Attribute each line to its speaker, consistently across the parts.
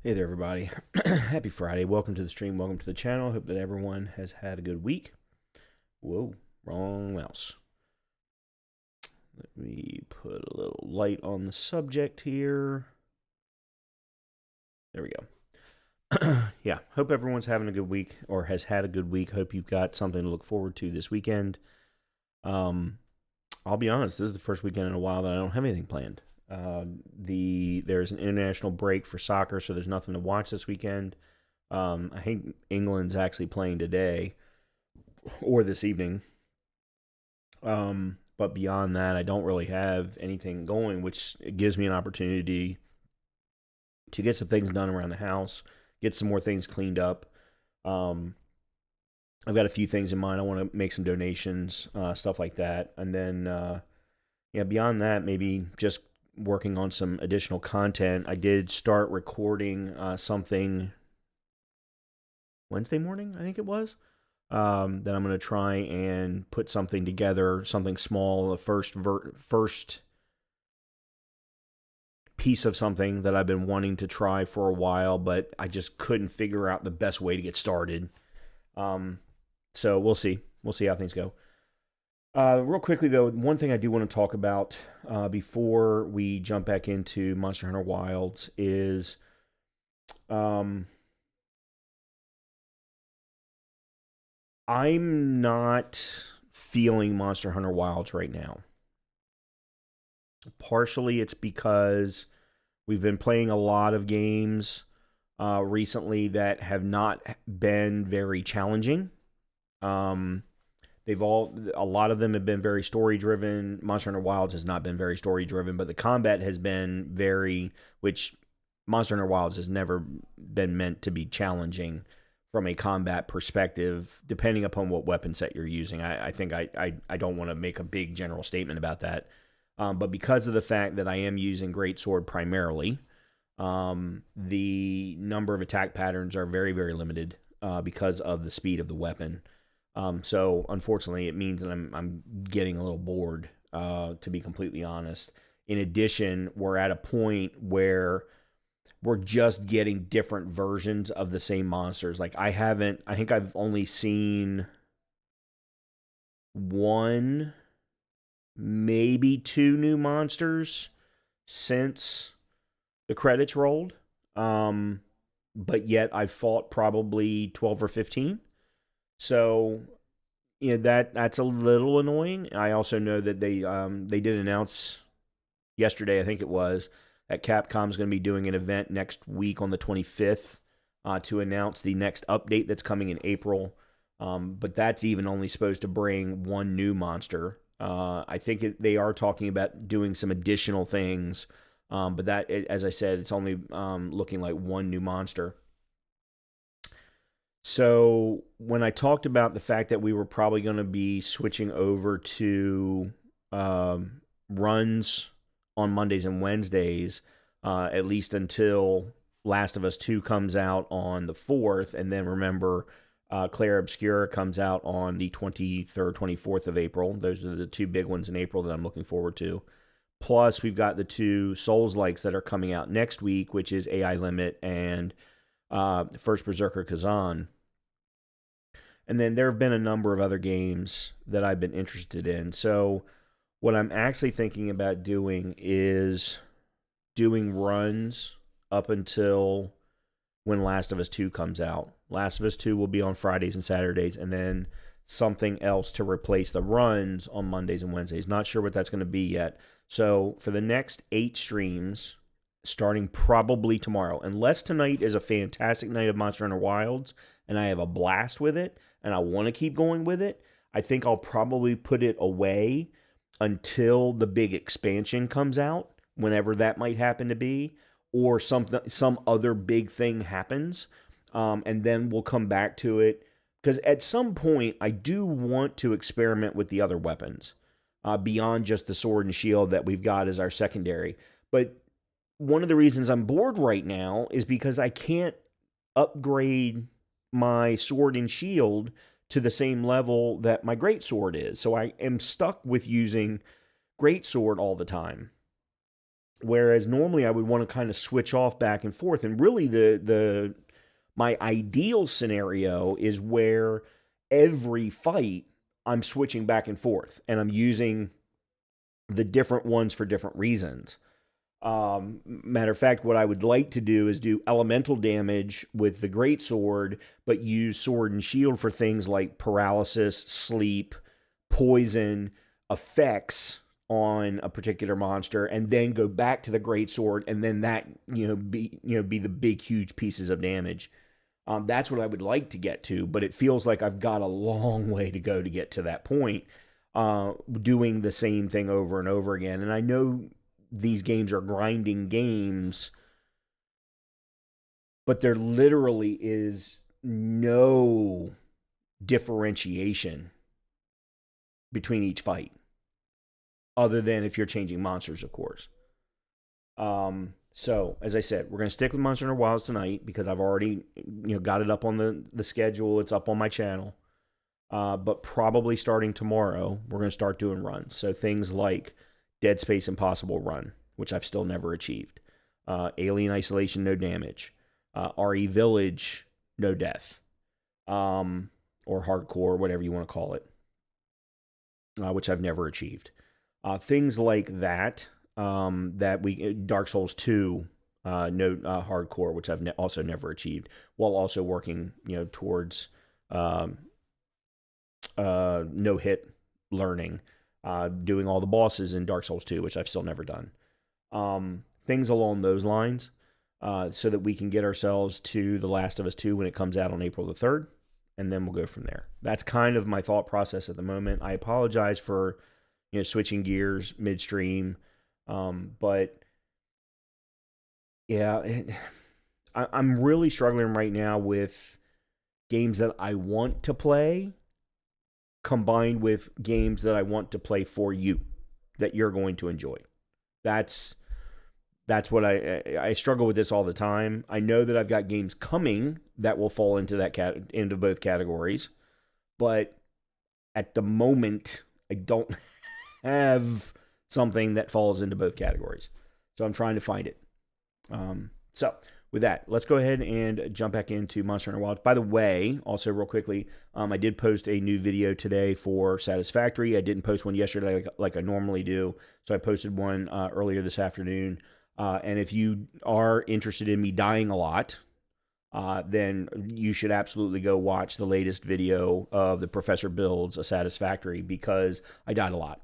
Speaker 1: Hey there, everybody. Happy Friday. Welcome to the stream. Welcome to the channel. Hope that everyone has had a good week. Whoa, wrong mouse. Let me put a little light on the subject here. There we go. Yeah, hope everyone's having a good week or has had a good week. Hope you've got something to look forward to this weekend. I'll be honest, this is the first weekend in a while that I don't have anything planned. There's an international break for soccer, so there's nothing to watch this weekend. I think England's actually playing today or this evening. But beyond that, I don't really have anything going, which gives me an opportunity to get some things done around the house, get some more things cleaned up. I've got a few things in mind. I want to make some donations, stuff like that. And then, beyond that, maybe just working on some additional content. I did start recording something Wednesday morning, I think it was, that I'm going to try and put something together, something small, the first piece of something that I've been wanting to try for a while, but I just couldn't figure out the best way to get started. So we'll see. We'll see how things go. Real quickly, though, one thing I do want to talk about before we jump back into Monster Hunter Wilds is I'm not feeling Monster Hunter Wilds right now. Partially, it's because we've been playing a lot of games recently that have not been very challenging. A lot of them have been very story driven. Monster Hunter Wilds has not been very story driven, but the combat has been which Monster Hunter Wilds has never been meant to be challenging from a combat perspective, depending upon what weapon set you're using. I think I don't want to make a big general statement about that. But because of the fact that I am using greatsword primarily, the number of attack patterns are very, very limited because of the speed of the weapon. So unfortunately, it means that I'm getting a little bored, to be completely honest. In addition, we're at a point where we're just getting different versions of the same monsters. Like I think I've only seen one, maybe two new monsters since the credits rolled. But yet I've fought probably 12 or 15. So that's a little annoying. I also know that they did announce yesterday, I think it was, that Capcom's going to be doing an event next week on the 25th to announce the next update that's coming in April. But that's even only supposed to bring one new monster. I think they are talking about doing some additional things, but as I said, it's only looking like one new monster. So when I talked about the fact that we were probably going to be switching over to runs on Mondays and Wednesdays, at least until Last of Us 2 comes out on the 4th, and then remember, Claire Obscura comes out on the 23rd, 24th of April. Those are the two big ones in April that I'm looking forward to. Plus, we've got the two Souls-likes that are coming out next week, which is AI Limit and First Berserker Kazan. And then there have been a number of other games that I've been interested in. So what I'm actually thinking about doing is doing runs up until when Last of Us 2 comes out. Last of Us 2 will be on Fridays and Saturdays, and then something else to replace the runs on Mondays and Wednesdays. Not sure what that's going to be yet. So for the next 8 streams, starting probably tomorrow, unless tonight is a fantastic night of Monster Hunter Wilds and I have a blast with it and I want to keep going with it, I think I'll probably put it away until the big expansion comes out, whenever that might happen to be, or some other big thing happens, and then we'll come back to it. Because at some point, I do want to experiment with the other weapons, beyond just the sword and shield that we've got as our secondary. But one of the reasons I'm bored right now is because I can't upgrade my sword and shield to the same level that my greatsword is. So I am stuck with using greatsword all the time. Whereas normally I would want to kind of switch off back and forth. And really my ideal scenario is where every fight I'm switching back and forth and I'm using the different ones for different reasons. Matter of fact, what I would like to do is do elemental damage with the greatsword, but use sword and shield for things like paralysis, sleep, poison, effects on a particular monster, and then go back to the greatsword, and then that be the big huge pieces of damage. That's what I would like to get to, but it feels like I've got a long way to go to get to that point, doing the same thing over and over again. And I know these games are grinding games, but there literally is no differentiation between each fight, other than if you're changing monsters, of course. So, as I said, we're going to stick with Monster Hunter Wilds tonight because I've already got it up on the schedule. It's up on my channel. But probably starting tomorrow, we're going to start doing runs. So things like Dead Space Impossible Run, which I've still never achieved. Alien Isolation, no damage. RE Village, no death. Or hardcore, whatever you want to call it. Which I've never achieved. Things like that. Dark Souls 2, no hardcore, which I've also never achieved, while also working, towards no hit learning, doing all the bosses in Dark Souls 2, which I've still never done. Things along those lines, so that we can get ourselves to The Last of Us 2 when it comes out on April the 3rd, and then we'll go from there. That's kind of my thought process at the moment. I apologize for, switching gears midstream. But yeah, I'm really struggling right now with games that I want to play combined with games that I want to play for you, that you're going to enjoy. That's what I struggle with this all the time. I know that I've got games coming that will fall into into both categories, but at the moment I don't have something that falls into both categories. So I'm trying to find it. So with that, let's go ahead and jump back into Monster Hunter Wilds. By the way, also real quickly, I did post a new video today for Satisfactory. I didn't post one yesterday like I normally do. So I posted one earlier this afternoon. And if you are interested in me dying a lot, then you should absolutely go watch the latest video of the Professor builds a Satisfactory, because I died a lot.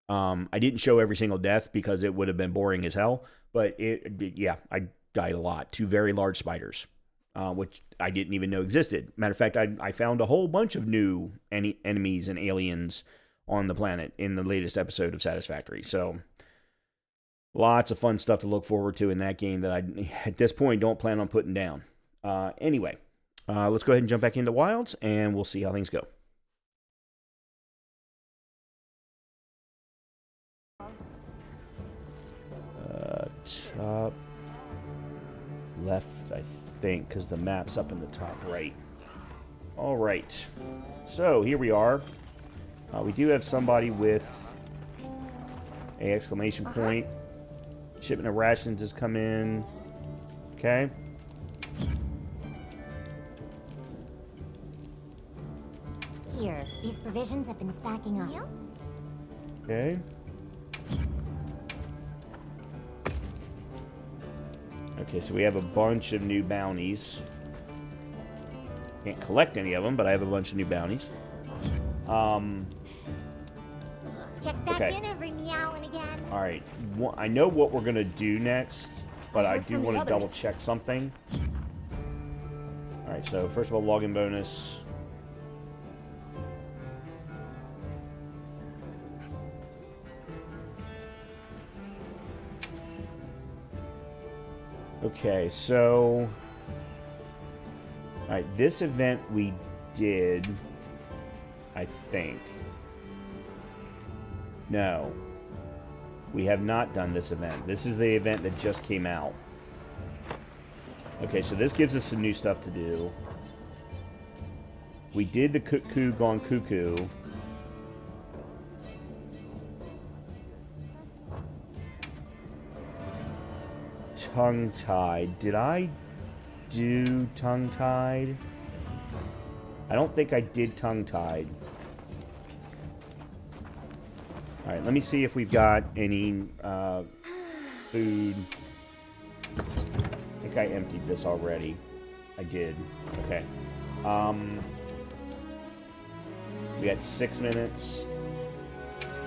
Speaker 1: I didn't show every single death because it would have been boring as hell, but I died a lot to very large spiders, which I didn't even know existed. Matter of fact, I found a whole bunch of new enemies and aliens on the planet in the latest episode of Satisfactory. So lots of fun stuff to look forward to in that game that I, at this point, don't plan on putting down. Anyway, let's go ahead and jump back into Wilds, and we'll see how things go. Top left, I think, because the map's up in the top right. All right, so here we are. We do have somebody with an exclamation point. Shipment of rations has come in. Okay.
Speaker 2: Here, these provisions have been stacking up.
Speaker 1: Okay. Okay, so we have a bunch of new bounties. Can't collect any of them, but I have a bunch of new bounties.
Speaker 2: Check back in every meow and again.
Speaker 1: All right, I know what we're gonna do next, but I do want to double check something. All right, so first of all, login bonus. Okay, so all right, this event we did, I think. No, we have not done this event. This is the event that just came out. Okay, so this gives us some new stuff to do. We did the Cuckoo Gone Cuckoo. tongue-tied. Did I do tongue-tied? I don't think I did tongue-tied. Alright, let me see if we've got any food. I think I emptied this already. I did. Okay. We got 6 minutes.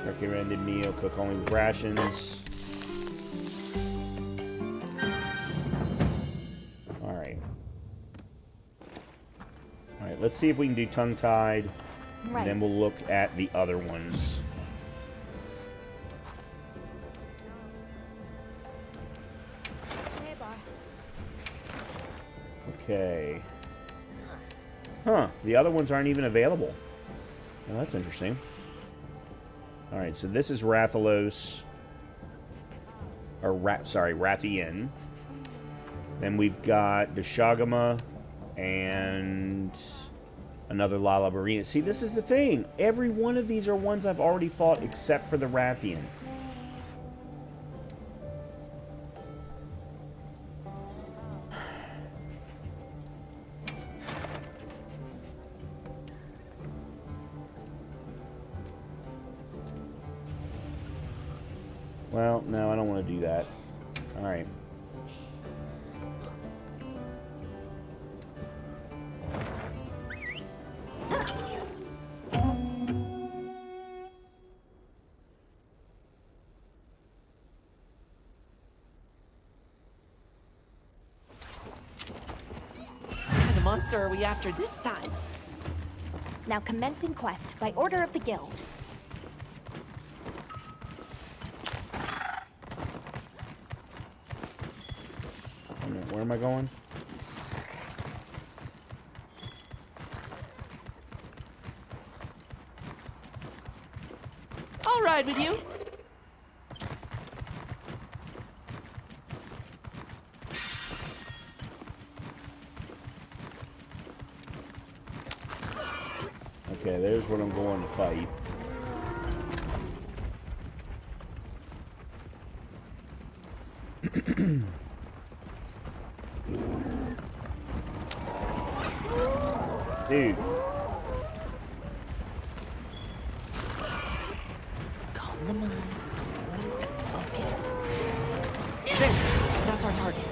Speaker 1: Recommended meal, cook only with rations. Alright. Alright, let's see if we can do tongue-tied.
Speaker 2: Right.
Speaker 1: And then we'll look at the other ones. Okay. Huh. The other ones aren't even available. Well, that's interesting. Alright, so this is Rathalos. Or, Rathian. Then we've got Deshagama and another Lala Marina. See, this is the thing. Every one of these are ones I've already fought except for the Rathian. Well, no, I don't want to do that. Alright.
Speaker 3: What kind of monster are we after this time?
Speaker 2: Now commencing quest by order of the guild.
Speaker 1: Where am I going?
Speaker 3: I'll ride with you.
Speaker 1: Okay, there's what I'm going to fight. Dude.
Speaker 3: Calm the mind. Focus. There, that's our target.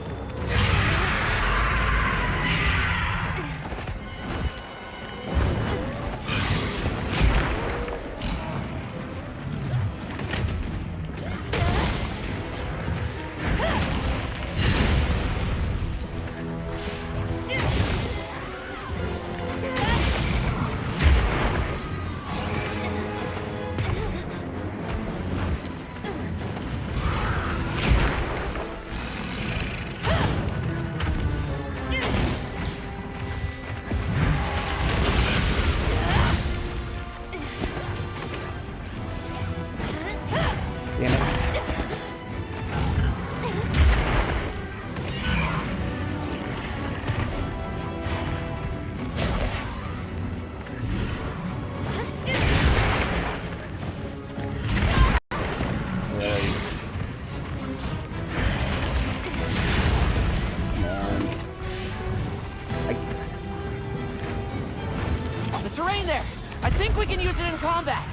Speaker 3: Terrain there! I think we can use it in combat!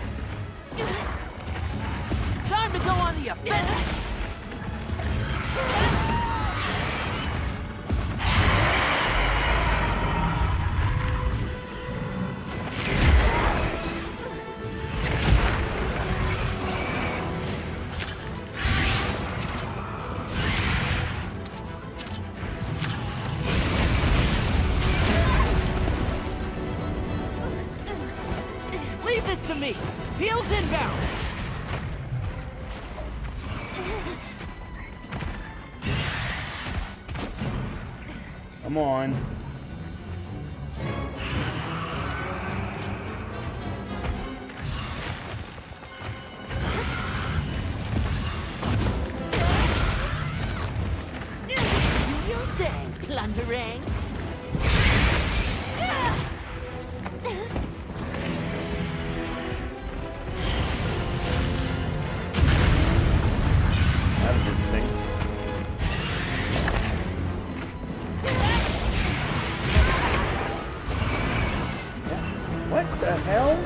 Speaker 3: Time to go on the offensive! Leave this to me! Heels inbound!
Speaker 1: Come on.
Speaker 3: Do your thing, plundering!
Speaker 1: That was interesting. What the hell?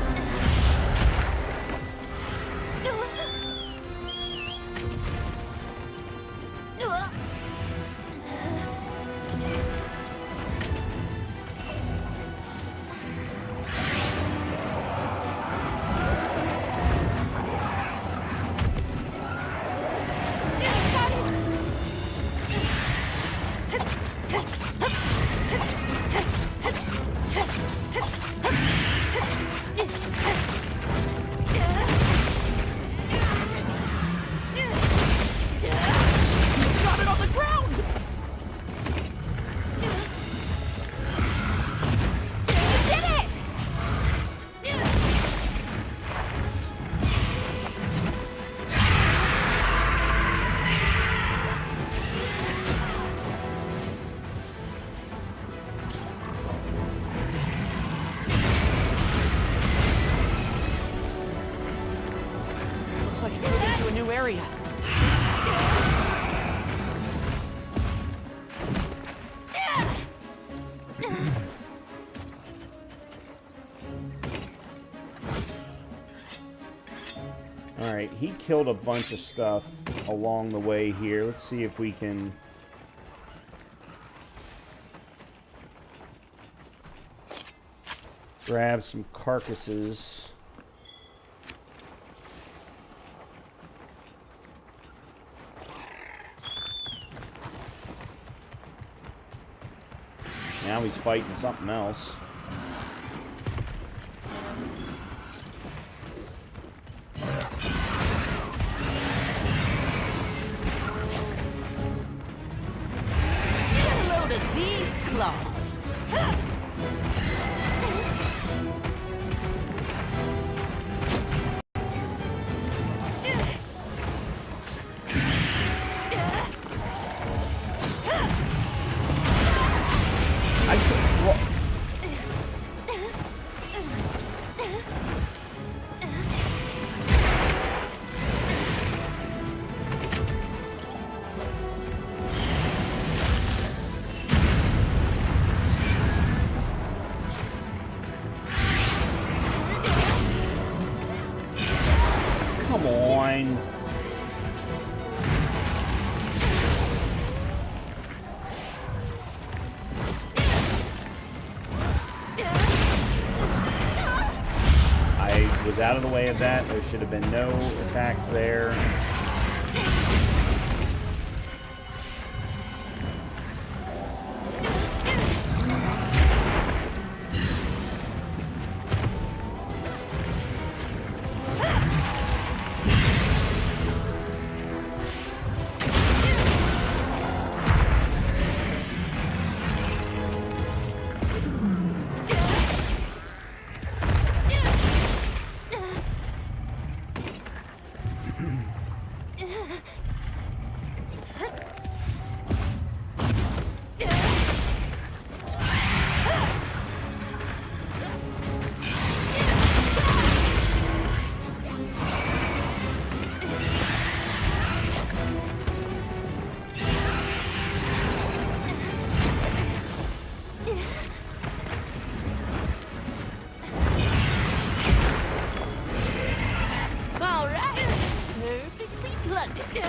Speaker 3: Got it on the ground!
Speaker 2: Did it!
Speaker 3: Looks like it's moving to a new area.
Speaker 1: Alright, he killed a bunch of stuff along the way here. Let's see if we can... grab some carcasses. Now he's fighting something else.
Speaker 3: Get a load of these claws.
Speaker 1: I can't... Well, come on. I was out of the way of that. There should have been no attacks there.
Speaker 3: All right. Perfectly plundered.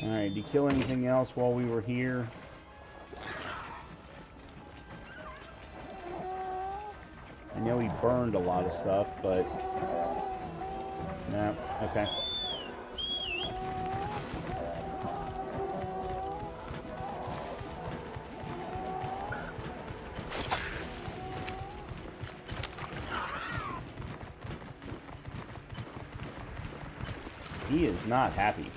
Speaker 1: Alright, did you kill anything else while we were here? I know he burned a lot of stuff, but... no, okay. He is not happy.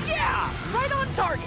Speaker 3: Yeah! Right on target!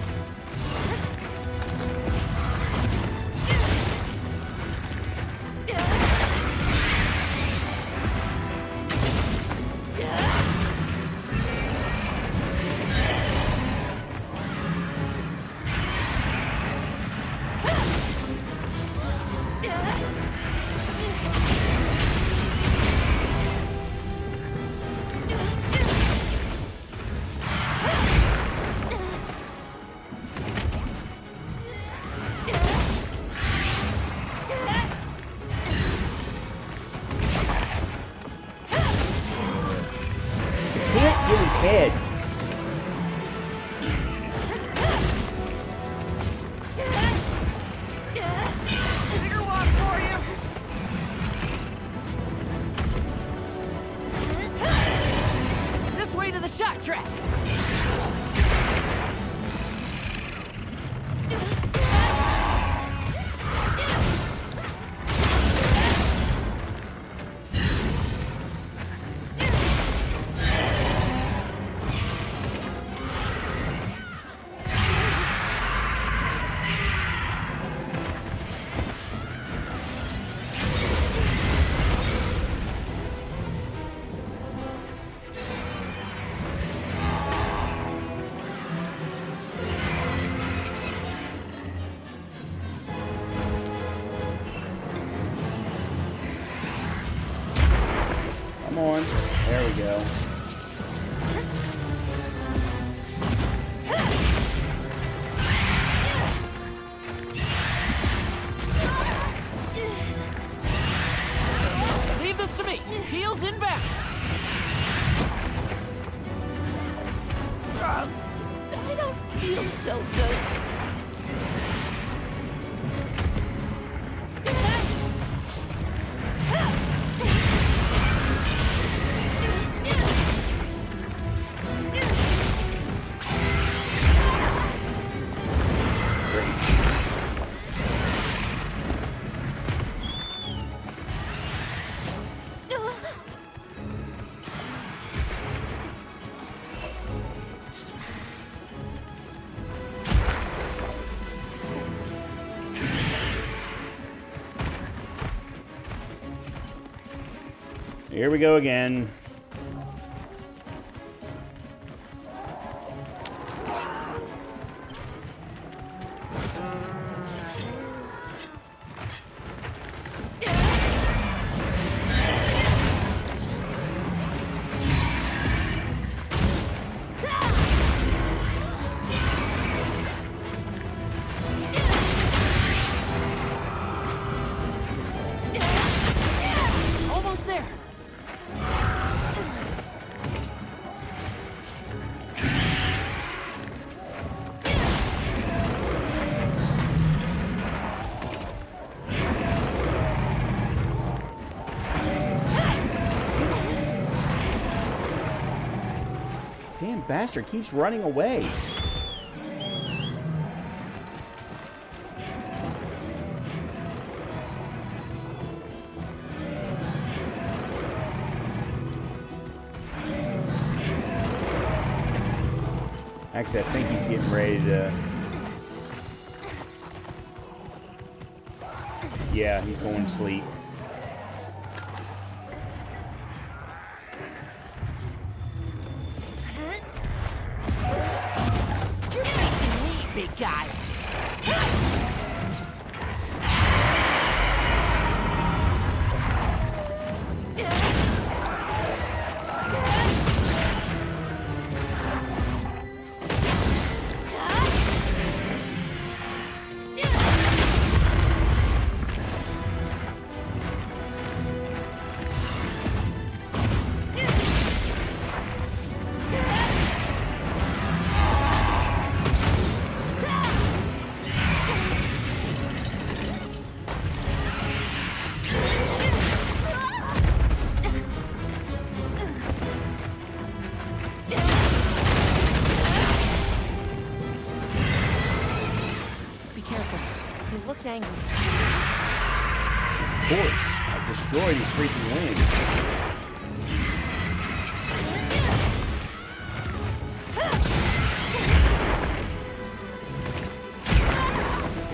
Speaker 1: Can't get his head.
Speaker 3: Bigger one for you! This way to the shot track!
Speaker 1: Come on. There we go.
Speaker 3: Leave this to me! Heels inbound! I don't feel so good.
Speaker 1: Here we go again.
Speaker 3: Almost there!
Speaker 1: Damn bastard keeps running away. Actually, I think he's getting ready to... Yeah, he's going to sleep.
Speaker 3: You're facing me, big guy! careful. He looks angry.
Speaker 1: Of course. I've destroyed his freaking wing.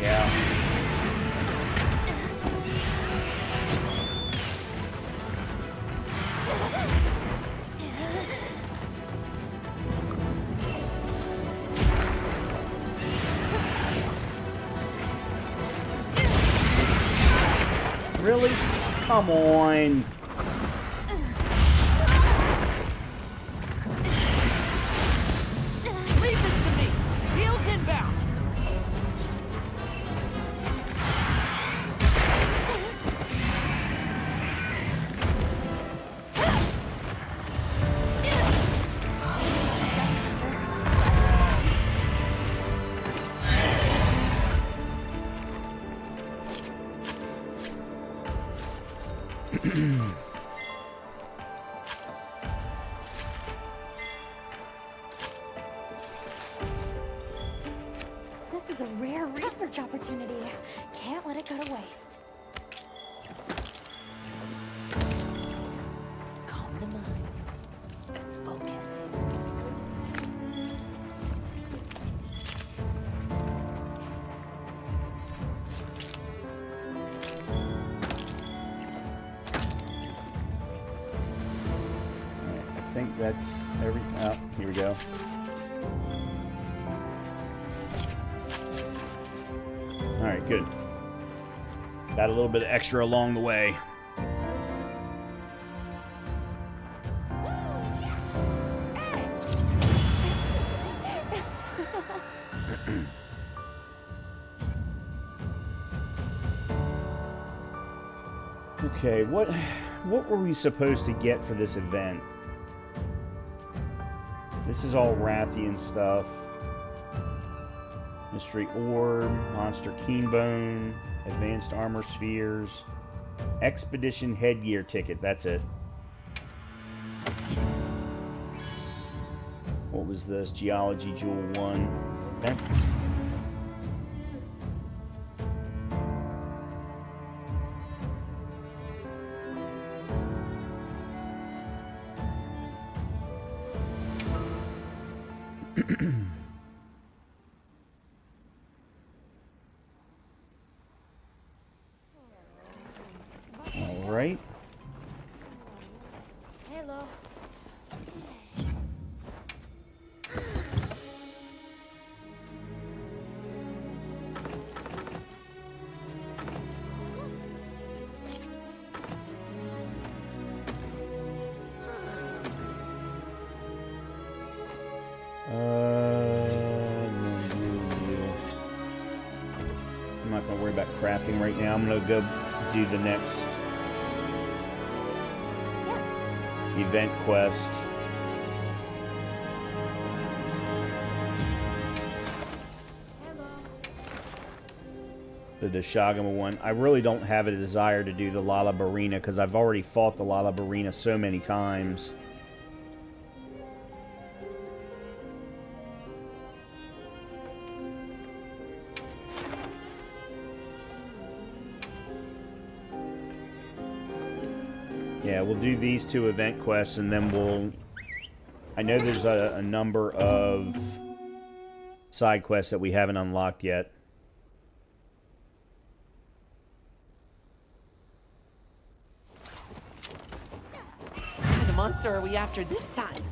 Speaker 1: Yeah. Really? Come on.
Speaker 3: Leave this to me. Heels inbound.
Speaker 2: This is a rare research opportunity. Can't let it go to waste.
Speaker 3: Calm the mind and focus.
Speaker 1: I think that's every. Oh, here we go. All right, good. Got a little bit extra along the way. Okay, what were we supposed to get for this event? This is all Rathian stuff. Mystery Orb, Monster Keenbone, Advanced Armor Spheres, Expedition Headgear Ticket, that's it. What was this? Geology Jewel 1. Okay. All right.
Speaker 2: Hello.
Speaker 1: I'm not gonna worry about crafting right now. I'm gonna go do the next event quest. The Deshagama one. I really don't have a desire to do the Lala Barina because I've already fought the Lala Barina so many times. Yeah, we'll do these two event quests, and then we'll... I know there's a number of side quests that we haven't unlocked yet.
Speaker 3: What kind of monster are we after this time?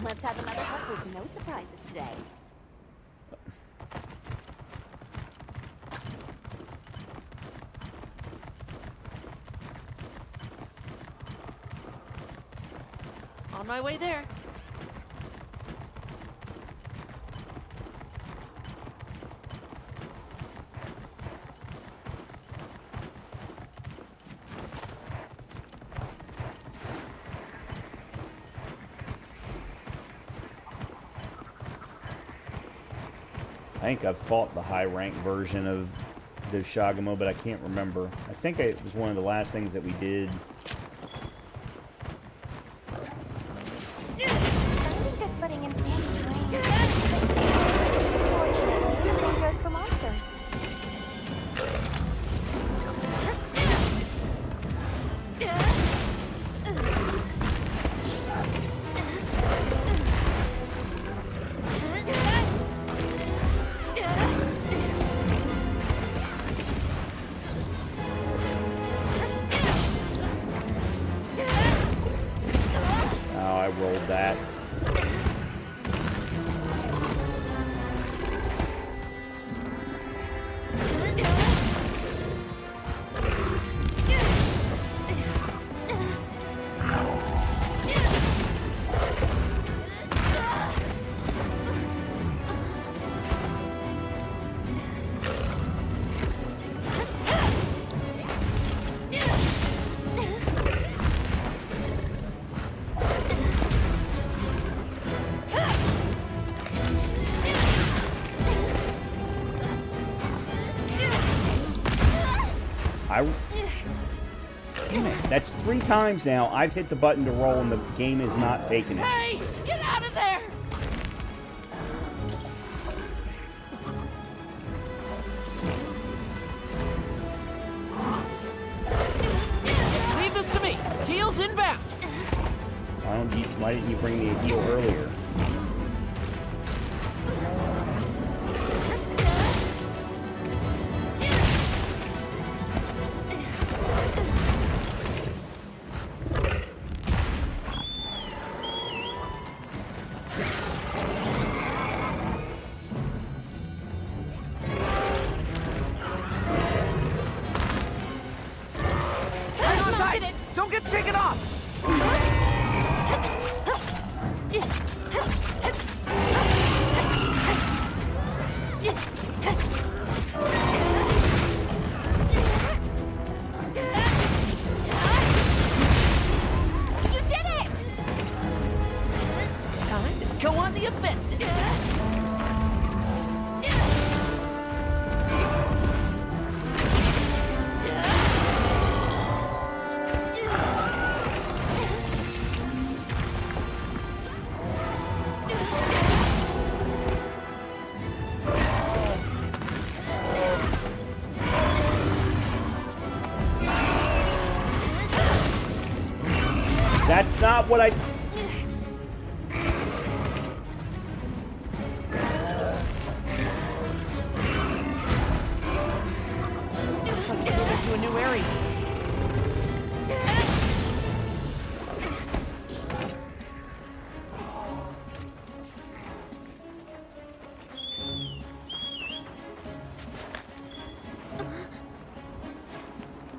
Speaker 2: Let's have another hunt with no surprises today.
Speaker 3: On my way there.
Speaker 1: I think I've fought the high-rank version of the Shagamo, but I can't remember. I think it was one of the last things that we did.
Speaker 2: I think they're putting in sandy terrain. Fortunately, the same goes for monsters.
Speaker 1: Damn it. That's 3 times now. I've hit the button to roll and the game is not taking it.
Speaker 3: Hey, get out of there! Leave this to me. Heels inbound.
Speaker 1: Why didn't you bring me a heal earlier?
Speaker 3: Hang on tight. Don't get shaken off.
Speaker 2: You did it!
Speaker 3: Time to go on the offensive.
Speaker 1: That's not what I...
Speaker 3: Looks like you're moving to a new area.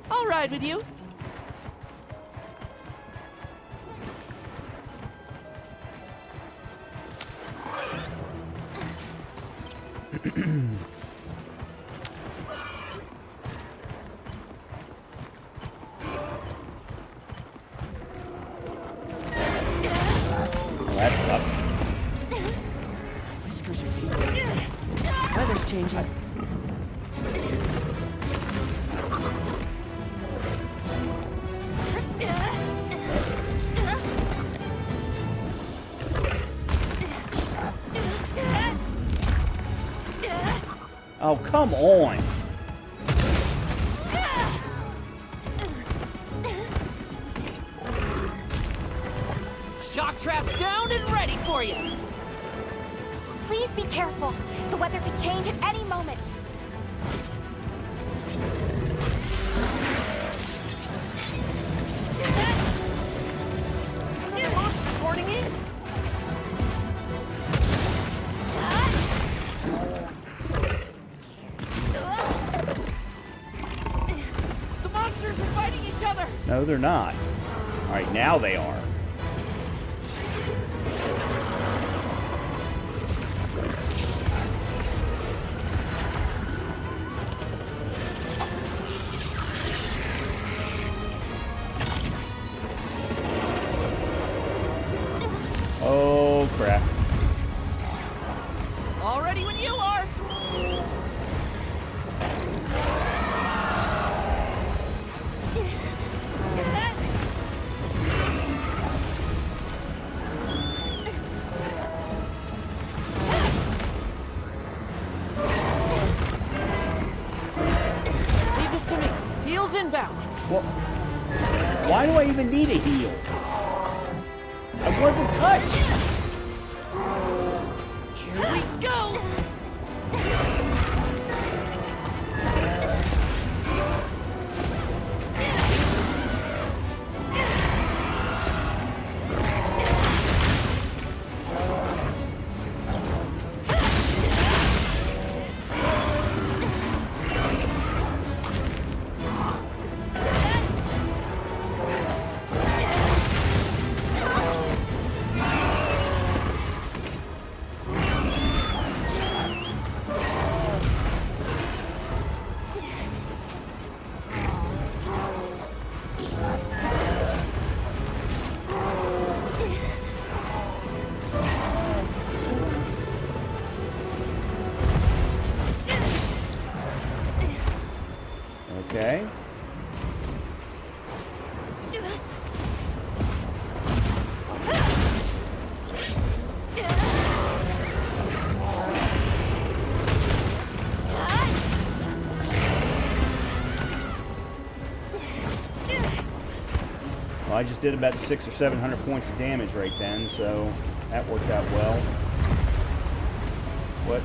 Speaker 3: I'll ride with you.
Speaker 1: That sucked.
Speaker 3: Whiskers are deep. Weather's changing.
Speaker 1: Oh, come on.
Speaker 3: Shock trap's down and ready for you.
Speaker 2: Please be careful. The weather could change at any moment.
Speaker 3: Another monster's horning in. The monsters are fighting each other.
Speaker 1: No, they're not. All right, now they are. Oh, crap.
Speaker 3: All ready when you are. Leave this to me. Heels inbound.
Speaker 1: Well, why do I even need a heal? I wasn't touched.
Speaker 3: Here we go.
Speaker 4: Okay. Well, I just did about 600 or 700 points of damage right then, so that worked out well. What?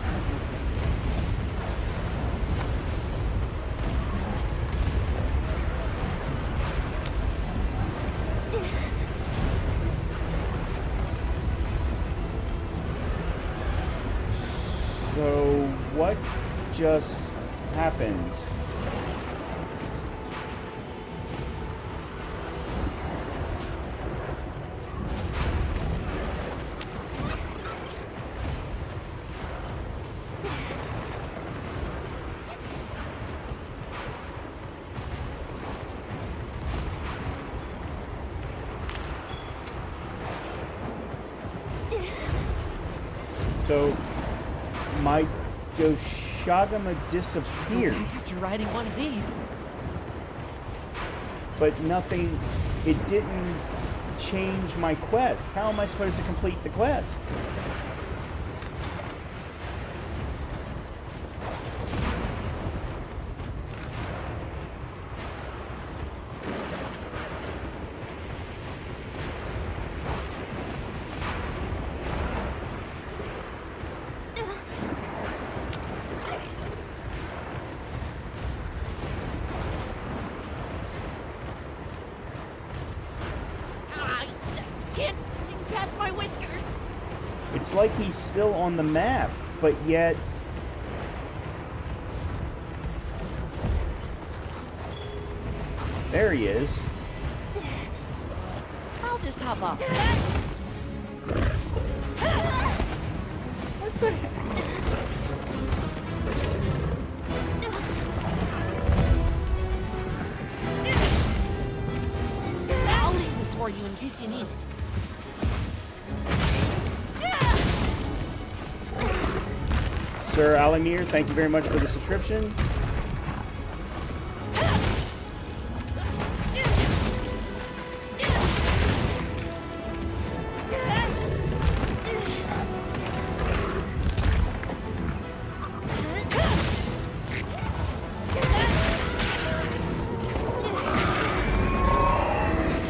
Speaker 4: So, what just happened? So, my Goshagama disappeared,
Speaker 3: After riding one of these.
Speaker 4: but nothing, it didn't change my quest. How am I supposed to complete the quest?
Speaker 3: I can't see past my whiskers.
Speaker 4: It's like he's still on the map, but yet... There he is.
Speaker 3: I'll just hop off.
Speaker 4: What the heck?
Speaker 3: I'll leave this for you in case you need it.
Speaker 4: Sir Alamir, thank you very much for the subscription.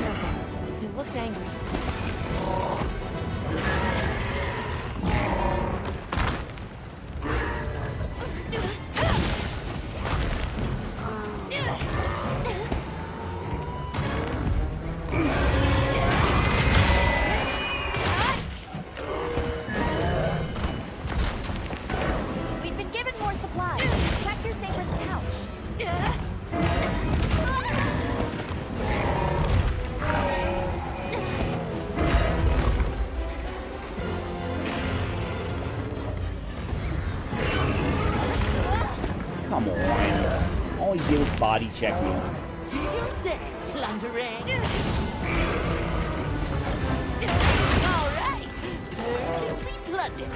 Speaker 3: Careful. It looks angry.
Speaker 2: We've been given more supplies. Check your sacred's pouch.
Speaker 4: Come on. All he did was body check me.
Speaker 3: Do your thing, plundering. All right. Perfectly plundered.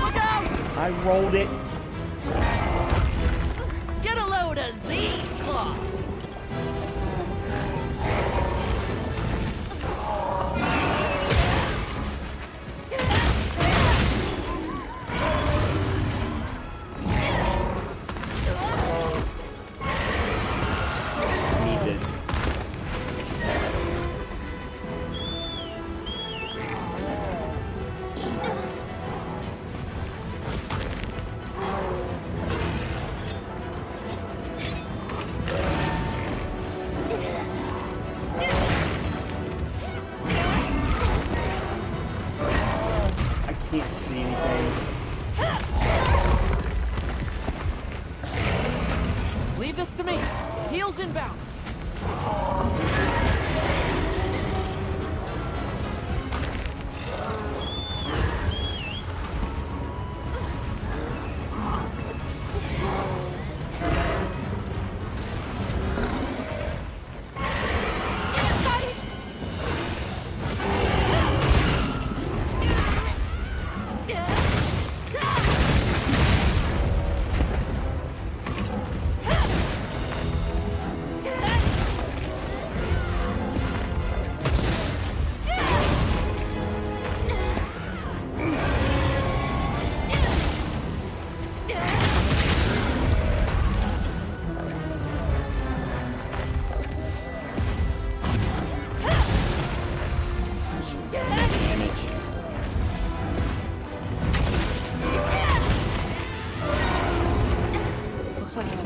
Speaker 3: Look out!
Speaker 4: I rolled it.
Speaker 3: Get a load of these claws.
Speaker 4: I need to... I can't see anything.
Speaker 3: Leave this to me. Heels inbound.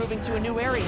Speaker 3: moving to a new area.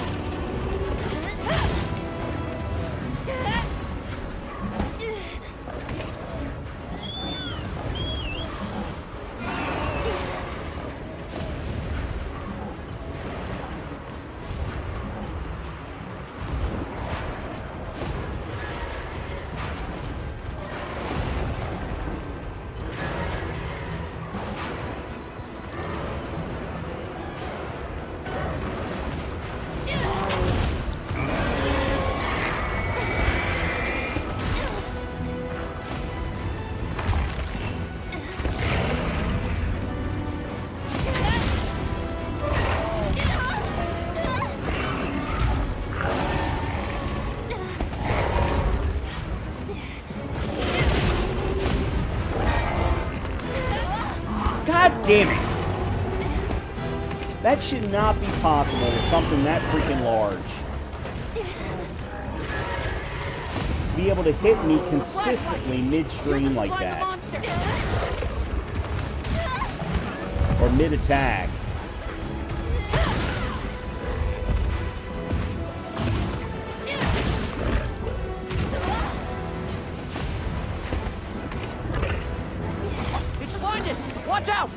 Speaker 4: God damn it! That should not be possible with something that freaking large. Be able to hit me consistently midstream like
Speaker 3: Find the
Speaker 4: that.
Speaker 3: monster.
Speaker 4: Or mid-attack.
Speaker 3: It's blinded. Watch out!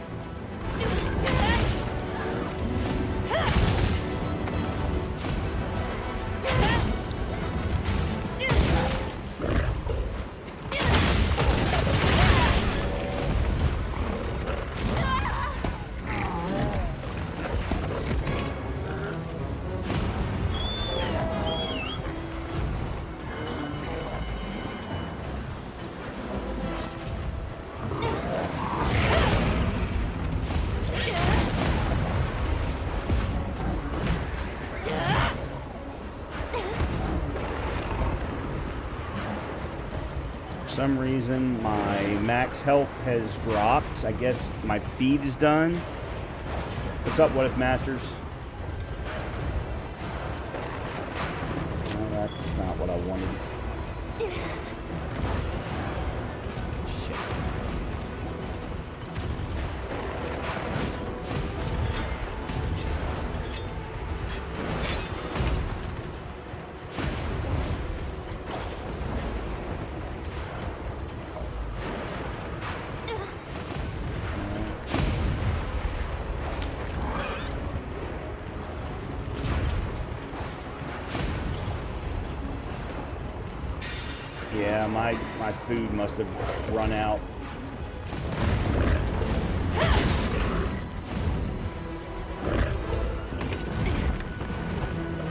Speaker 4: For some reason, my max health has dropped. I guess my feed is done. What's up, What If Masters? No, that's not what I wanted. Shit. Yeah, my food must have run out.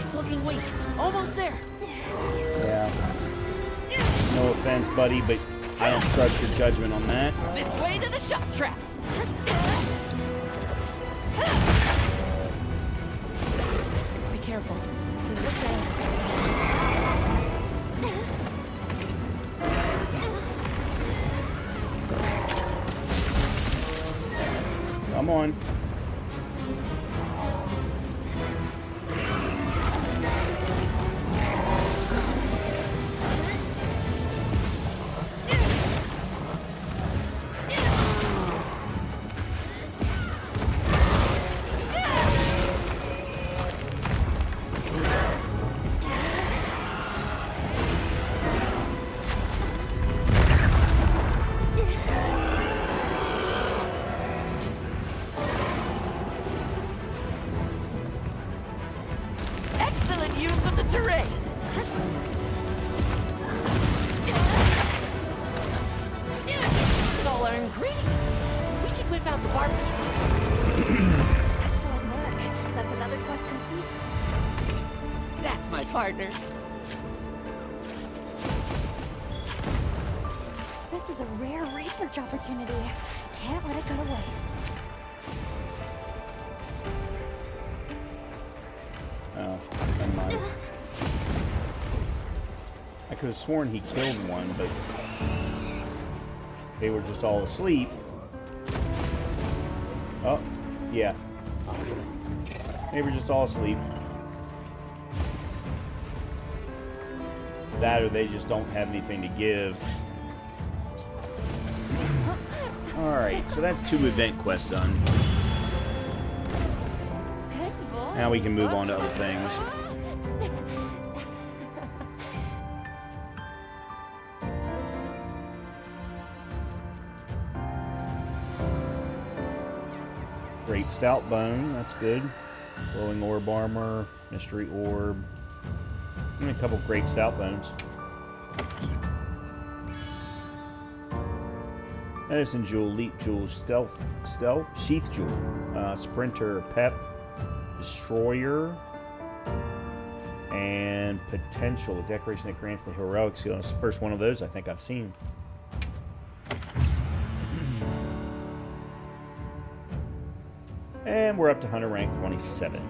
Speaker 3: It's looking weak. Almost there.
Speaker 4: Yeah. No offense, buddy, but I don't trust your judgment on that.
Speaker 3: This way to the shot trap. Be careful. He looks angry.
Speaker 4: Come on.
Speaker 3: Excellent use of the terrain. Look at all our ingredients. We should whip out the barbecue.
Speaker 2: Excellent work. That's another quest complete.
Speaker 3: That's my partner.
Speaker 2: This is a rare research opportunity. Can't let it go to waste.
Speaker 4: Oh, never mind. I could have sworn he killed one, but they were just all asleep. Oh, yeah. They were just all asleep. That or they just don't have anything to give. Alright, so that's 2 event quests done.
Speaker 2: Good boy.
Speaker 4: Now we can move on to other things. Great stout bone, that's good. Glowing orb armor, mystery orb. And a couple great stout bones. Medicine jewel, leap jewel, stealth, sheath jewel, sprinter, pep, destroyer, and potential, a decoration that grants the heroic skill. It's the first one of those I think I've seen. And we're up to hunter rank 27.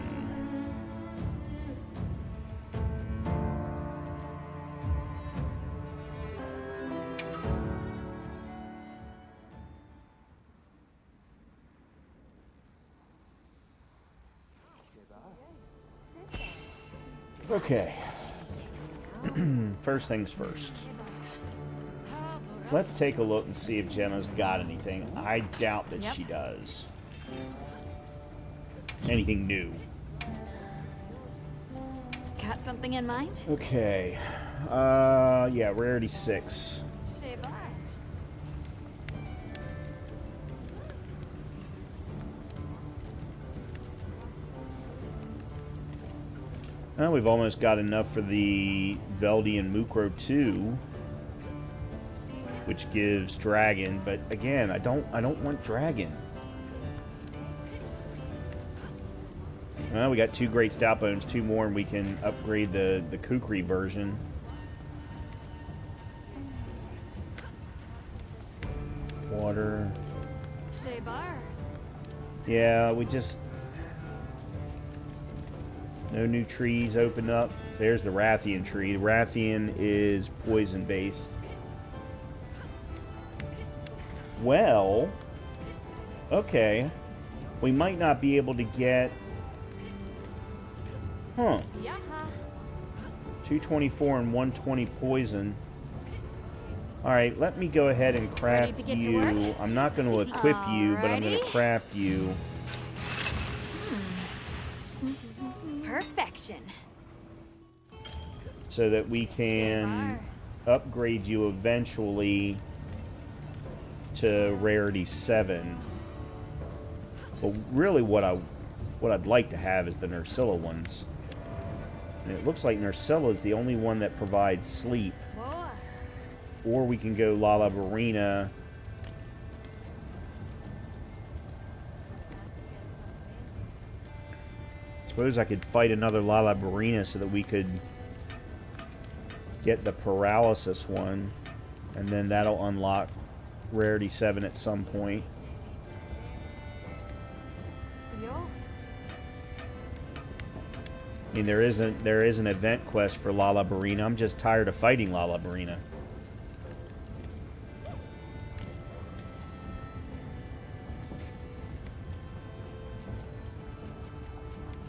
Speaker 4: Okay. First things first. Let's take a look and see if Jenna's got anything. I doubt that she does. Anything new.
Speaker 3: Got something in mind?
Speaker 4: Okay. Yeah, rarity 6. Well, we've almost got enough for the Veldian Mukro 2, which gives dragon, but again, I don't want dragon. Well, we got 2 great stout bones, 2 more, and we can upgrade the Kukri version. Water. Yeah, we just... No new trees open up. There's the Rathian tree. The Rathian is poison-based. Well, okay. We might not be able to get... Huh. 224 and 120 poison. Alright, let me go ahead and craft you. I'm not going to equip you, but I'm going to craft you.
Speaker 3: Perfection.
Speaker 4: So that we can upgrade you eventually to rarity 7. But really what I'd like to have is the Nursilla ones. And it looks like Nursilla is the only one that provides sleep. Or we can go Lala Barina. Suppose I could fight another Lala Barina so that we could get the paralysis one. And then that'll unlock rarity 7 at some point. I mean, there is an event quest for Lala Barina. I'm just tired of fighting Lala Barina.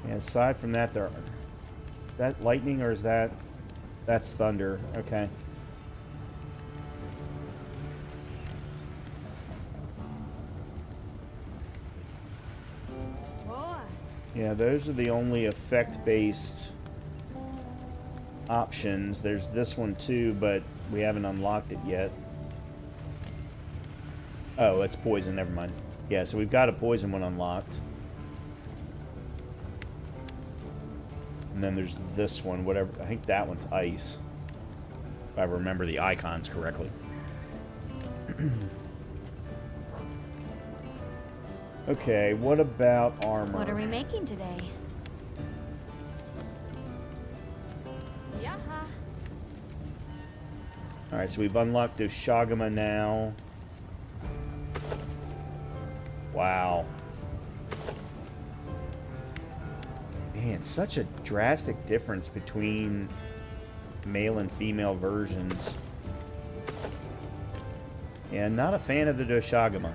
Speaker 4: And aside from that, is that lightning or is that's thunder? Okay. Yeah, those are the only effect-based options. There's this one too, but we haven't unlocked it yet. Oh, it's poison. Never mind. Yeah, so we've got a poison one unlocked. And then there's this one, whatever. I think that one's ice. If I remember the icons correctly. Okay, what about armor?
Speaker 3: What are we making today?
Speaker 4: Alright, so we've unlocked Doshagama now. Wow. Man, such a drastic difference between male and female versions. Yeah, not a fan of the Doshagama.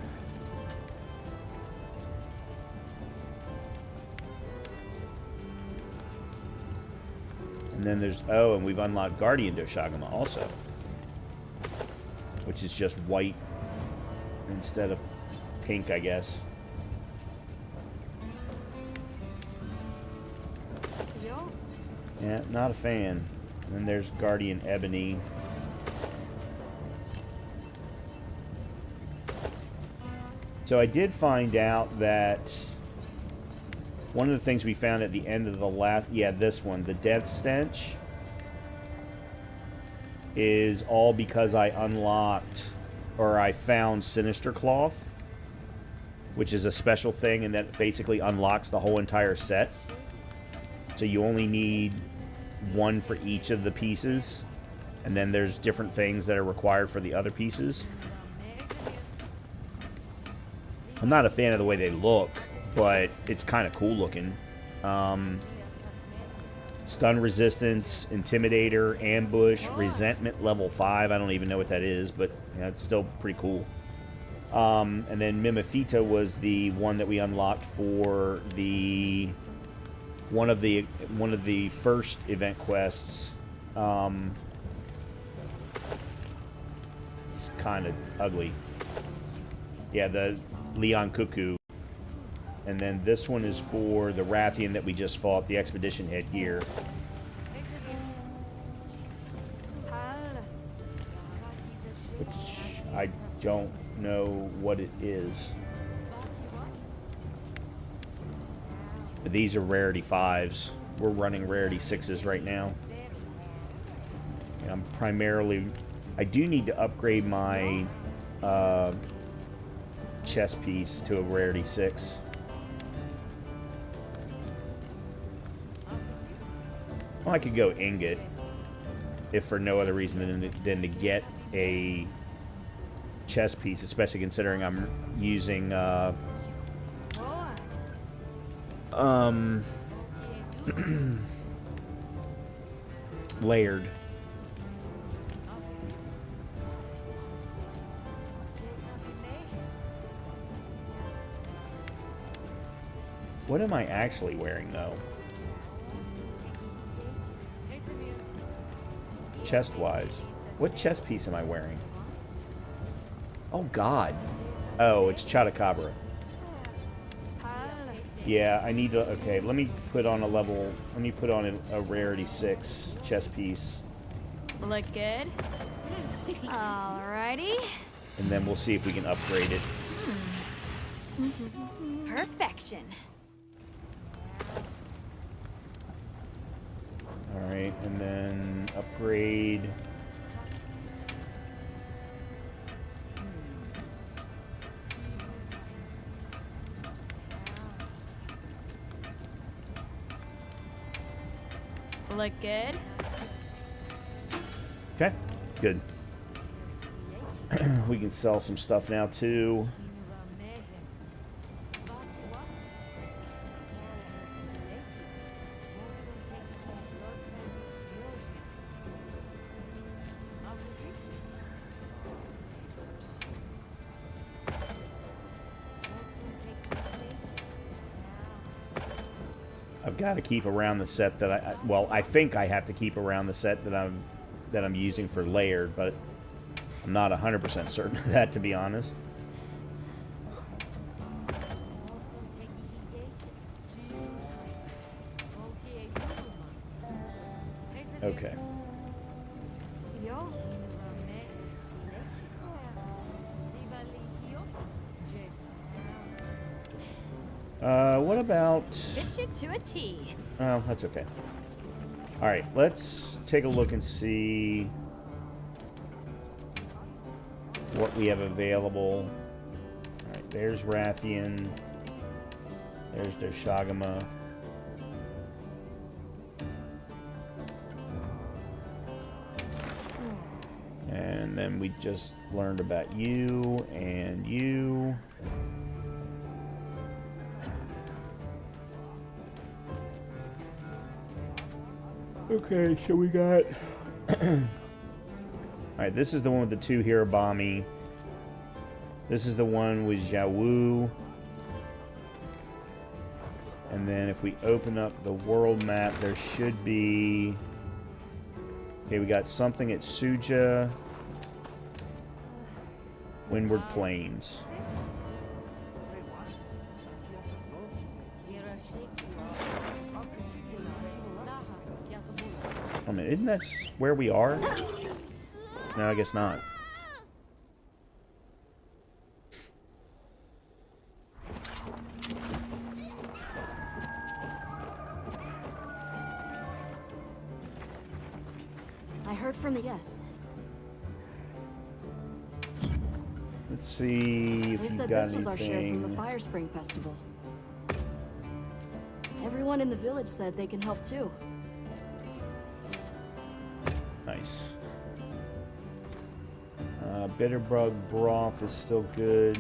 Speaker 4: And then there's... Oh, and we've unlocked Guardian Doshagama also. Which is just white instead of pink, I guess. Yeah, not a fan. And then there's Guardian Ebony. So I did find out that one of the things we found at the end of the last... Yeah, this one. The Death Stench is all because I unlocked... Or I found Sinister Cloth, which is a special thing, and that basically unlocks the whole entire set. So you only need one for each of the pieces, and then there's different things that are required for the other pieces. I'm not a fan of the way they look, but it's kind of cool looking. Stun resistance, intimidator, ambush, resentment level 5. I don't even know what that is, but you know, it's still pretty cool. And then Mimifita was the one that we unlocked for the one of the first event quests. It's kind of ugly. Yeah, the Leon Cuckoo. And then this one is for the Rathian that we just fought, the expedition head gear. Which I don't know what it is. But these are rarity 5s. We're running rarity 6s right now. And I'm primarily... I do need to upgrade my chess piece to a rarity 6. Well, I could go ingot, if for no other reason than to get a chess piece, especially considering I'm using layered. What am I actually wearing, though? Chest-wise. What chest piece am I wearing? Oh, God. Oh, it's Chotacabra. Yeah, I need to... Okay, let me put on a level... Let me put on a rarity 6 chest piece.
Speaker 3: Look good?
Speaker 2: Alrighty.
Speaker 4: And then we'll see if we can upgrade it.
Speaker 2: Perfection.
Speaker 4: Alright, and then upgrade...
Speaker 3: Look good?
Speaker 4: Okay, good. We can sell some stuff now, too. I've got to keep around the set that well, I think I have to keep around the set that I'm using for layered, but I'm not 100% certain of that, to be honest. Okay. What about...
Speaker 2: Fit you to a T.
Speaker 4: Oh, that's okay. Alright, let's take a look and see what we have available. Alright, there's Rathian. There's Doshagama. And then we just learned about you and you. Okay, so we got... Alright, this is the one with the 2 Hirobami. This is the one with Jiawu. And then if we open up the world map, there should be... Okay, we got something at Suja. Windward Plains. I mean, isn't that where we are? No, I guess not.
Speaker 5: I heard from the yes.
Speaker 4: Let's see if
Speaker 5: They
Speaker 4: you've
Speaker 5: said
Speaker 4: got
Speaker 5: this was our share from the
Speaker 4: anything.
Speaker 5: Fire Spring Festival. Everyone in the village said they can help too.
Speaker 4: Nice. Bitterbug broth is still good.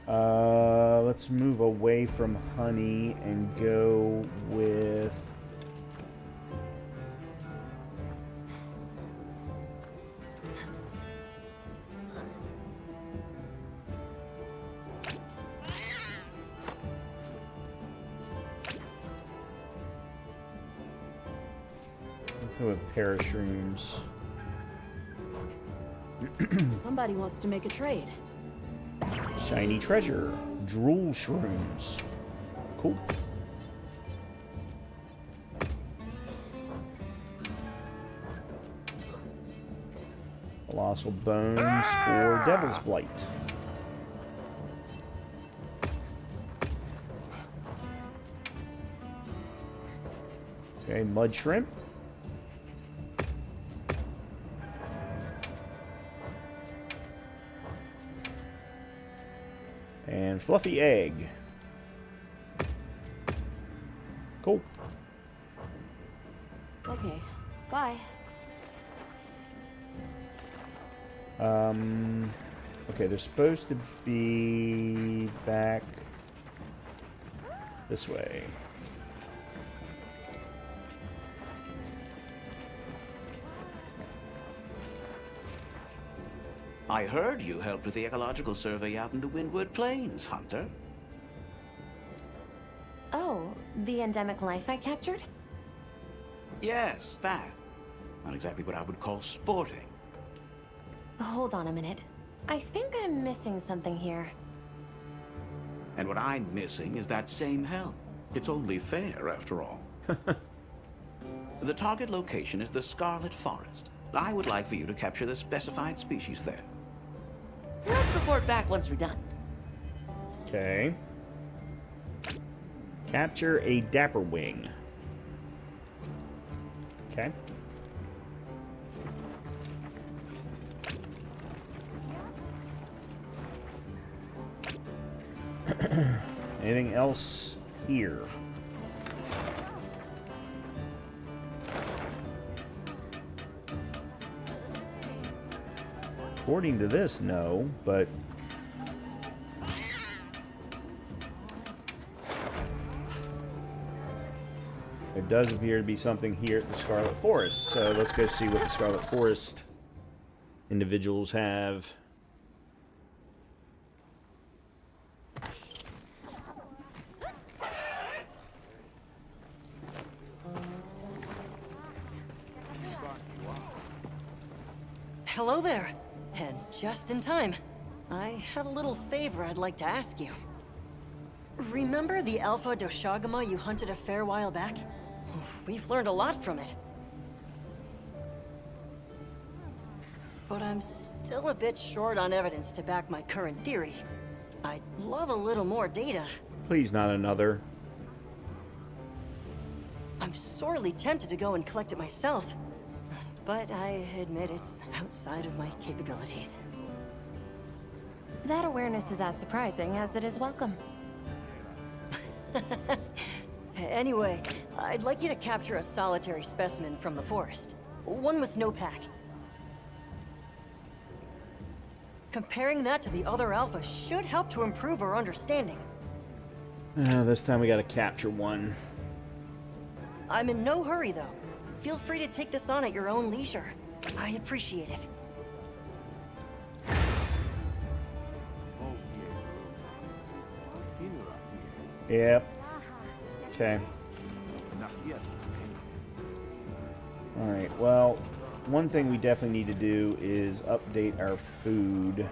Speaker 4: Let's move away from honey and go with... Let's go with parashrooms.
Speaker 5: Somebody wants to make a trade.
Speaker 4: Shiny treasure. Drool shrooms. Cool. Colossal bones for Devil's Blight. Okay, mud shrimp. And fluffy egg. Cool.
Speaker 5: Okay, bye.
Speaker 4: Okay, they're supposed to be back this way.
Speaker 6: I heard you helped with the ecological survey out in the Windward Plains, Hunter.
Speaker 2: Oh, the endemic life I captured?
Speaker 6: Yes, that. Not exactly what I would call sporting.
Speaker 2: Hold on a minute. I think I'm missing something here.
Speaker 6: And what I'm missing is that same help. It's only fair, after all. The target location is the Scarlet Forest. I would like for you to capture the specified species there.
Speaker 3: Let's report back once we're done.
Speaker 4: Okay. Capture a dapper wing. Okay. Anything else here? According to this, no, but... there does appear to be something here at the Scarlet Forest, so let's go see what the Scarlet Forest individuals have.
Speaker 7: Hello there. And just in time. I have a little favor I'd like to ask you. Remember the Alpha Doshagama you hunted a fair while back? We've learned a lot from it. But I'm still a bit short on evidence to back my current theory. I'd love a little more data.
Speaker 4: Please, not another.
Speaker 7: I'm sorely tempted to go and collect it myself. But I admit it's outside of my capabilities.
Speaker 2: That awareness is as surprising as it is welcome.
Speaker 7: Anyway, I'd like you to capture a solitary specimen from the forest. One with no pack. Comparing that to the other alpha should help to improve our understanding.
Speaker 4: This time we gotta capture one.
Speaker 7: I'm in no hurry, though. Feel free to take this on at your own leisure. I appreciate it.
Speaker 4: Yep. Okay. Alright, well, one thing we definitely need to do is update our food.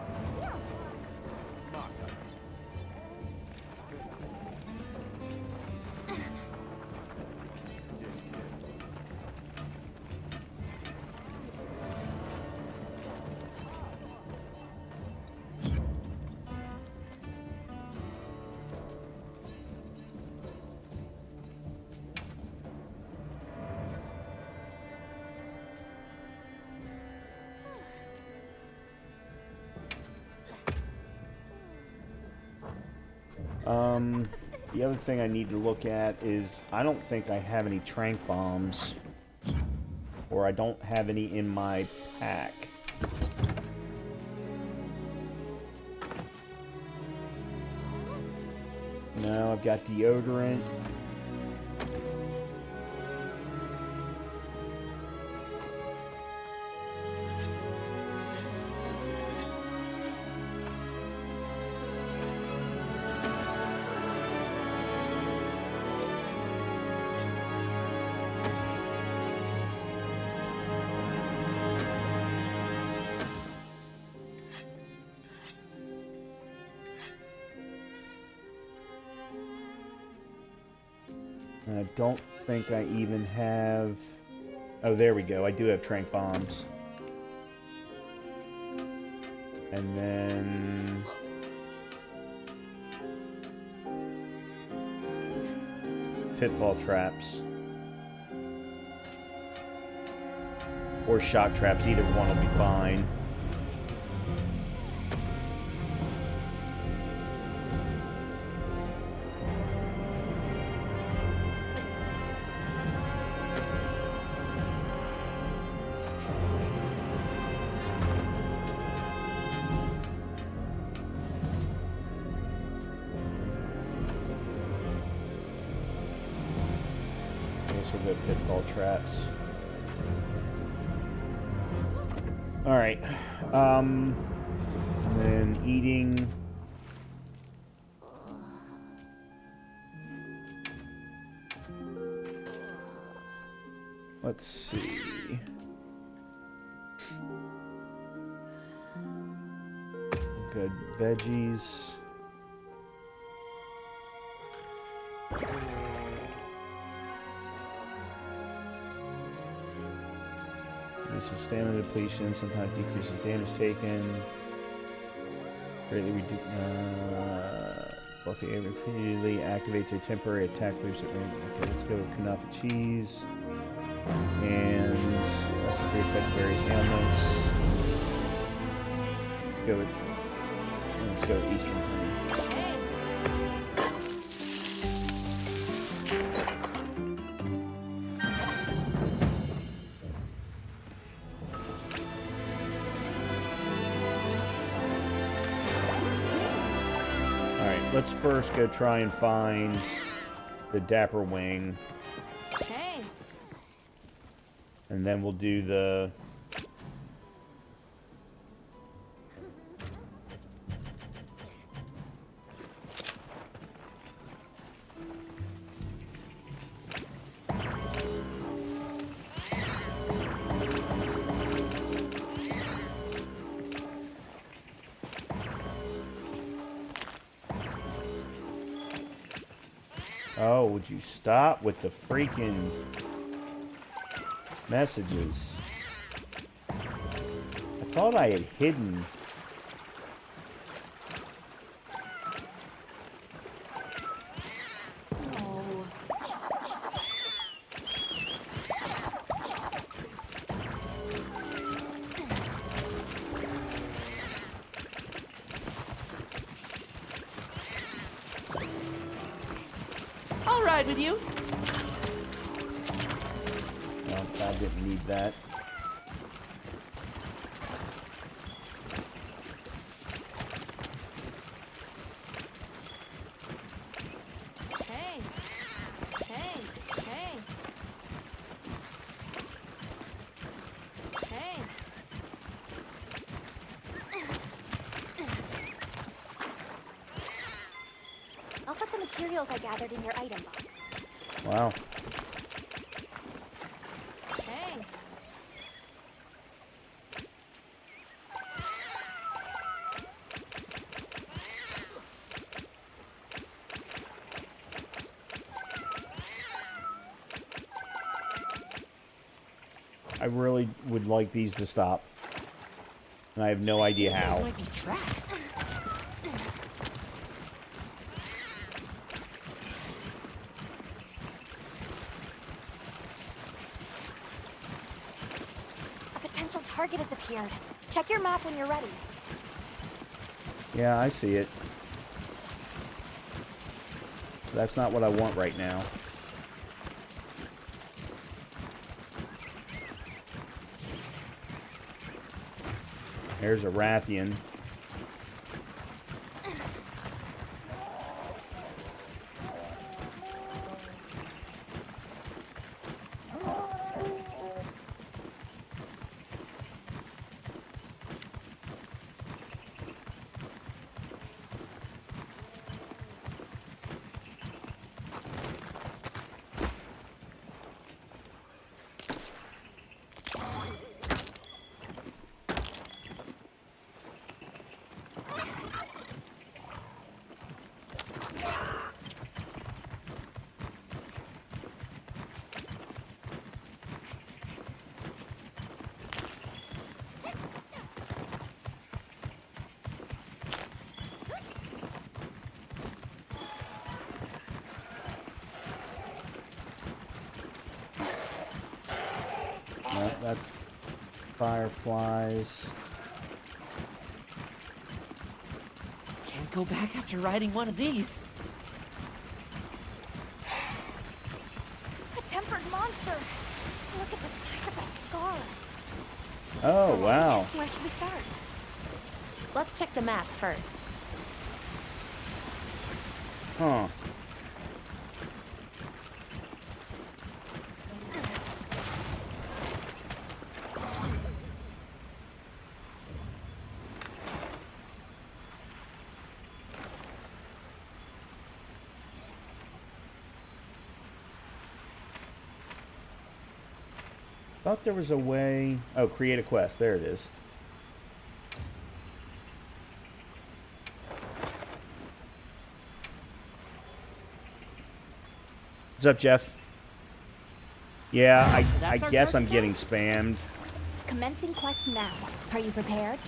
Speaker 4: The other thing I need to look at is I don't think I have any tranq bombs. Or I don't have any in my pack. No, I've got deodorant. And I don't think I even have... Oh, there we go. I do have tranq bombs. And then... pitfall traps. Or shock traps. Either one will be fine. Pitfall traps. Alright. And then eating. Let's see. Good veggies. Reduces stamina depletion, sometimes decreases damage taken. Greatly reduce. Fluffy air repeatedly activates a temporary attack boost. Okay, let's go with Kanafa cheese. And this is the effect of various ailments. Let's go with Eastern honey. Let's first go try and find the Dapper Wing.
Speaker 2: Okay.
Speaker 4: And then we'll do the... Oh, would you stop with the freaking messages? I thought I had hidden.
Speaker 5: Oh.
Speaker 3: I'll ride with you.
Speaker 4: Well, I didn't need that.
Speaker 2: Okay. Okay. Okay. Okay. I'll put the materials I gathered in your item box.
Speaker 4: Wow.
Speaker 2: Okay.
Speaker 4: I really would like these to stop. And I have no idea
Speaker 3: These
Speaker 4: how.
Speaker 3: might be tracks.
Speaker 2: A potential target has appeared. Check your map when you're ready.
Speaker 4: Yeah, I see it. That's not what I want right now. There's a Rathian. No, that's fireflies.
Speaker 3: Can't go back after riding one of these.
Speaker 2: A tempered monster! Look at the size of that scar.
Speaker 4: Oh, wow.
Speaker 2: Where should we start?
Speaker 8: Let's check the map first.
Speaker 4: Huh. Thought there was a way... Oh, create a quest. There it is. What's up, Jeff? Yeah, I
Speaker 3: that's our
Speaker 4: guess I'm
Speaker 3: target
Speaker 4: getting
Speaker 3: now?
Speaker 4: spammed.
Speaker 2: Commencing quest now. Are you prepared?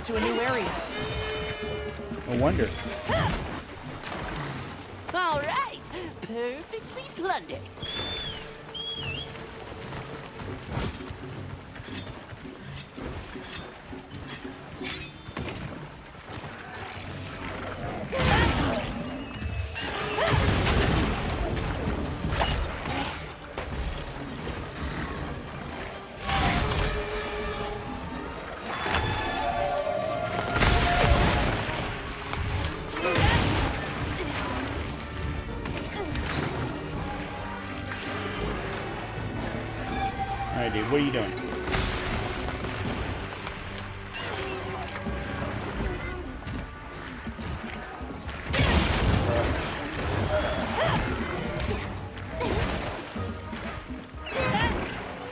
Speaker 3: into a new area.
Speaker 4: No wonder.
Speaker 3: All right, perfectly plundered.
Speaker 4: Alright, dude, what are you doing?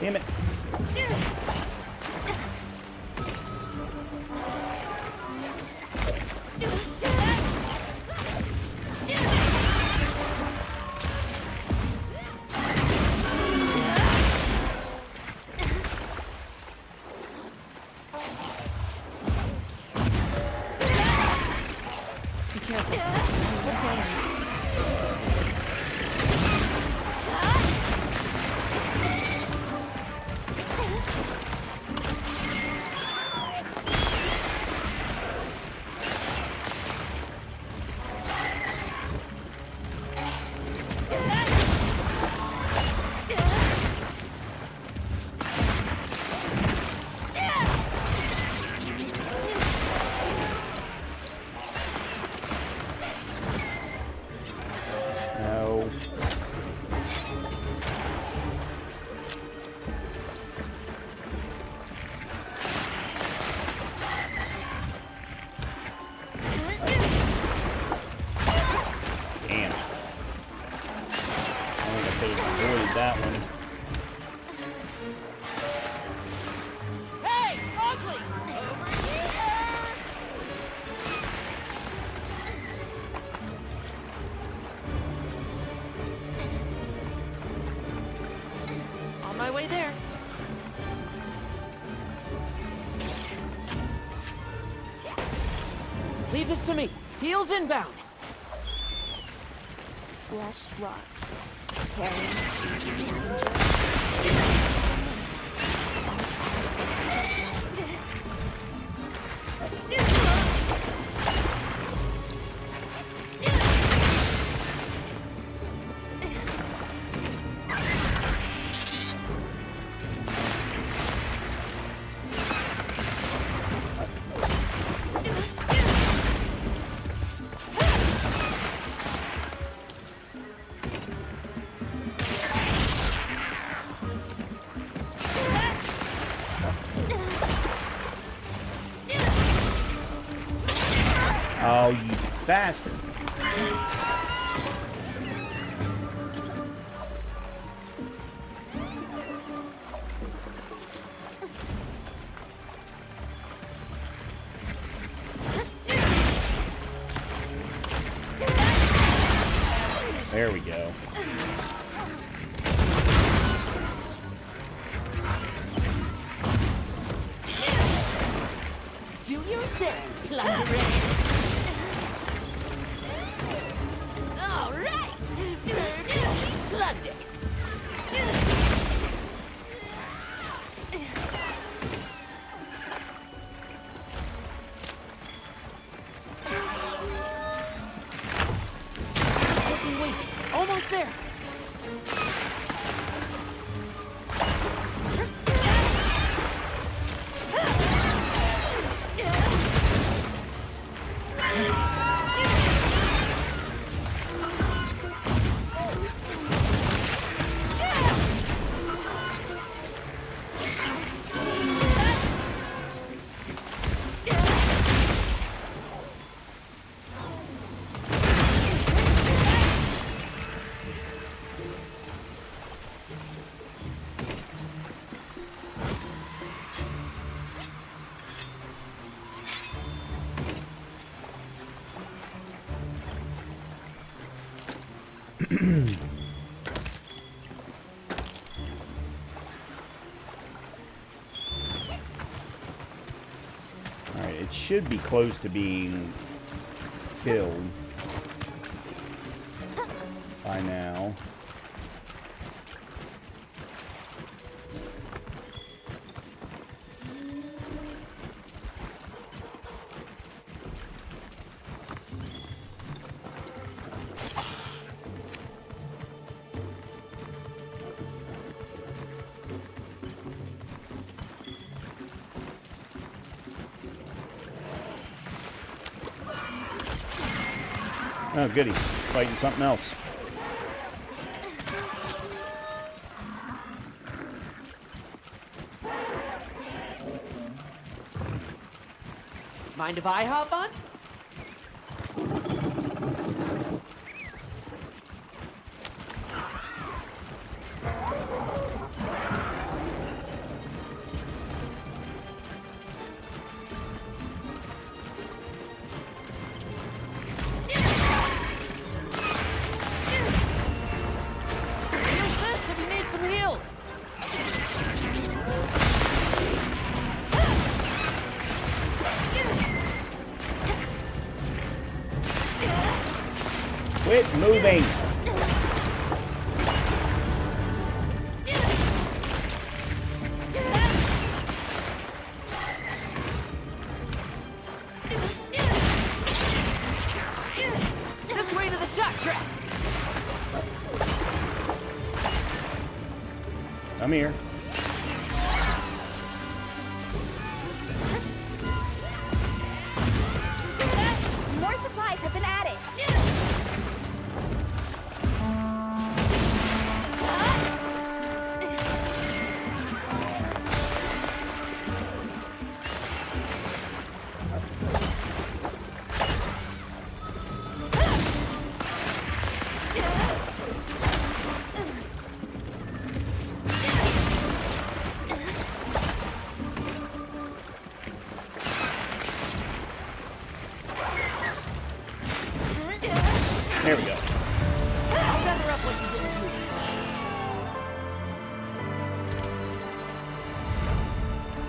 Speaker 4: Damn it.
Speaker 3: Be careful. What's enemy?
Speaker 4: No. Damn. I think I could have avoided that one.
Speaker 3: Hey, ugly! Over here! On my way there. Leave this to me. Heels inbound.
Speaker 2: Flesh rots. Carrying.
Speaker 4: Oh, you bastard. There we go.
Speaker 3: Do your thing, plundering. All right, perfectly plundered. Looking weak. Almost there.
Speaker 4: should be close to being killed by now. Oh, goody. Fighting something else.
Speaker 3: Mind if I hop on? Use this if you need some heals.
Speaker 4: Quit moving!
Speaker 3: This way to the shot track.
Speaker 4: Come here.
Speaker 2: More supplies have been added.
Speaker 4: There we go.
Speaker 3: Feather up what you didn't use.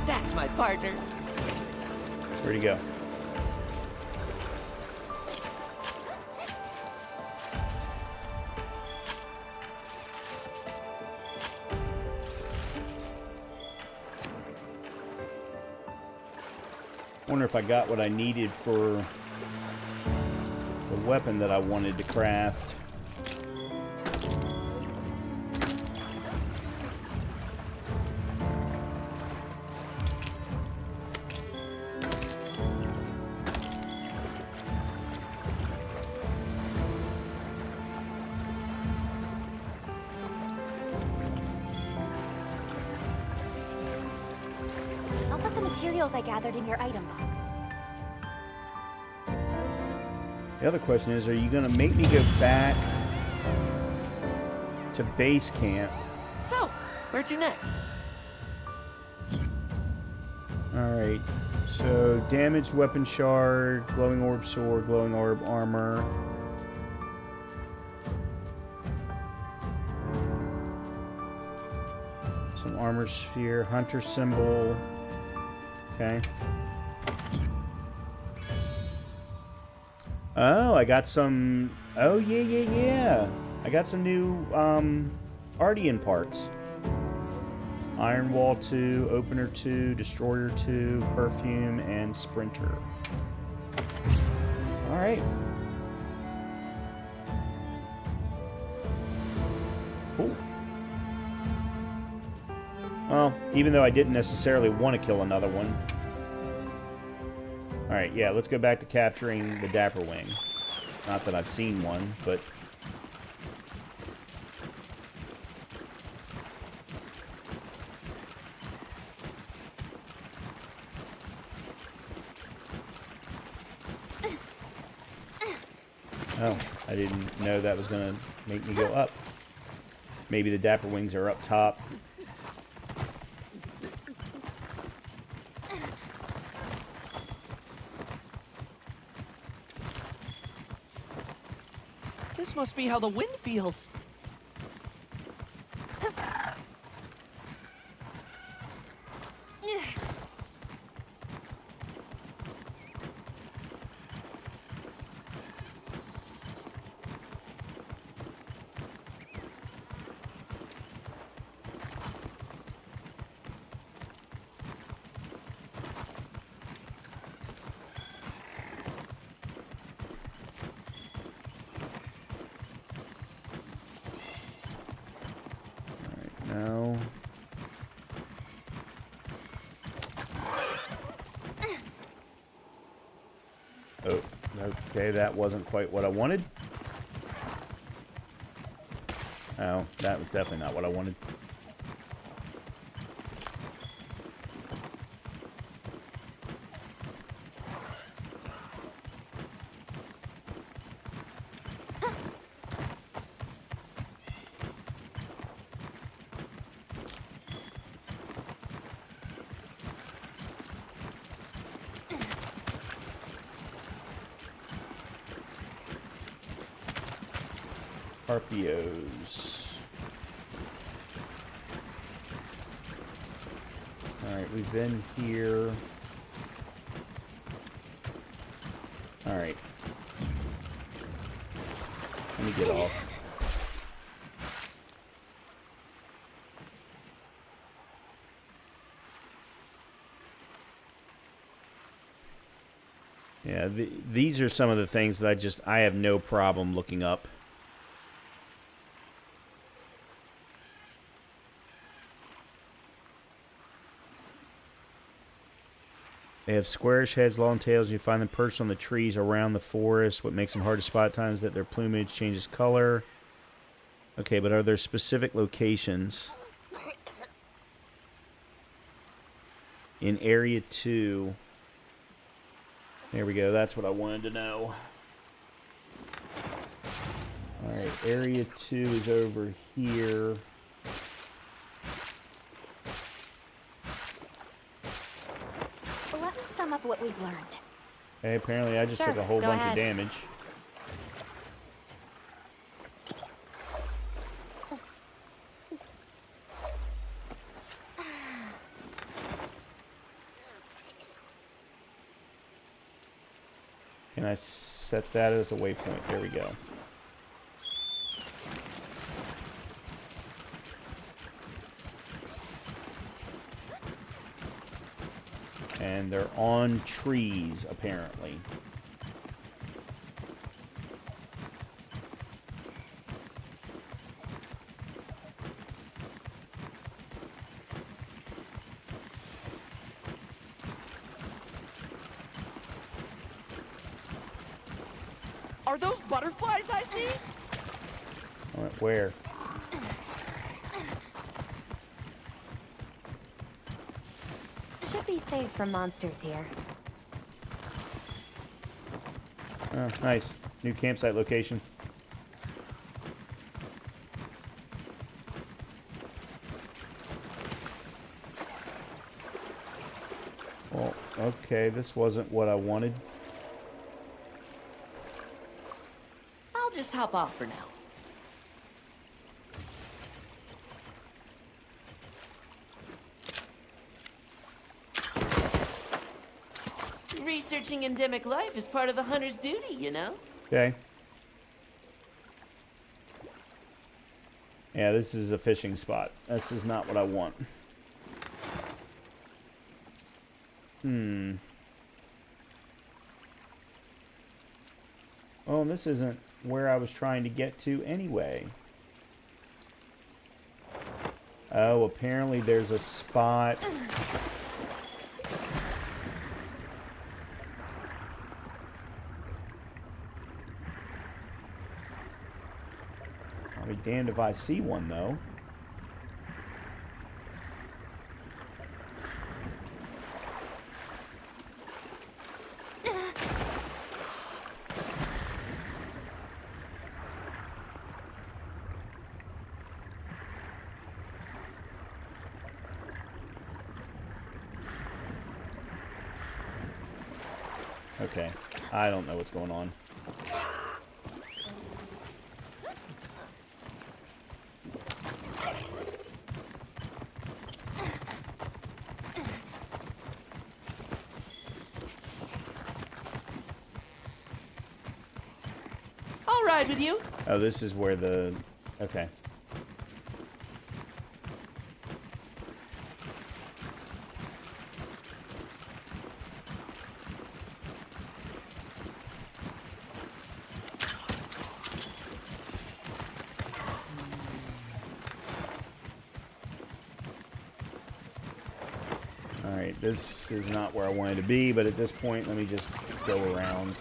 Speaker 3: That's my partner.
Speaker 4: Where'd he go? Wonder if I got what I needed for the weapon that I wanted to craft.
Speaker 2: I'll put the materials I gathered in your item box.
Speaker 4: The other question is, are you going to make me go back to base camp?
Speaker 3: So, where to next?
Speaker 4: Alright, so damaged weapon shard, glowing orb sword, glowing orb armor. Some armor sphere, hunter symbol. Okay. Oh, I got some... Oh, yeah. I got some new Ardian parts. Iron Wall 2, Opener 2, Destroyer 2, Perfume, and Sprinter. Alright. Cool. Well, even though I didn't necessarily want to kill another one. Alright, yeah, let's go back to capturing the Dapper Wing. Not that I've seen one, but... Oh, I didn't know that was going to make me go up. Maybe the Dapper Wings are up top.
Speaker 3: This must be how the wind feels.
Speaker 4: Okay, that wasn't quite what I wanted. Oh, that was definitely not what I wanted. Harpios. Alright, we've been here. Alright. Let me get off. Yeah, these are some of the things that I have no problem looking up. They have squarish heads, long tails. You find them perched on the trees around the forest. What makes them hard to spot at times is that their plumage changes color. Okay, but are there specific locations? In Area 2. There we go. That's what I wanted to know. Alright, Area 2 is over here.
Speaker 2: Let me sum up what we've learned.
Speaker 4: Okay, apparently I just
Speaker 8: Sure,
Speaker 4: took a whole
Speaker 8: go
Speaker 4: bunch
Speaker 8: ahead.
Speaker 4: of damage. Can I set that as a waypoint? There we go. And they're on trees, apparently.
Speaker 3: Are those butterflies I see?
Speaker 4: Where?
Speaker 8: Should be safe from monsters here.
Speaker 4: Oh, nice. New campsite location. Well, okay, this wasn't what I wanted.
Speaker 3: I'll just hop off for now. Researching endemic life is part of the hunter's duty, you know?
Speaker 4: Okay. Yeah, this is a fishing spot. This is not what I want. Oh, and this isn't where I was trying to get to anyway. Oh, apparently there's a spot. I'll be damned if I see one, though. Okay, I don't know what's going on.
Speaker 3: I'll ride with you.
Speaker 4: Oh, this is where the... Okay. Alright, this is not where I wanted to be, but at this point, let me just go around.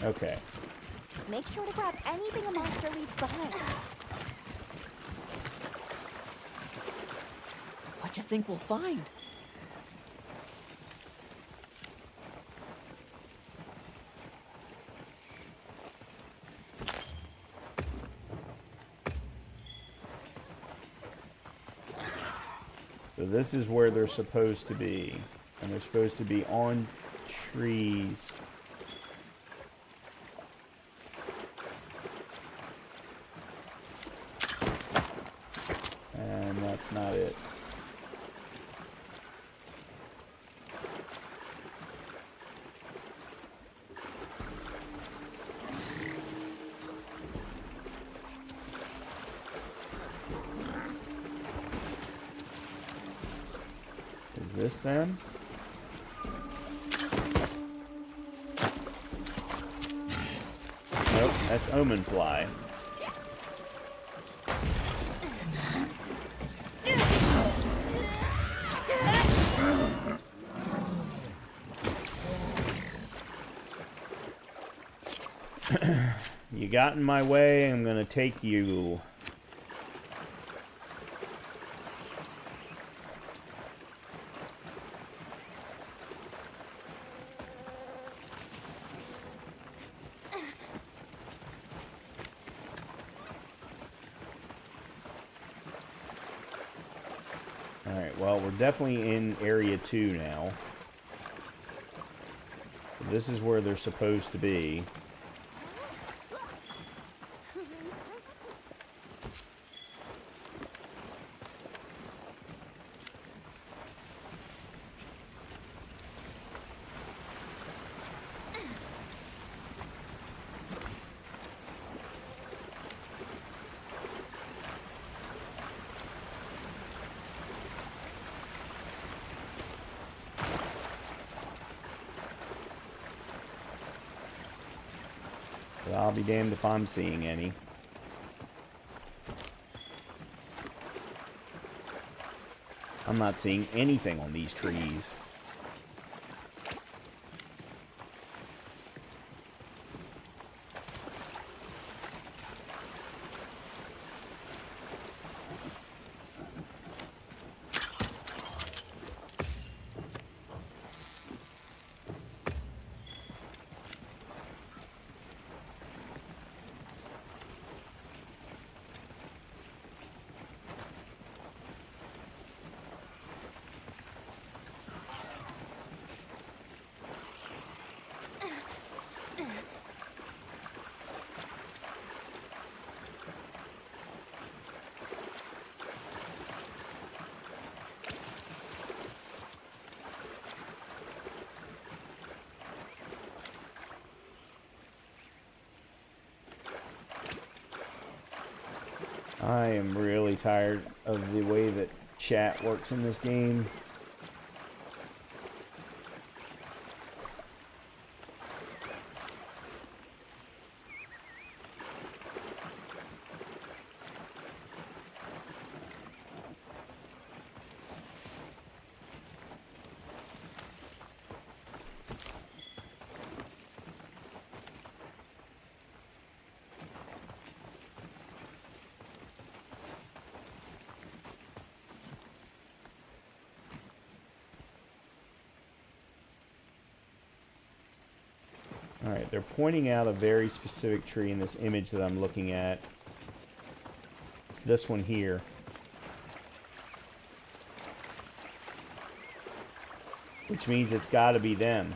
Speaker 4: Okay.
Speaker 2: Make sure to grab anything a monster leaves behind.
Speaker 3: What you think we'll find?
Speaker 4: So this is where they're supposed to be. And they're supposed to be on trees. And that's not it. Is this them? Nope, that's Omen Fly. You got in my way, I'm gonna take you. Alright, well, we're definitely in Area 2 now. This is where they're supposed to be. But I'll be damned if I'm seeing any. I'm not seeing anything on these trees. I am really tired of the way that chat works in this game. Alright, they're pointing out a very specific tree in this image that I'm looking at. It's this one here. Which means it's got to be them.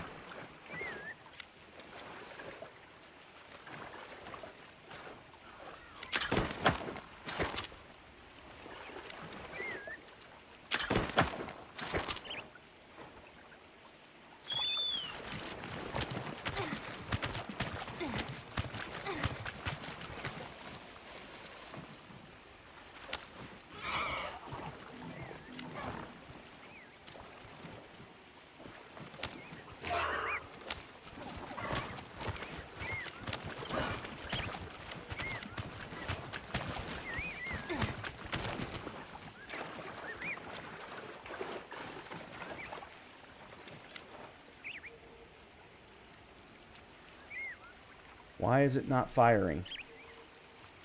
Speaker 1: Why is it not firing?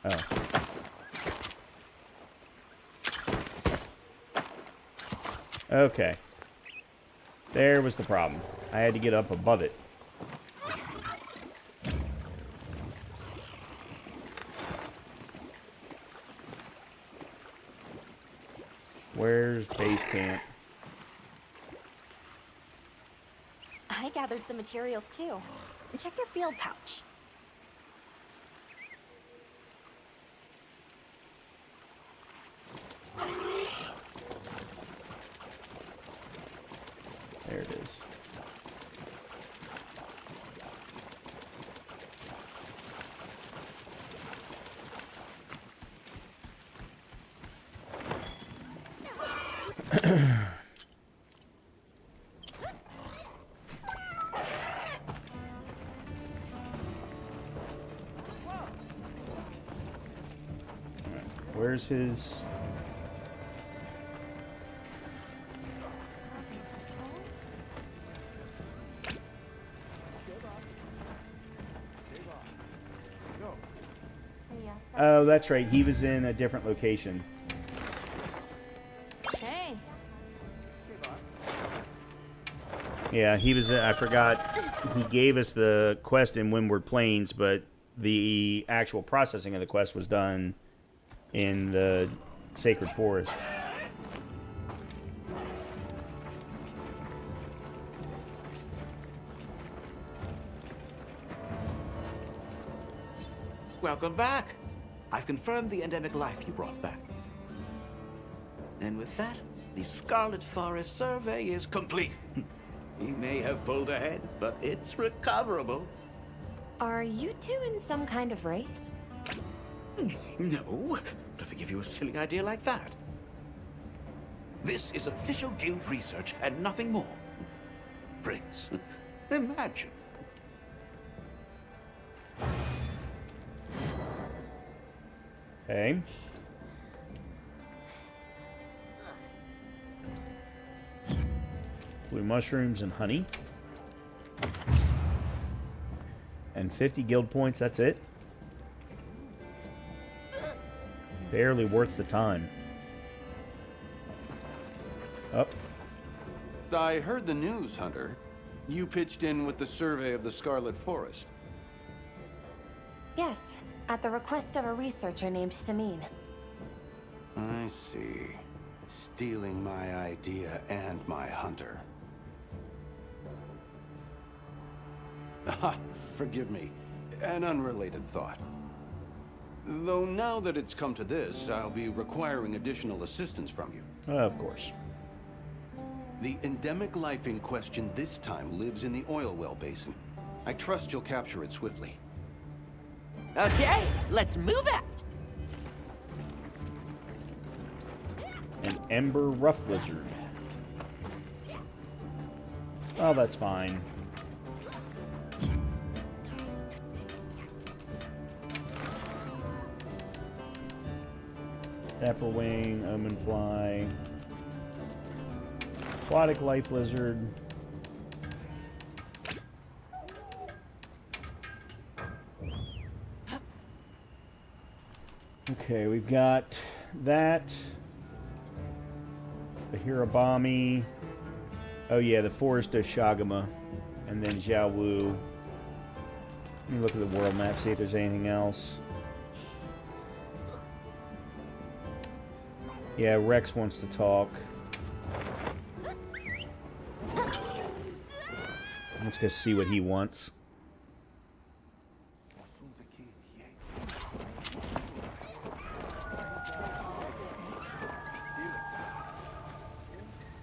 Speaker 1: Oh. Okay. There was the problem. I had to get up above it. Where's base camp?
Speaker 2: I gathered some materials too. Check your field pouch.
Speaker 1: There it is. Where's his... Oh, that's right. He was in a different location.
Speaker 2: Hey.
Speaker 1: Yeah, he was... I forgot. He gave us the quest in Windward Plains, but the actual processing of the quest was done in the Sacred Forest.
Speaker 6: Welcome back. I've confirmed the endemic life you brought back. And with that, the Scarlet Forest survey is complete. You may have pulled ahead, but it's recoverable.
Speaker 8: Are you two in some kind of race?
Speaker 6: No, don't give you a silly idea like that. This is official guild research and nothing more. Prince, imagine.
Speaker 1: Okay. Blue mushrooms and honey. And 50 guild points, that's it? Barely worth the time. Up.
Speaker 9: I heard the news, Hunter. You pitched in with the survey of the Scarlet Forest.
Speaker 8: Yes, at the request of a researcher named Samin.
Speaker 9: I see. Stealing my idea and my hunter. Ah, forgive me. An unrelated thought. Though now that it's come to this, I'll be requiring additional assistance from you.
Speaker 1: Of course.
Speaker 9: The endemic life in question this time lives in the oil well basin. I trust you'll capture it swiftly.
Speaker 3: Okay, let's move out.
Speaker 1: An ember rough lizard. Oh, that's fine. Dapperwing, omen fly, aquatic life lizard. Okay, we've got that. The Hirabami. Oh yeah, the Forest of Shagama. And then Jiawu. Let me look at the world map, see if there's anything else. Yeah, Rex wants to talk. Let's go see what he wants.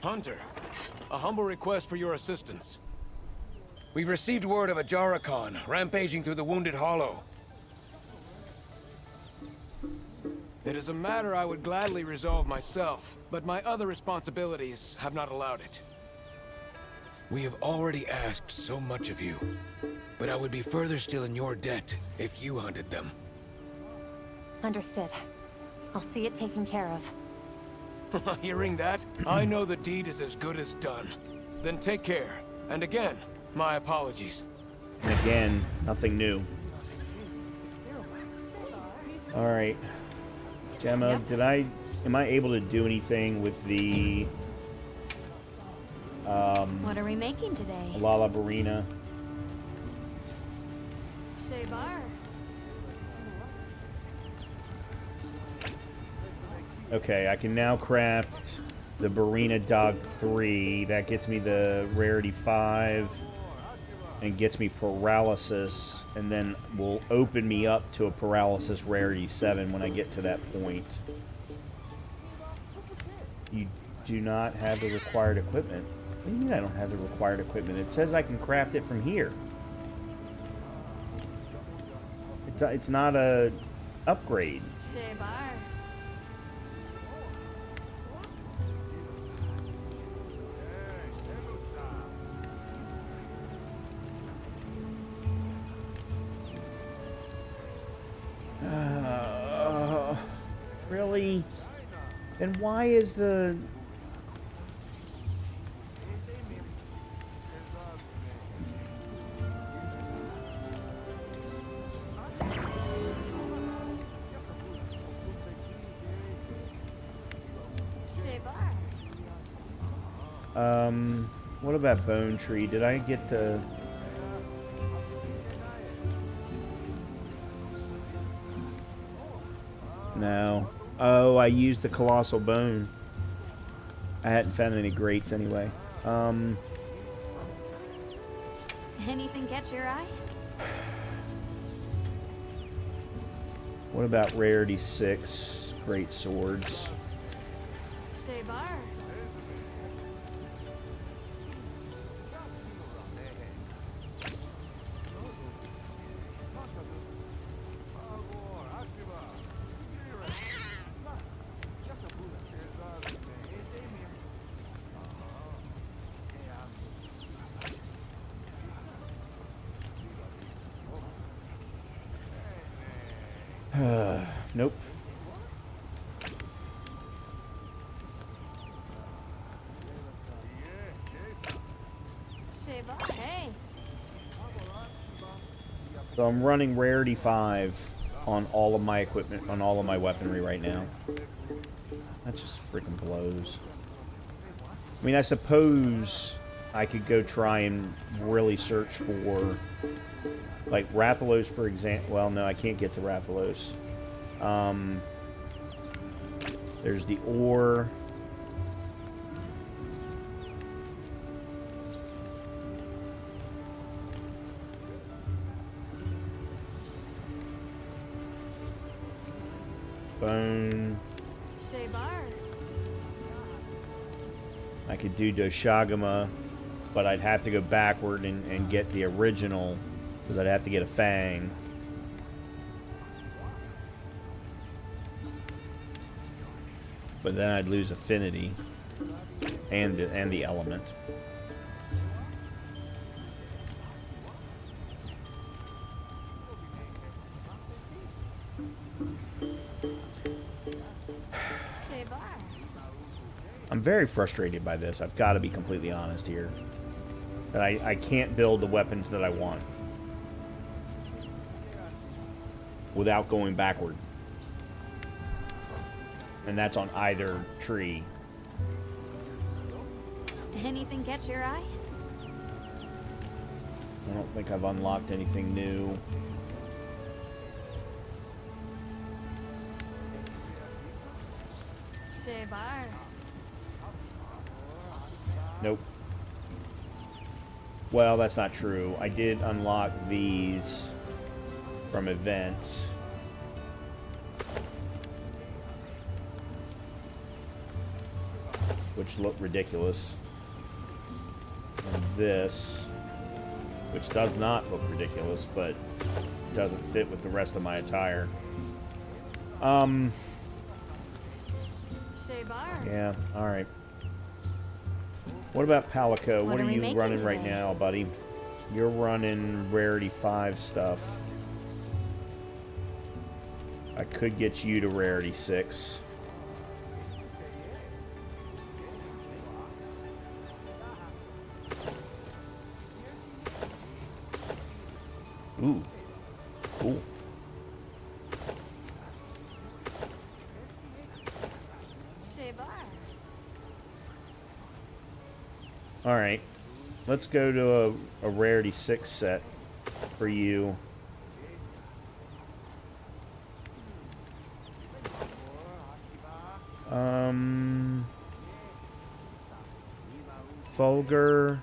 Speaker 10: Hunter, a humble request for your assistance. We've received word of a Jarakan rampaging through the Wounded Hollow. It is a matter I would gladly resolve myself, but my other responsibilities have not allowed it. We have already asked so much of you, but I would be further still in your debt if you hunted them.
Speaker 8: Understood. I'll see it taken care of.
Speaker 10: Hearing that, I know the deed is as good as done. Then take care, and again, my apologies.
Speaker 1: And again, nothing new.
Speaker 4: Alright. Gemma,
Speaker 2: Yep.
Speaker 4: am I able to do anything with the
Speaker 2: What are we making today?
Speaker 4: Lala Barina?
Speaker 2: Shebar.
Speaker 4: Okay, I can now craft the Barina Dog 3. That gets me the Rarity 5 and gets me Paralysis, and then will open me up to a Paralysis Rarity 7 when I get to that point. You do not have the required equipment. What do you mean I don't have the required equipment? It says I can craft it from here. It's not a upgrade.
Speaker 2: Shebar.
Speaker 4: Really? Then why is the... What about Bone Tree? Did I get the... No. Oh, I used the Colossal Bone. I hadn't found any greats anyway.
Speaker 2: Anything catch your eye?
Speaker 4: What about Rarity 6 Great Swords?
Speaker 2: Shebar.
Speaker 4: Nope.
Speaker 2: Shebar. Hey.
Speaker 4: So I'm running Rarity 5 on all of my equipment, on all of my weaponry right now. That just freaking blows. I mean, I suppose I could go try and really search for, like, Rathalos, for example. Well, no, I can't get to Rathalos. There's the ore. Bone.
Speaker 2: Shebar.
Speaker 4: I could do Doshagama, but I'd have to go backward and get the original, because I'd have to get a Fang. But then I'd lose Affinity and the element.
Speaker 2: Shebar.
Speaker 4: I'm very frustrated by this. I've got to be completely honest here. That I can't build the weapons that I want without going backward. And that's on either tree.
Speaker 2: Anything catch your eye?
Speaker 4: I don't think I've unlocked anything new.
Speaker 2: Shebar.
Speaker 4: Nope. Well, that's not true. I did unlock these from events. Which look ridiculous. And this, which does not look ridiculous, but doesn't fit with the rest of my attire.
Speaker 2: Shebar.
Speaker 4: Yeah, alright. What about Palico? What are
Speaker 2: we
Speaker 4: you
Speaker 2: making
Speaker 4: running right
Speaker 2: today?
Speaker 4: now, buddy? You're running Rarity 5 stuff. I could get you to Rarity 6. Ooh. Cool.
Speaker 1: Alright. Let's go to a rarity 6 set for you. Fulgur.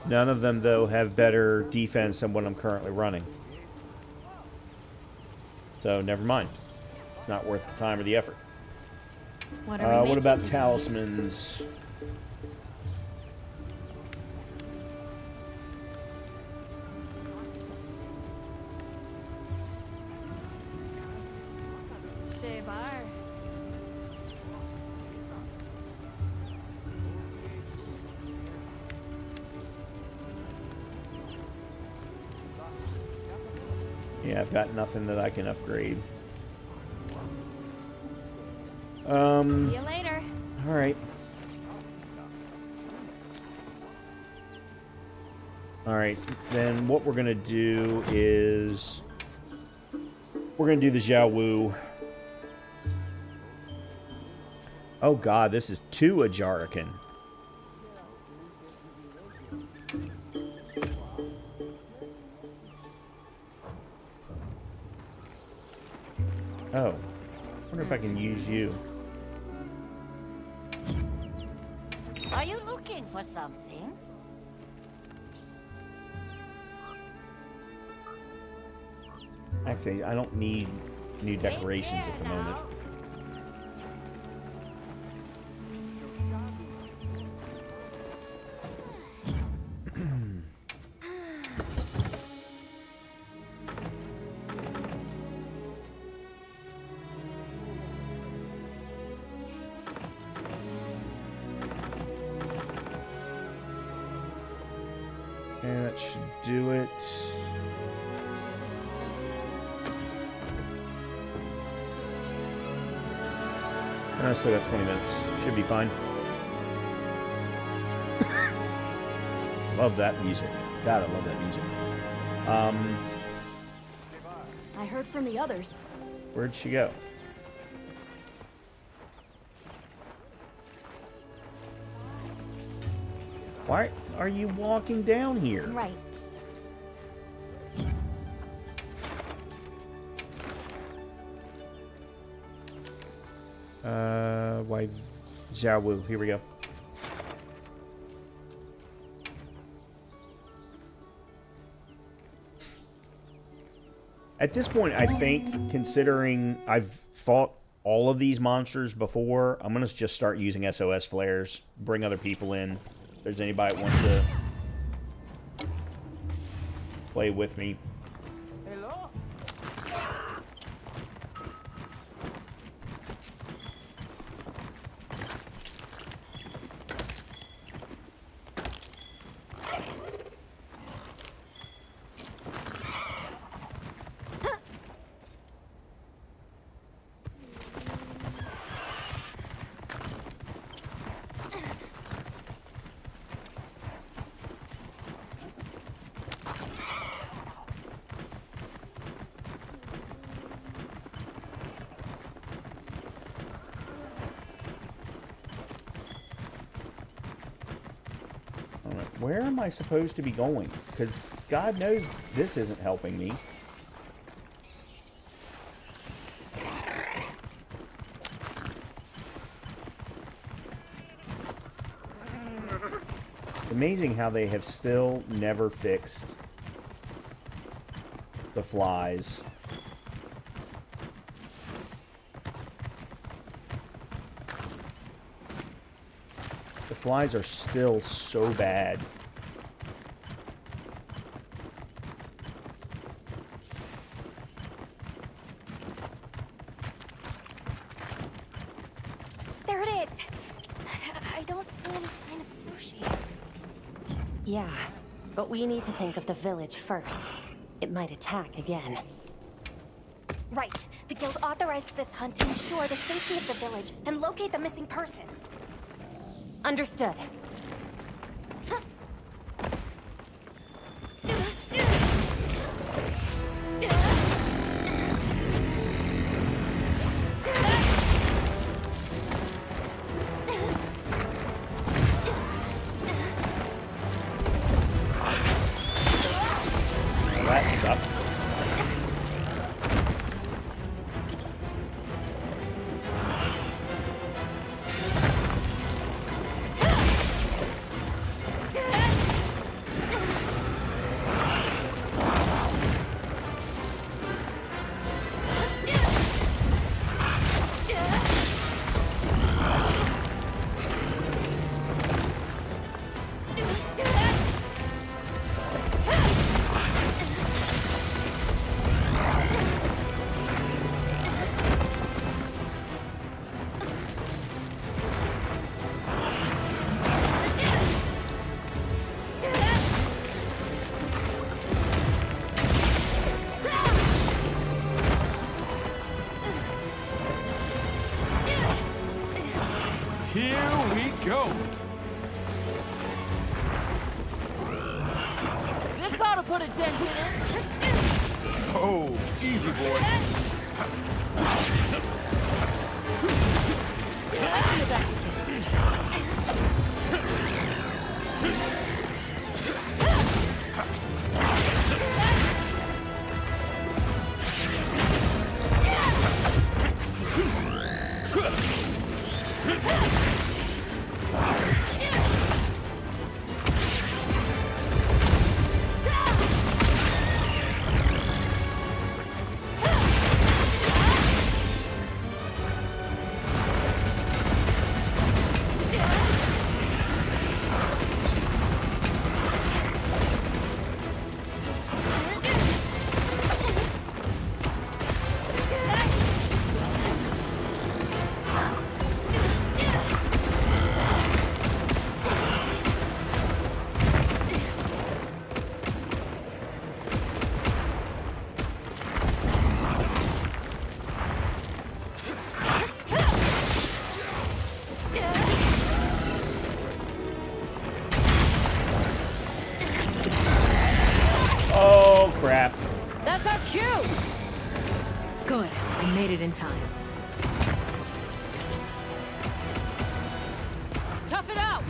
Speaker 1: None of them, though, have better defense than what I'm currently running. So, never mind. It's not worth the time or the effort.
Speaker 8: What are we
Speaker 1: what about
Speaker 8: making
Speaker 1: talismans? Yeah, I've got nothing that I can upgrade.
Speaker 2: See you later.
Speaker 1: Alright. Alright, then what we're going to do is... we're going to do the Xiao Wu. Oh god, this is 2 Ajarakan. Oh. I wonder if I can use you.
Speaker 3: Are you looking for something?
Speaker 1: Actually, I don't need new decorations at the moment. And that should do it. I still got 20 minutes. Should be fine. Love that music. God, I love that music.
Speaker 5: I heard from the others.
Speaker 1: Where'd she go? Why are you walking down here?
Speaker 8: Right.
Speaker 1: Why? Xiao Wu. Here we go. At this point, I think, considering I've fought all of these monsters before, I'm going to just start using SOS flares. Bring other people in. If there's anybody that wants to play with me.
Speaker 10: Hello?
Speaker 1: Where am I supposed to be going? Because God knows this isn't helping me. Amazing how they have still never fixed the flies. The flies are still so bad.
Speaker 2: There it is. I don't see any sign of sushi.
Speaker 8: Yeah, but we need to think of the village first. It might attack again.
Speaker 2: Right. The guild authorized this hunt to ensure the safety of the village and locate the missing person.
Speaker 8: Understood.
Speaker 10: Here we go.
Speaker 3: This ought to put a dent in it.
Speaker 10: Oh, easy, boy.
Speaker 1: Oh, crap.
Speaker 3: That's our cue.
Speaker 5: Good. I made it in time.
Speaker 3: Tough it out.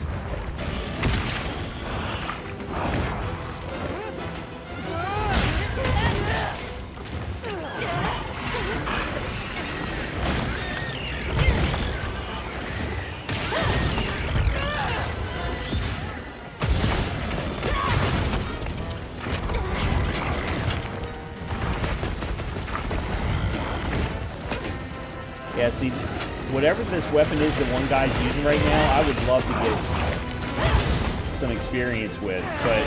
Speaker 1: Yeah, see, whatever this weapon is that one guy's using right now, I would love to get some experience with, but...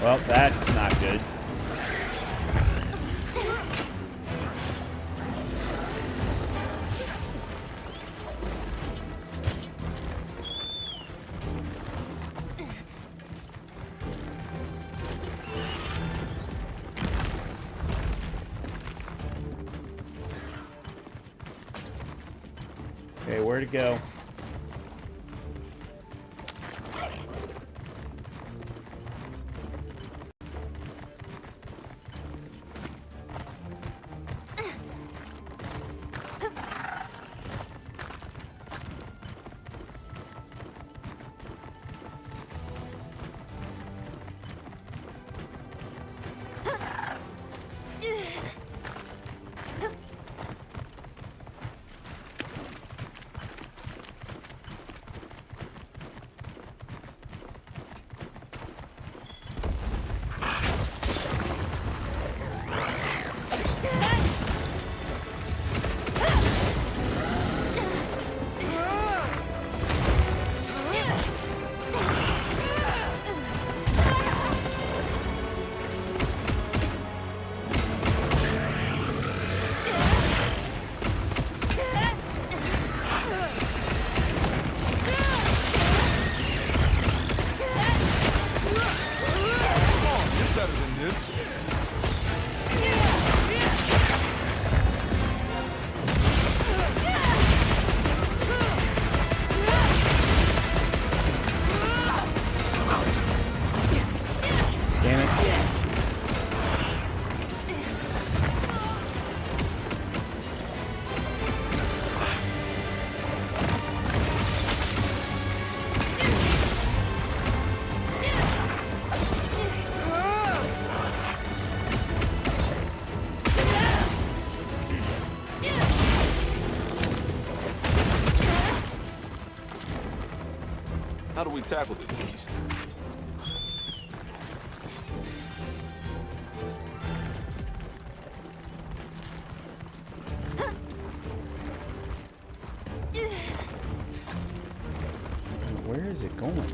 Speaker 1: Well, that's not good. Okay, where to go?
Speaker 11: How do we tackle this beast?
Speaker 1: Where is it going?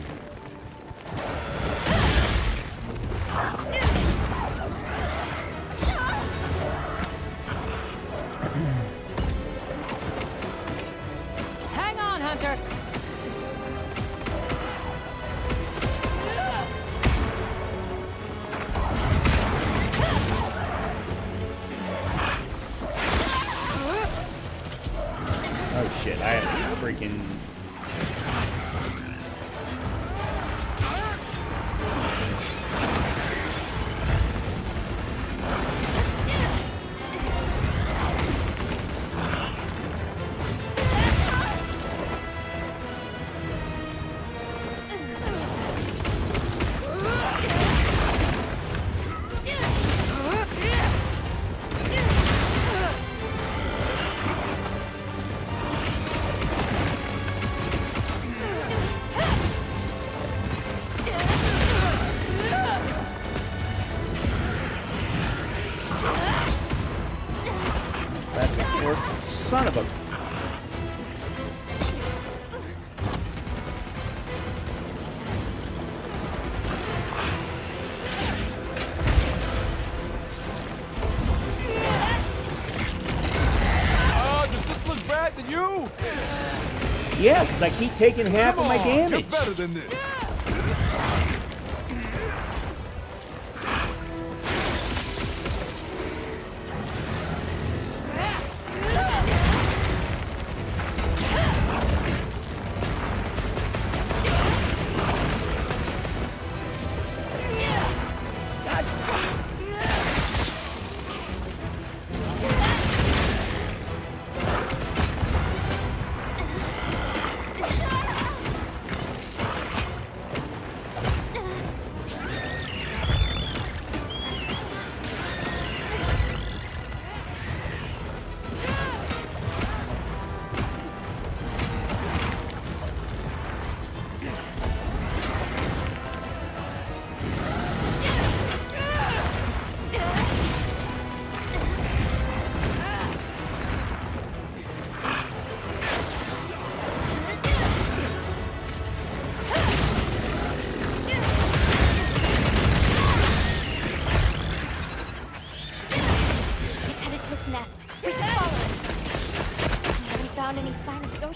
Speaker 1: freaking... Son of a...
Speaker 11: Does this look bad to you?
Speaker 1: Yeah, because I keep taking half of my damage.
Speaker 11: You're better than this.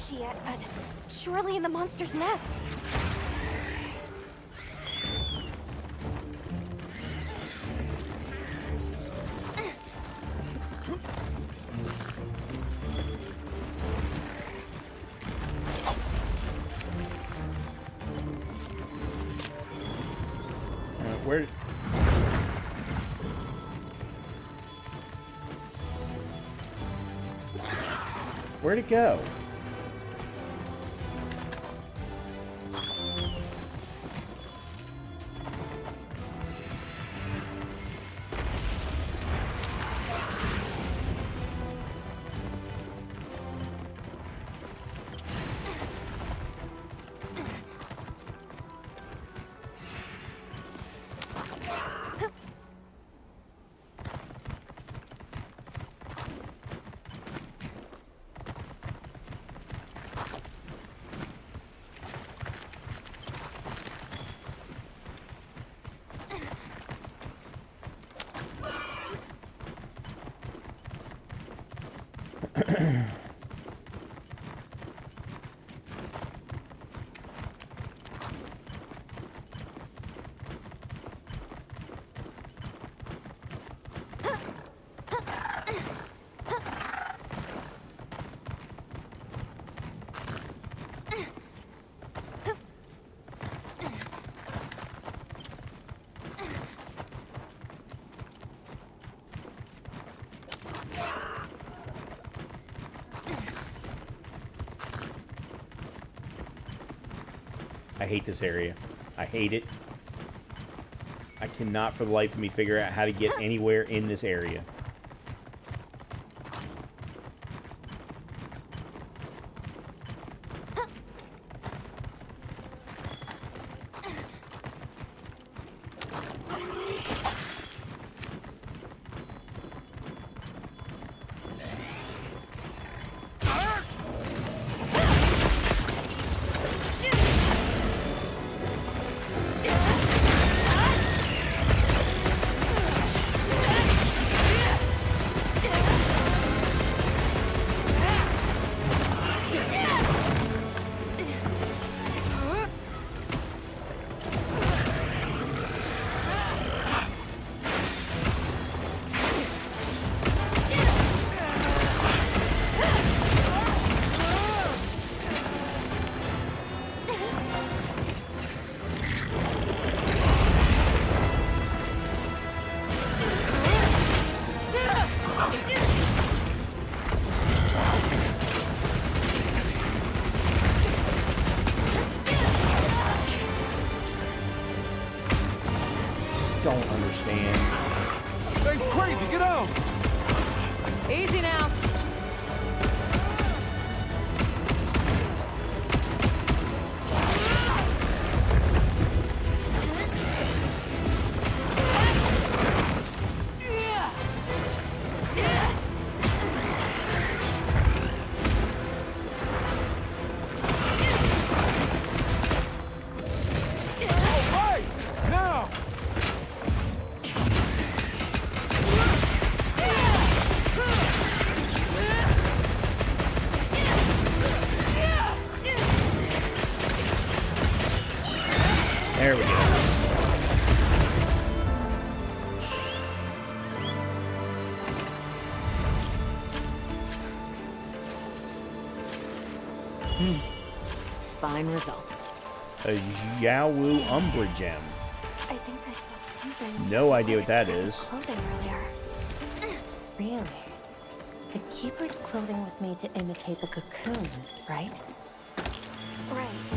Speaker 2: Yet, but surely in the monster's nest.
Speaker 1: Where'd it go? I hate this area. I hate it. I cannot for the life of me figure out how to get anywhere in this area.
Speaker 4: don't understand.
Speaker 11: Thing's crazy. Get out!
Speaker 3: Easy now.
Speaker 4: There we go.
Speaker 3: Fine result.
Speaker 4: A Xiaowu Umbra Gem.
Speaker 2: I think I saw something.
Speaker 4: No idea what that
Speaker 2: Like
Speaker 4: is.
Speaker 2: clothing earlier.
Speaker 8: Really? The Keeper's clothing was made to imitate the cocoons, right?
Speaker 2: Right.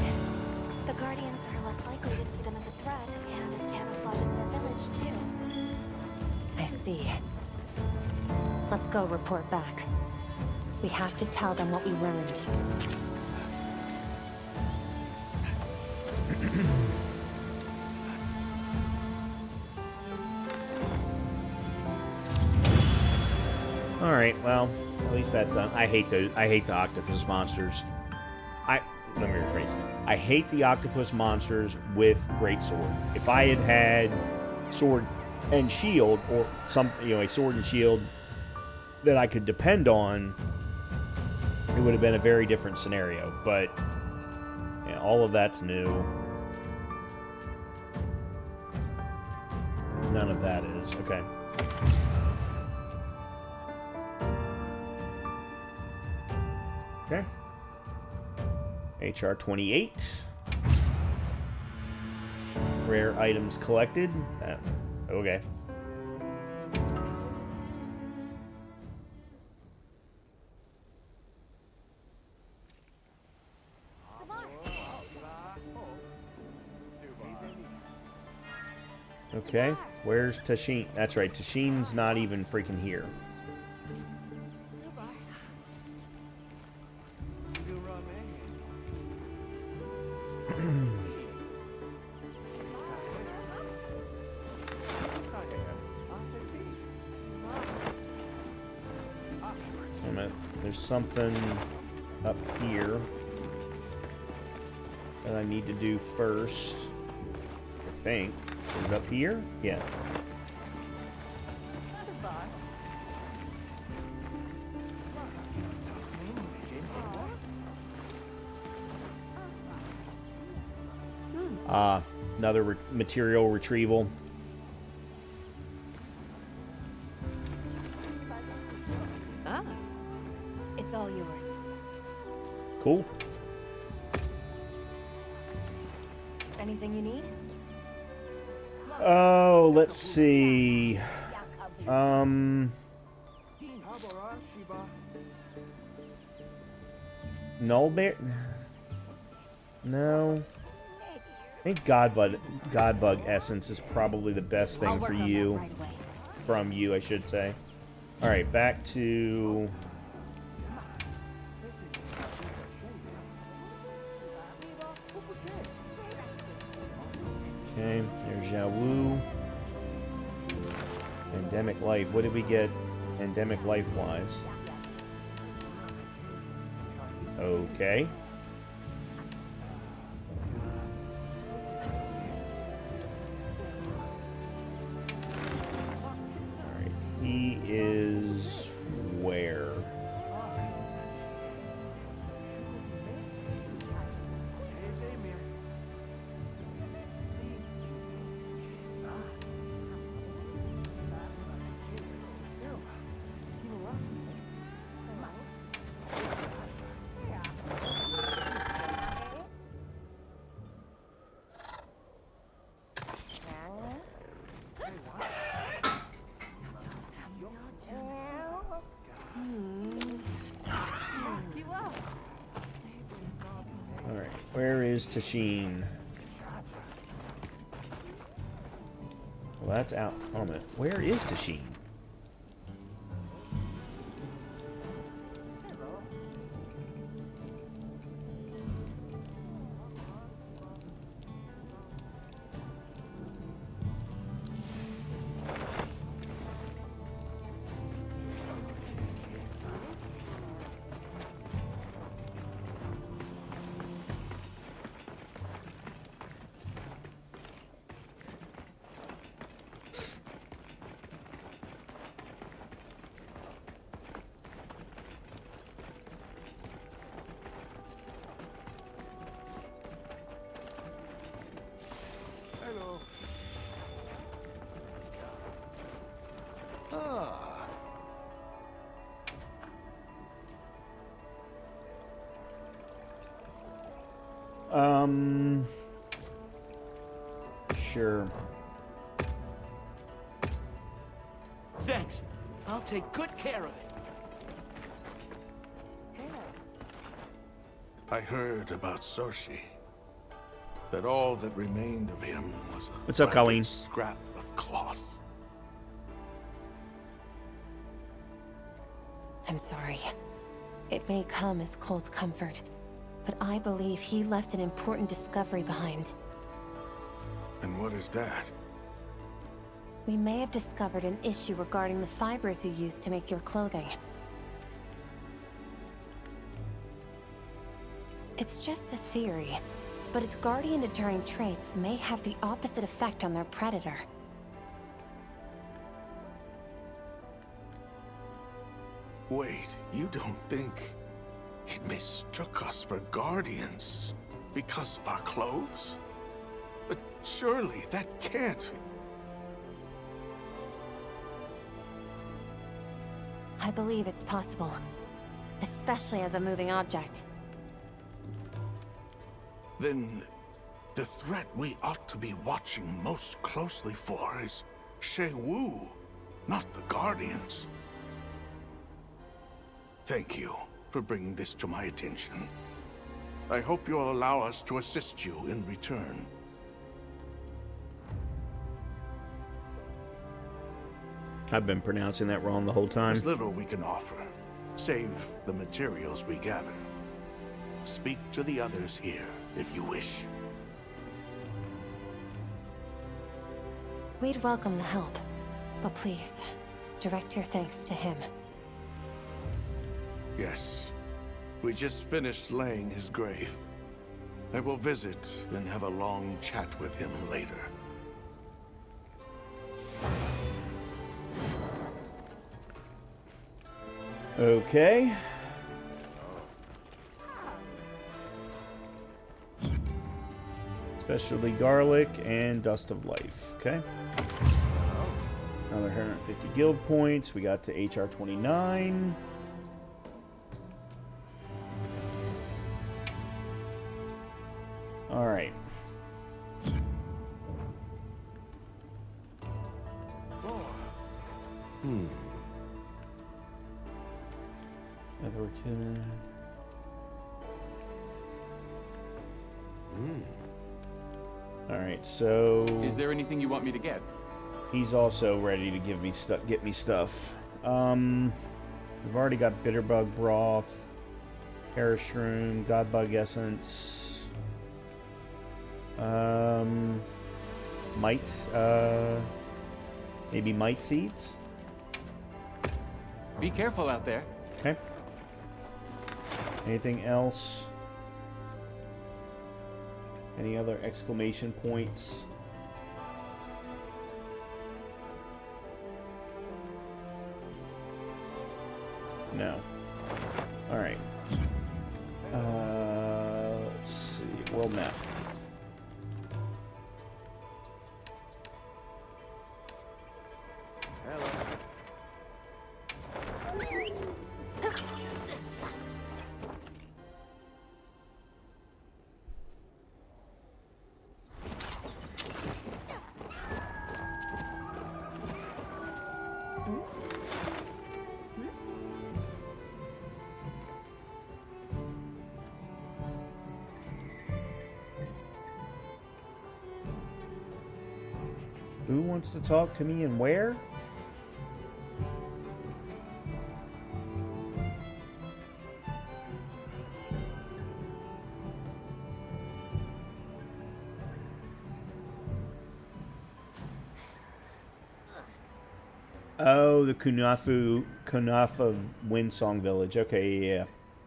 Speaker 2: The Guardians are less likely to see them as a threat, and it camouflages their village, too.
Speaker 8: I see. Let's go report back. We have to tell them what we learned.
Speaker 4: All right, well, at least that's done. I hate the octopus monsters. Let me rephrase. I hate the octopus monsters with greatsword. If I had had sword and shield, or a sword and shield that I could depend on, it would have been a very different scenario. But yeah, all of that's new. None of that is. Okay. Okay. HR 28. Rare items collected. Okay. Okay, where's Tashin? That's right, Tashin's not even freaking here. There's something up here that I need to do first. I think. Is it up here? Yeah. Another material retrieval.
Speaker 5: Ah.
Speaker 2: It's all yours.
Speaker 4: Cool.
Speaker 2: Anything you need?
Speaker 4: Oh, let's see. Nullbear? No. I think Godbug Essence is probably the best thing for you.
Speaker 2: Right away.
Speaker 4: From you, I should say. Alright, back to... Okay, there's Xiaowu. Endemic Life. What did we get Endemic Life-wise? Okay. Alright, he is where? Alright, where is Tashin?
Speaker 1: Well, that's out. Hold on a minute. Where is Tashin?
Speaker 11: Hello. Ah.
Speaker 1: Sure.
Speaker 6: Thanks. I'll take good care of it.
Speaker 11: I heard about Soshi. That all that remained of him was a
Speaker 1: What's up, Colleen?
Speaker 11: ragged scrap of cloth.
Speaker 8: I'm sorry. It may come as cold comfort, but I believe he left an important discovery behind.
Speaker 11: And what is that?
Speaker 8: We may have discovered an issue regarding the fibers you use to make your clothing. It's just a theory, but its guardian-deterring traits may have the opposite effect on their predator.
Speaker 11: Wait, you don't think it mistook us for guardians because of our clothes? But surely that can't.
Speaker 8: I believe it's possible, especially as a moving object.
Speaker 11: Then the threat we ought to be watching most closely for is Shay Wu, not the Guardians. Thank you for bringing this to my attention. I hope you'll allow us to assist you in return.
Speaker 1: I've been pronouncing that wrong the whole time.
Speaker 11: There's little we can offer, save the materials we gather. Speak to the others here, if you wish.
Speaker 8: We'd welcome the help, but please, direct your thanks to him.
Speaker 11: Yes. We just finished laying his grave. I will visit and have a long chat with him later.
Speaker 1: Okay. Specialty garlic and dust of life. Okay. Another 150 guild points. We got to HR 29. All right. All right, so
Speaker 12: is there anything you want me to get?
Speaker 1: He's also ready to give me stuff. Get me stuff. We've already got bitterbug broth, parashroom, godbug essence, mite, maybe mite seeds.
Speaker 12: Be careful out there.
Speaker 1: Okay. Anything else? Any other exclamation points? No. All right. Let's see. World map.
Speaker 4: Who wants to talk to me and where? Oh, the Kunafa Windsong Village. Okay, yeah.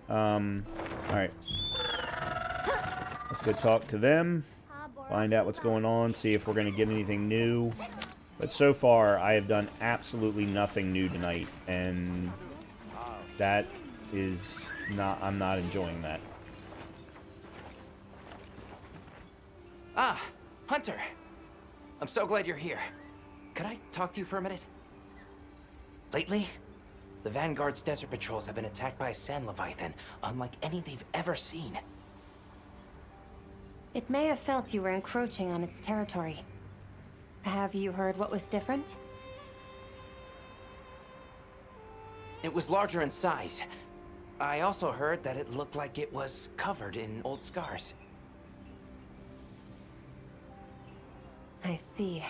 Speaker 4: Alright. Let's go talk to them. Find out what's going on. See if we're going to get anything new. But so far, I have done absolutely nothing new tonight. And that is not... I'm not enjoying that.
Speaker 13: Ah, Hunter. I'm so glad you're here. Could I talk to you for a minute? Lately, the Vanguard's desert patrols have been attacked by a sand leviathan, unlike any they've ever seen.
Speaker 8: It may have felt you were encroaching on its territory. Have you heard what was different?
Speaker 13: It was larger in size. I also heard that it looked like it was covered in old scars.
Speaker 8: I see.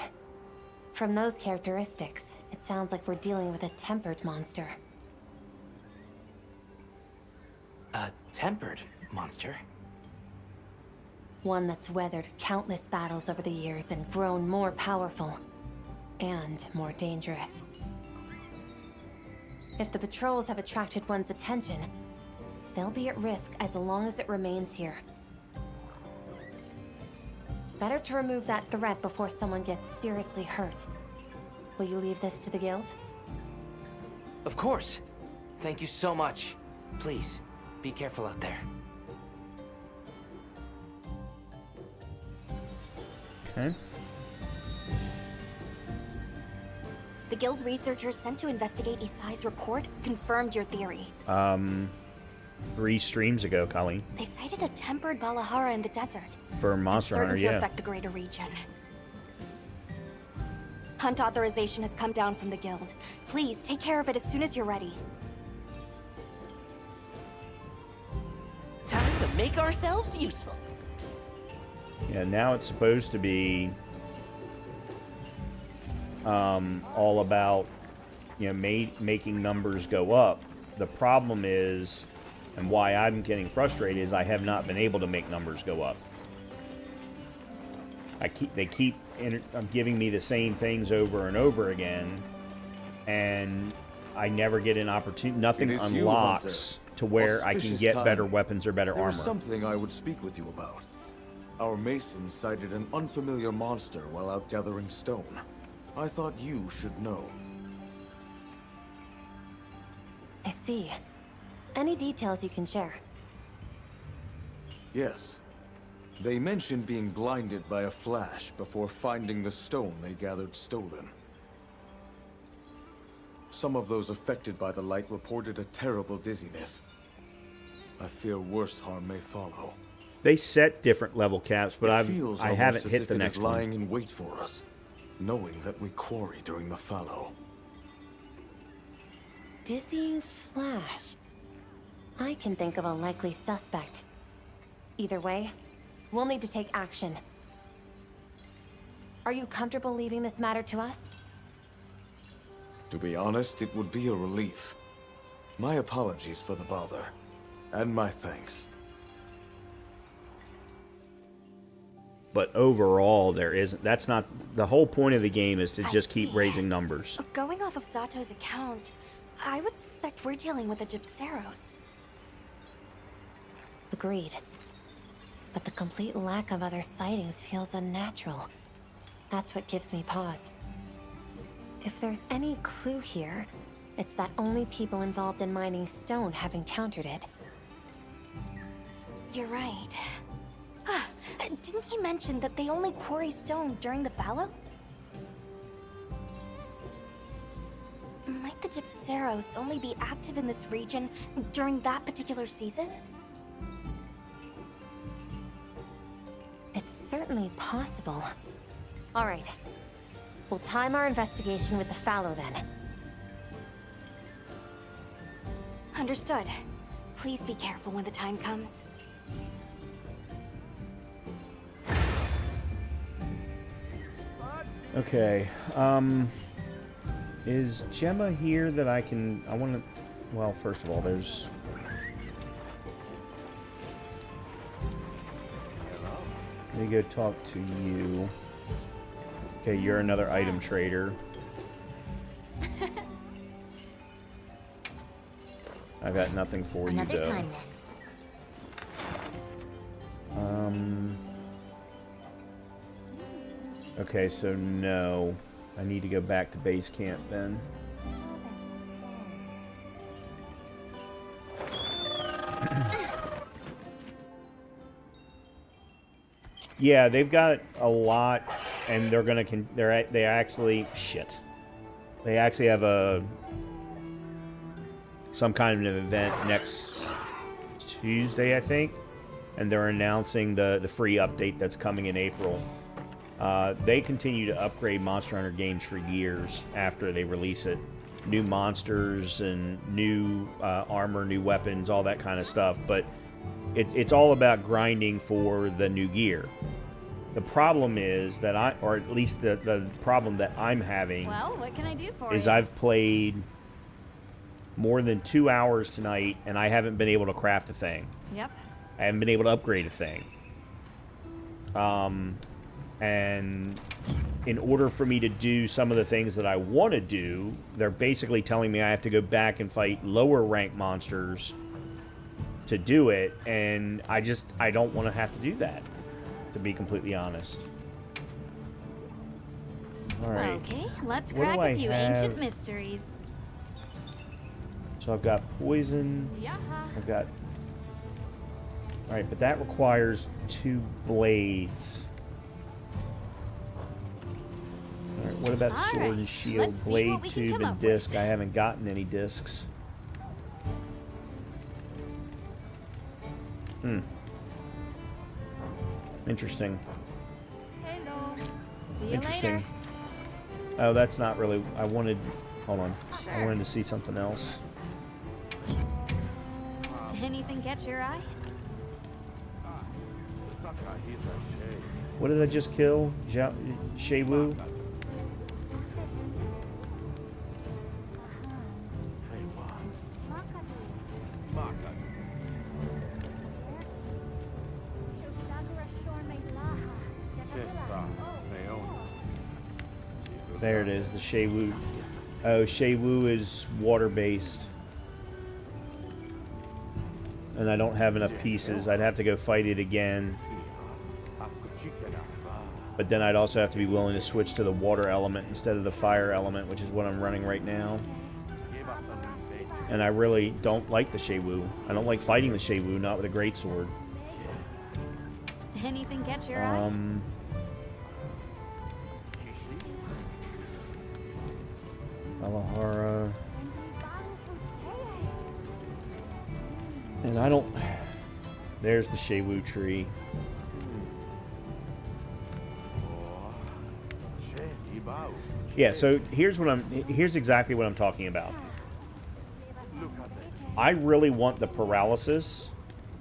Speaker 8: From those characteristics, it sounds like we're dealing with a tempered monster.
Speaker 13: A tempered monster?
Speaker 8: One that's weathered countless battles over the years and grown more powerful. And more dangerous. If the patrols have attracted one's attention, they'll be at risk as long as it remains here. Better to remove that threat before someone gets seriously hurt. Will you leave this to the guild?
Speaker 13: Of course. Thank you so much. Please, be careful out there.
Speaker 4: Okay.
Speaker 2: The guild researchers sent to investigate Isai's report confirmed your theory.
Speaker 4: 3 streams ago, Colleen.
Speaker 2: They cited a tempered Balahara in the desert.
Speaker 4: For Monster Hunter,
Speaker 2: certain to
Speaker 4: yeah.
Speaker 2: affect the greater region. Hunt authorization has come down from the guild. Please take care of it as soon as you're ready.
Speaker 3: Time to make ourselves useful.
Speaker 4: Yeah, now it's supposed to be all about, you know, making numbers go up. The problem is, and why I'm getting frustrated, is I have not been able to make numbers go up. They keep giving me the same things over and over again, and I never get an opportunity. Nothing unlocks to where I can get better weapons or better armor.
Speaker 14: There's something I would speak with you about. Our masons sighted an unfamiliar monster while out gathering stone. I thought you should know.
Speaker 8: I see. Any details you can share?
Speaker 14: Yes. They mentioned being blinded by a flash before finding the stone they gathered stolen. Some of those affected by the light reported a terrible dizziness. I fear worse harm may follow.
Speaker 4: They set different level caps, but I haven't hit the next one.
Speaker 14: Lying in wait for us, knowing that we quarry during the fallow.
Speaker 8: Dizzying flash. I can think of a likely suspect. Either way, we'll need to take action. Are you comfortable leaving this matter to us?
Speaker 14: To be honest, it would be a relief. My apologies for the bother, and my thanks.
Speaker 4: But overall, there isn't. That's not the whole point of the game. Is to just keep raising numbers.
Speaker 2: Going off of Zato's account, I would suspect we're dealing with the Gypceros.
Speaker 8: Agreed. But the complete lack of other sightings feels unnatural. That's what gives me pause. If there's any clue here, it's that only people involved in mining stone have encountered it.
Speaker 2: You're right. Didn't he mention that they only quarry stone during the fallow? Might the Gypceros only be active in this region during that particular season?
Speaker 8: It's certainly possible. All right. We'll time our investigation with the fallow then.
Speaker 2: Understood. Please be careful when the time comes.
Speaker 1: Okay. Is Gemma here that I can... I want to... Well, first of all, there's... Let me go talk to you. Okay, you're another item trader. I got nothing for you,
Speaker 2: Another
Speaker 1: though.
Speaker 2: time, then.
Speaker 1: Okay, so no. I need to go back to base camp then. Yeah, they've got a lot, and they're gonna. They actually They actually have some kind of an event next Tuesday, I think, and they're announcing the free update that's coming in April. They continue to upgrade Monster Hunter games for years after they release it. New monsters and new armor, new weapons, all that kind of stuff. But it's all about grinding for the new gear. The problem is that or at least the problem that I'm having
Speaker 2: Well, what can I do for
Speaker 1: is
Speaker 2: you?
Speaker 1: I've played more than 2 hours tonight, and I haven't been able to craft a thing.
Speaker 2: Yep.
Speaker 1: I haven't been able to upgrade a thing. And in order for me to do some of the things that I want to do, they're basically telling me I have to go back and fight lower rank monsters to do it, and I don't want to have to do that, to be completely honest. Alright.
Speaker 2: Okay, let's
Speaker 1: What do
Speaker 2: crack
Speaker 1: I
Speaker 2: a few
Speaker 1: have?
Speaker 2: ancient mysteries.
Speaker 1: So I've got poison.
Speaker 2: Yeah.
Speaker 1: I've got... Alright, but that requires 2 blades. Alright, what about sword and
Speaker 2: Alright,
Speaker 1: shield,
Speaker 2: let's see
Speaker 1: blade,
Speaker 2: what we can
Speaker 1: tube,
Speaker 2: come
Speaker 1: and
Speaker 2: up
Speaker 1: disc? I haven't gotten any discs. Interesting.
Speaker 2: Hello. See you
Speaker 1: Interesting.
Speaker 2: later.
Speaker 1: Oh, that's not really... I wanted... Hold on.
Speaker 2: Sure.
Speaker 1: I wanted to see something else.
Speaker 2: Anything catch your eye?
Speaker 1: What did I just kill? Shaywu? There it is, the Shaywu. Oh, Shaywu is water-based. And I don't have enough pieces. I'd have to go fight it again. But then I'd also have to be willing to switch to the water element instead of the fire element, which is what I'm running right now. And I really don't like the Shaywu. I don't like fighting the Shaywu, not with a greatsword.
Speaker 2: Anything catch your eye?
Speaker 1: Alahara. And I don't... There's the Shaywu tree. Yeah, so here's exactly what I'm talking about. I really want the paralysis.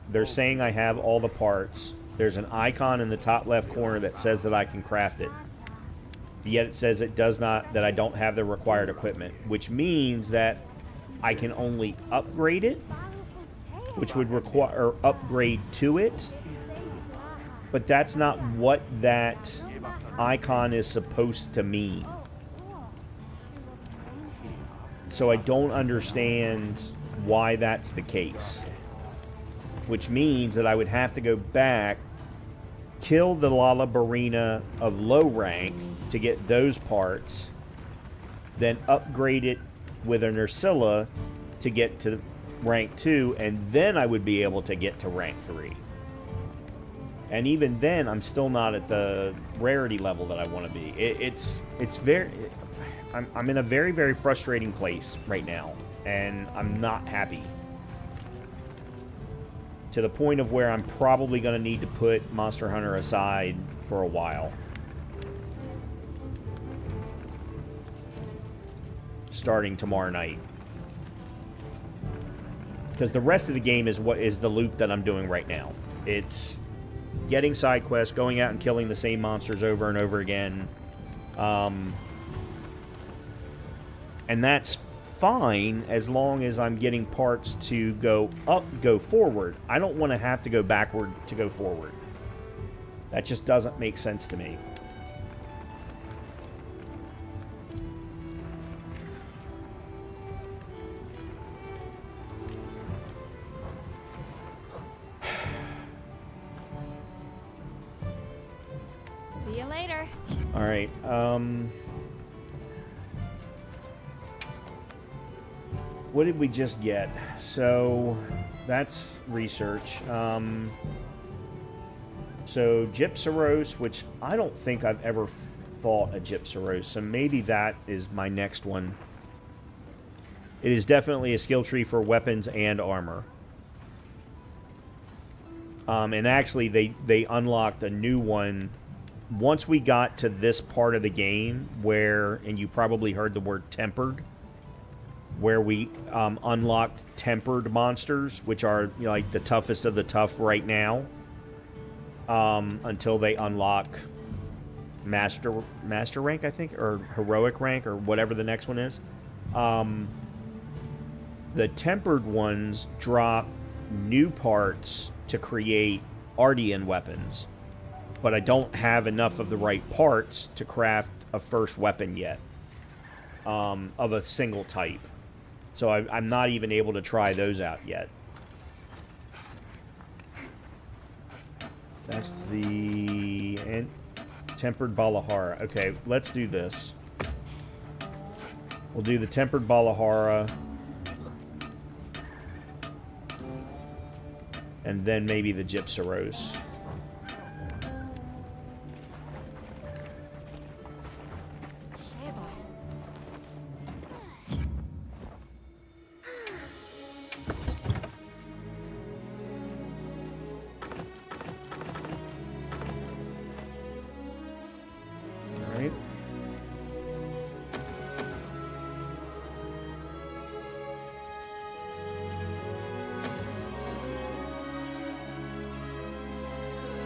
Speaker 1: They're saying I have all the parts. There's an icon in the top left corner that says that I can craft it. Yet it says it does not, that I don't have the required equipment, which means that I can only upgrade it, which would require upgrade to it. But that's not what that icon is supposed to mean. So I don't understand why that's the case. Which means that I would have to go back, kill the Lalabarina of low rank to get those parts, then upgrade it with an Ursula to get to rank 2, and then I would be able to get to rank 3. And even then, I'm still not at the rarity level that I want to be. It's very... I'm in a very, very frustrating place right now, and I'm not happy. To the point of where I'm probably going to need to put Monster Hunter aside for a while. Starting tomorrow night. Because the rest of the game is what is the loop that I'm doing right now. It's getting side quests, going out and killing the same monsters over and over again, And that's fine as long as I'm getting parts to go forward. I don't want to have to go backward to go forward. That just doesn't make sense to me.
Speaker 5: See you later.
Speaker 1: All right. What did we just get? So that's research. So Gypsaros, which I don't think I've ever fought a Gypsaros, so maybe that is my next one. It is definitely a skill tree for weapons and armor. And actually, they unlocked a new one once we got to this part of the game where, and you probably heard the word tempered, where we unlocked tempered monsters, which are, you know, like the toughest of the tough right now, until they unlock master rank, I think, or heroic rank, or whatever the next one is. The tempered ones drop new parts to create Ardean weapons, but I don't have enough of the right parts to craft a first weapon yet, of a single type. So I'm not even able to try those out yet. That's the tempered Balahara. Okay, let's do this. We'll do the tempered Balahara. And then maybe the Gypsaros. Alright.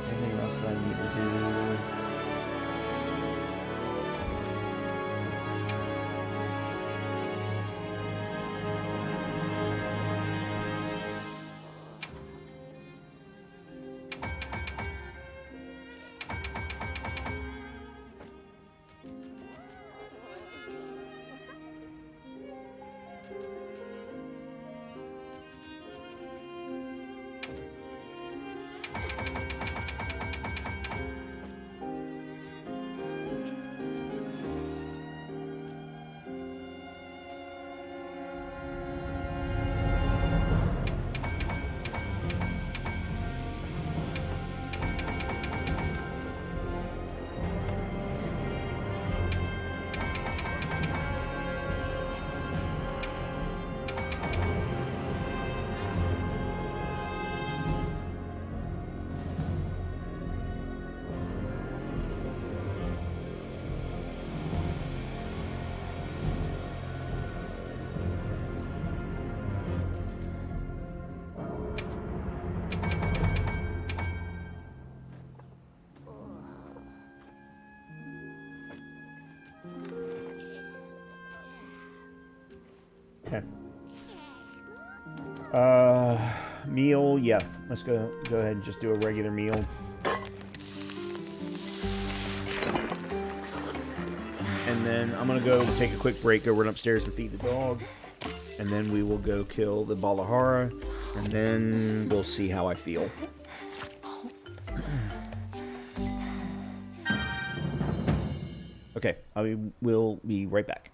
Speaker 1: Anything else that I need to do? Okay. Meal, yeah. Let's go ahead and just do a regular meal. And then I'm gonna go take a quick break, go run upstairs and feed the dog. And then we will go kill the Balahara. And then we'll see how I feel. Okay, I will be right back.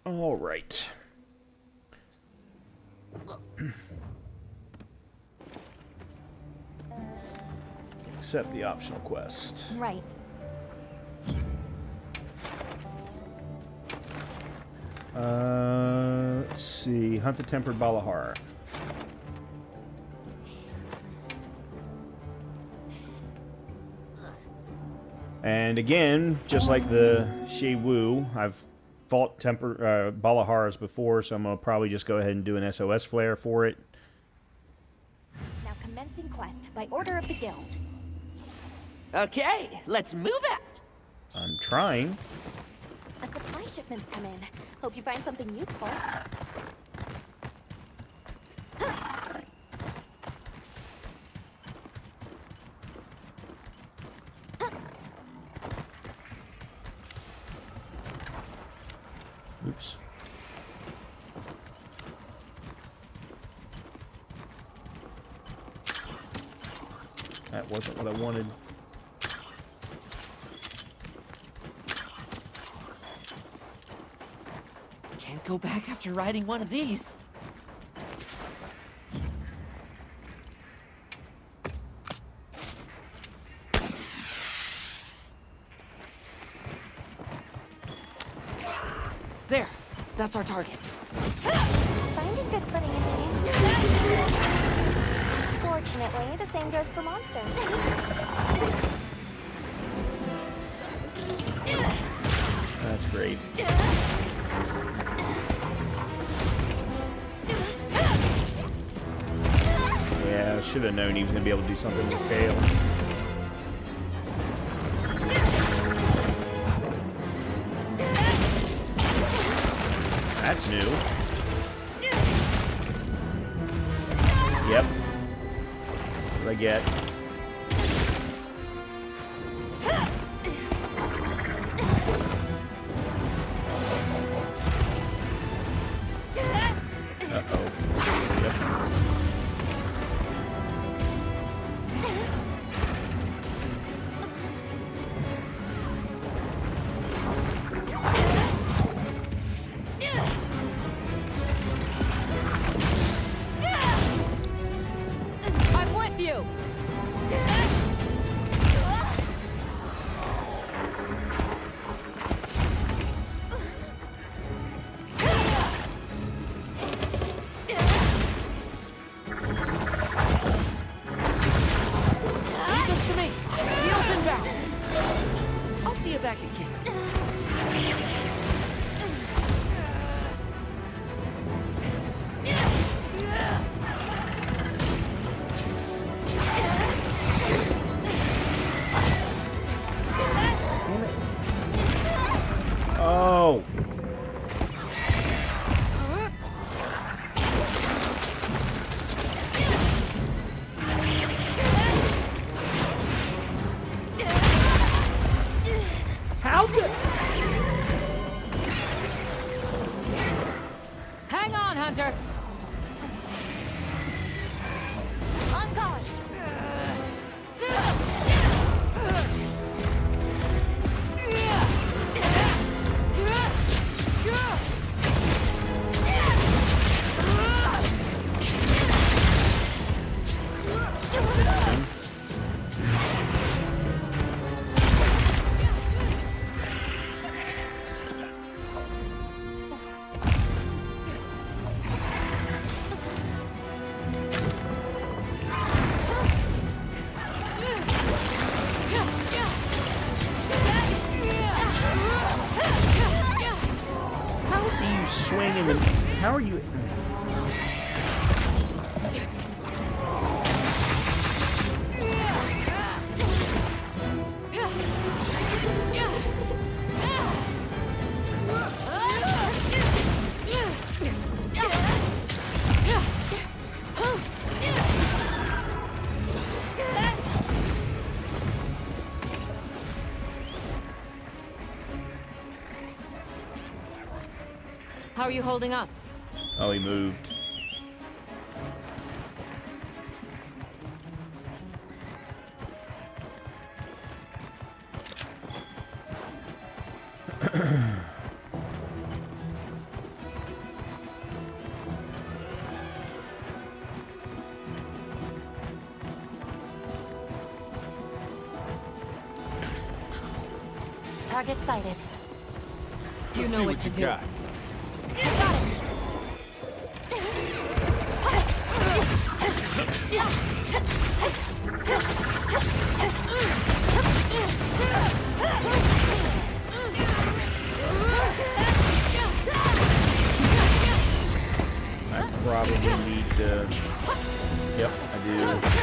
Speaker 1: All right. Accept the optional quest.
Speaker 2: Right.
Speaker 1: Let's see. Hunt the Tempered Balahar. And again, just like the Shi Wu, I've fought Balahars before, so I'm going to probably just go ahead and do an SOS flare for it.
Speaker 2: Now commencing quest by order of the guild.
Speaker 3: Okay, let's move out.
Speaker 1: I'm trying.
Speaker 2: A supply shipment's come in. Hope you find something useful.
Speaker 1: Oops. That wasn't what I wanted.
Speaker 3: Can't go back after riding one of these. There, that's our target.
Speaker 2: Finding good footing in sand. Fortunately, the same goes for monsters.
Speaker 1: That's great. Yeah, I should have known he was going to be able to do something with his tail. That's new. Yep. That's what I get. Uh-oh. Yep.
Speaker 3: I'm with you. Leave this to me. Heels inbound. I'll see you back at camp.
Speaker 1: Oh! How did...
Speaker 3: Hang on, Hunter.
Speaker 2: On guard.
Speaker 1: How do you swing in the... How are you...
Speaker 3: How are you holding up?
Speaker 1: Oh, he moved.
Speaker 8: Target sighted.
Speaker 3: You know what to do.
Speaker 8: I got it.
Speaker 1: I probably need to... Yep, I do.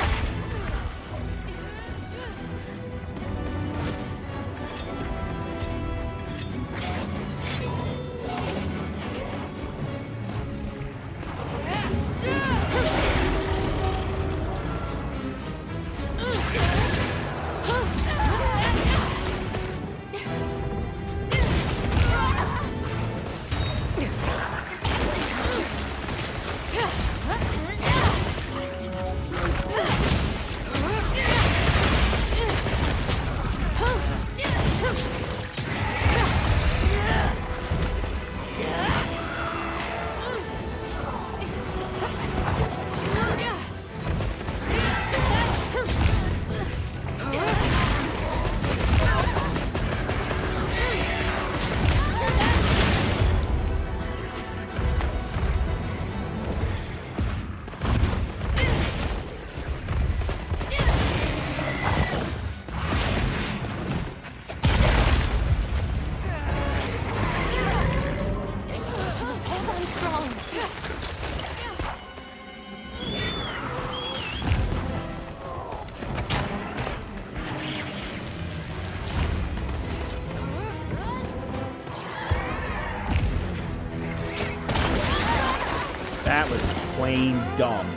Speaker 1: That was plain dumb.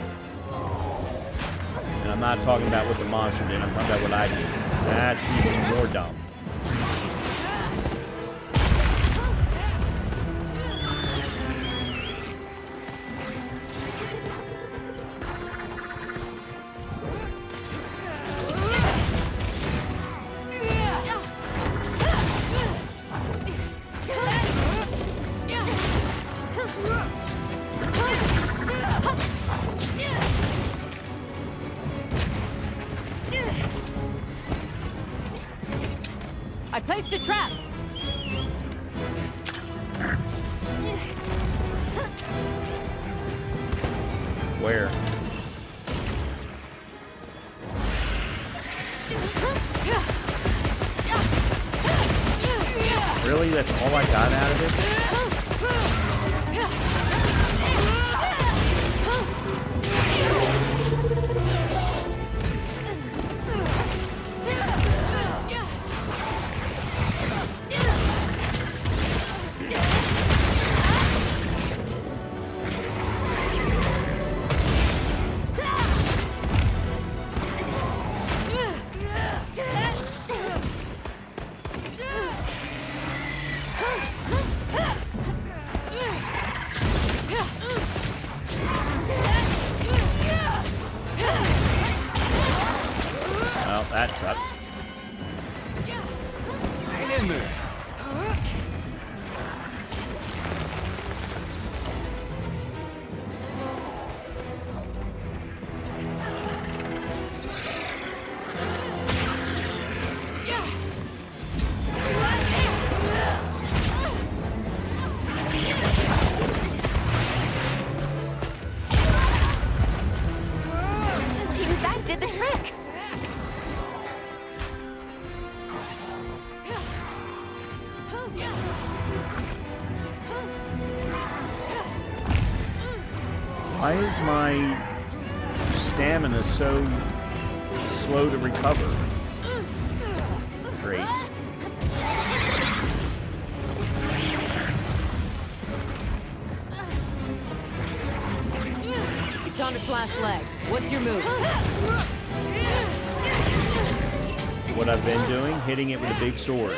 Speaker 1: And I'm not talking about what the monster did, I'm talking about what I did. That's even more dumb.
Speaker 3: I placed a trap.
Speaker 1: Where? Really? That's all I got out of it? Well, that sucked.
Speaker 11: Hang in there.
Speaker 8: Seems that did the trick.
Speaker 1: Why is my stamina so slow to recover? Great.
Speaker 3: It's on its last legs. What's your move?
Speaker 1: What I've been doing, hitting it with a big sword.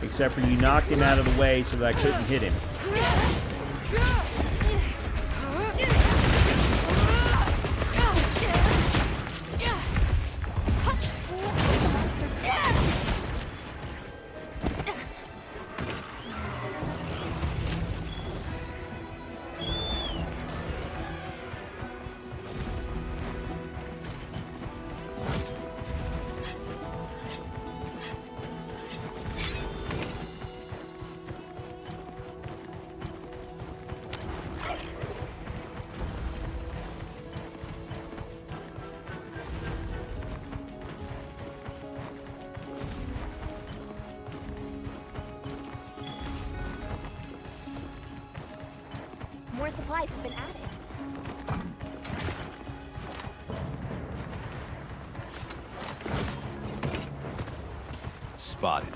Speaker 1: Except for you knocked him out of the way so that I couldn't hit him.
Speaker 2: More supplies have been added.
Speaker 15: Spotted.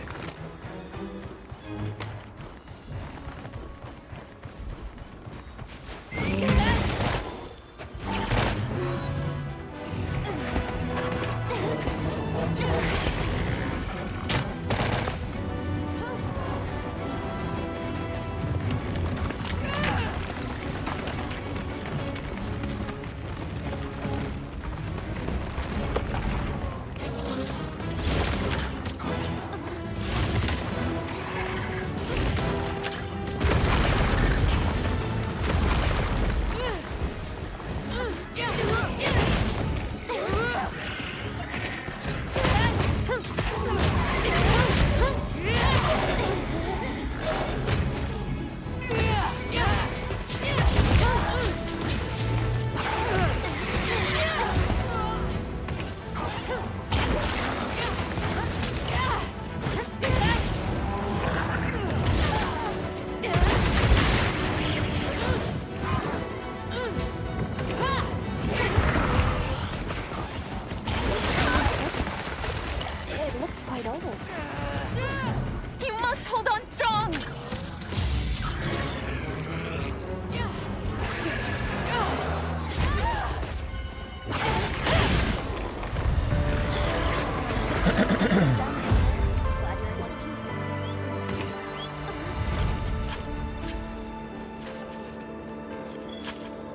Speaker 2: It looks quite old. You must hold on strong!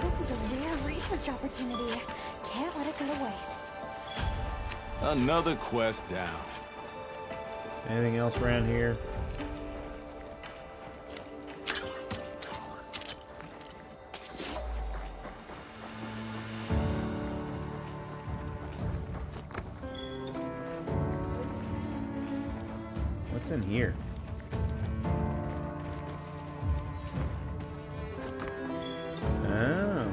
Speaker 2: This is a rare research opportunity. Can't let it go to waste.
Speaker 14: Another quest down.
Speaker 1: Anything else around here? What's in here? Oh.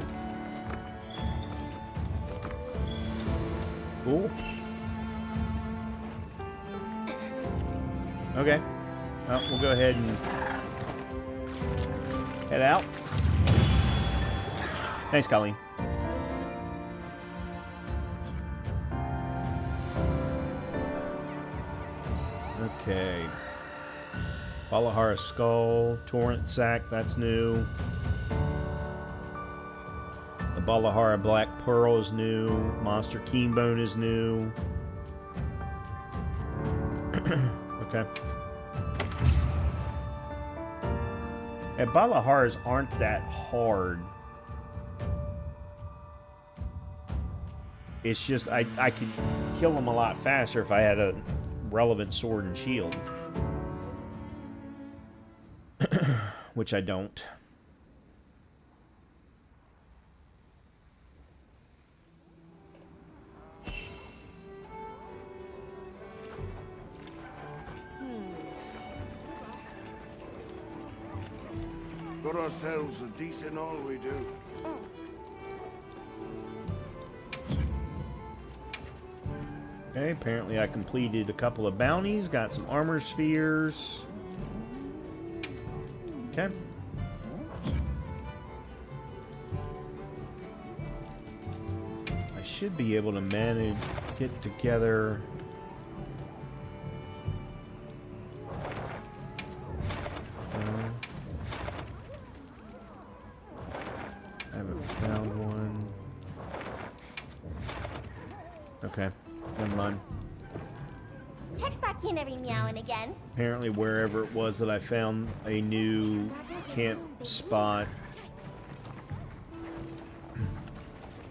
Speaker 1: Cool. Okay. Well, we'll go ahead and head out. Thanks, Colleen. Okay. Balahara Skull, Torrent Sack, that's new. The Balahara Black Pearl is new. Monster Keenbone is new. Okay. And Balaharas aren't that hard. It's just I could kill them a lot faster if I had a relevant sword and shield. Which I don't.
Speaker 11: Got ourselves a decent all we do.
Speaker 1: Okay, apparently I completed a couple of bounties, got some armor spheres. Okay. I should be able to manage, get together. I haven't found one. Okay, never mind.
Speaker 16: Check back in every meow and again.
Speaker 1: Apparently wherever it was that I found a new camp spot,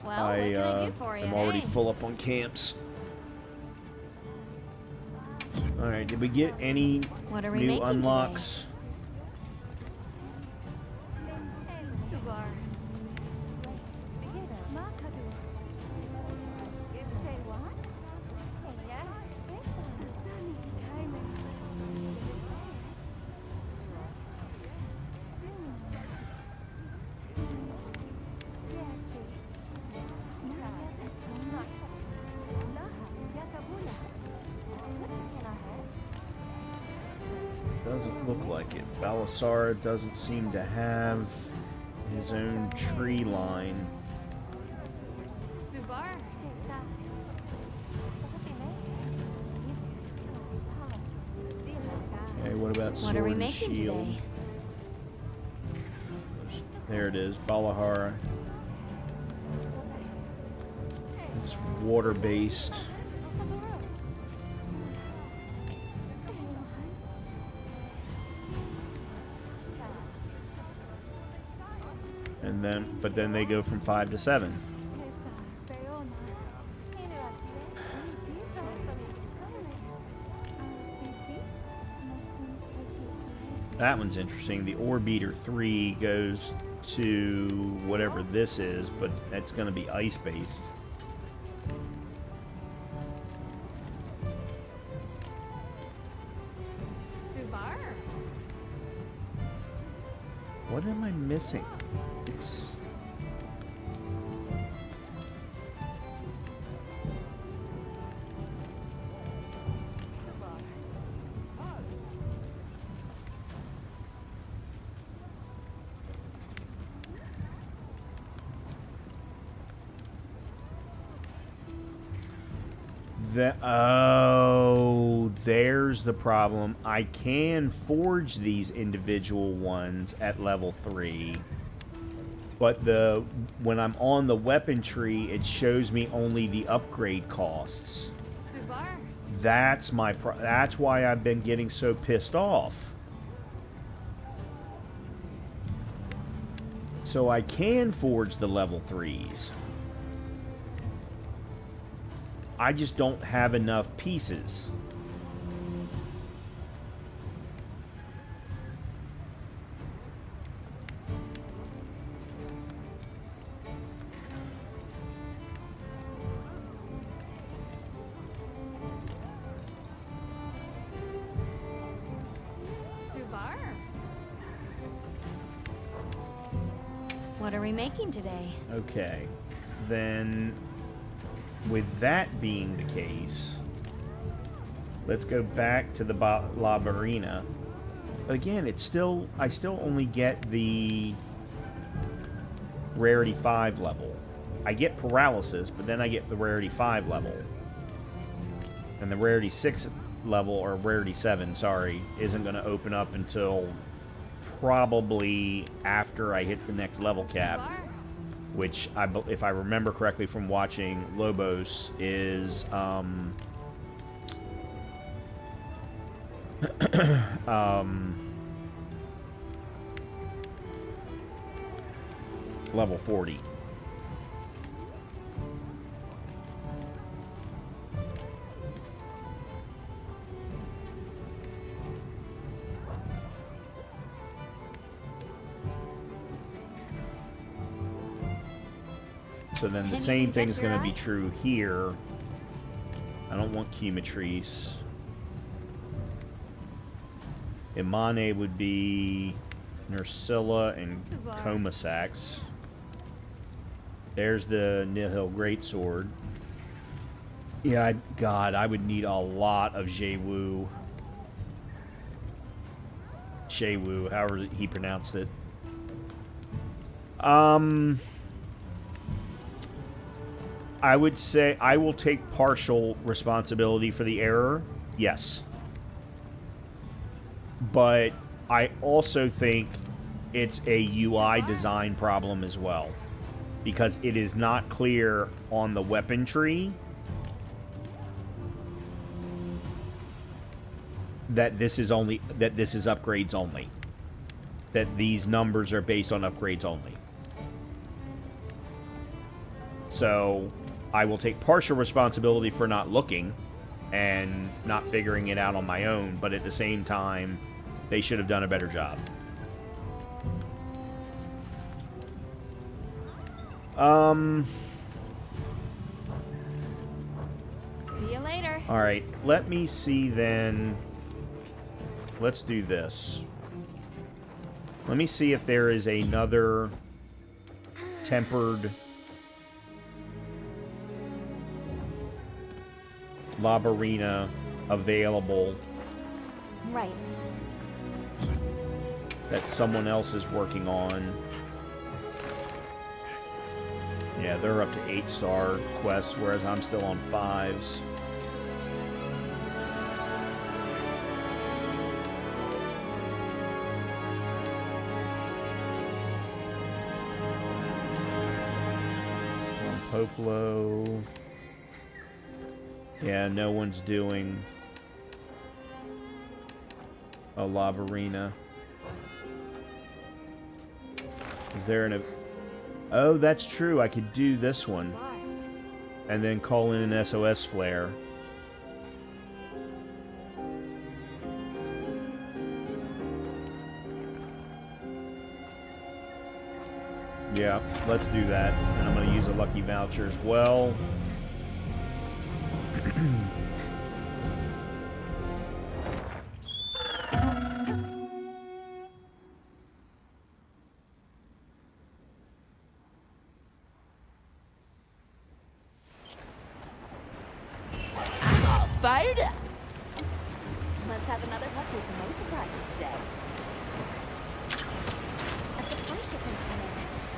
Speaker 16: Well, what can I do for you,
Speaker 1: I'm already
Speaker 16: eh?
Speaker 1: full up on camps. Alright, did we get any
Speaker 16: What are we
Speaker 1: new
Speaker 16: making
Speaker 1: unlocks? Doesn't look like it. Balasara doesn't seem to have his own tree line.
Speaker 5: Subar.
Speaker 1: Okay, what about sword
Speaker 2: What are we
Speaker 1: and
Speaker 2: making
Speaker 1: shield?
Speaker 2: today?
Speaker 1: There it is, Balahara. It's water-based. And then, but then they go from 5 to 7. That one's interesting. The Ore Beater 3 goes to whatever this is, but that's going to be ice-based.
Speaker 5: Subar.
Speaker 1: What am I missing? It's... Oh, there's the problem. I can forge these individual ones at level 3, but when I'm on the weapon tree, it shows me only the upgrade costs.
Speaker 5: Subar.
Speaker 1: That's that's why I've been getting so pissed off. So I can forge the level 3s. I just don't have enough pieces.
Speaker 5: Subar.
Speaker 2: What are we making today?
Speaker 1: Okay. Then, with that being the case, let's go back to the La Barina. But again, I still only get the rarity 5 level. I get paralysis, but then I get the rarity 5 level. And the rarity 6 level, or rarity 7, sorry, isn't going to open up until probably after I hit the next level cap. Which, if I remember correctly from watching Lobos, is level 40. So then the same thing's going to be true here. I don't want Cumatrice. Imane would be Nursilla and Comasax. There's the Nihil Greatsword. Yeah, God, I would need a lot of Jewu. Shewu, however he pronounced it. I would say I will take partial responsibility for the error, yes. But I also think it's a UI design problem as well. Because it is not clear on the weapon tree that this is upgrades only. That these numbers are based on upgrades only. So I will take partial responsibility for not looking and not figuring it out on my own, but at the same time, they should have done a better job.
Speaker 2: See you later.
Speaker 1: All right, let me see then. Let's do this. Let me see if there is another tempered La Barina available.
Speaker 2: Right.
Speaker 1: That someone else is working on. Yeah, they're up to 8-star quests, whereas I'm still on 5s. Poplo. Yeah, no one's doing a Labarina. Is there an... Oh, that's true. I could do this one. And then call in an SOS flare. Yeah, let's do that. And I'm going to use a lucky voucher as well.
Speaker 3: I'm all fired up.
Speaker 2: Let's have another hunt with no surprises today. A supply shipment's come in.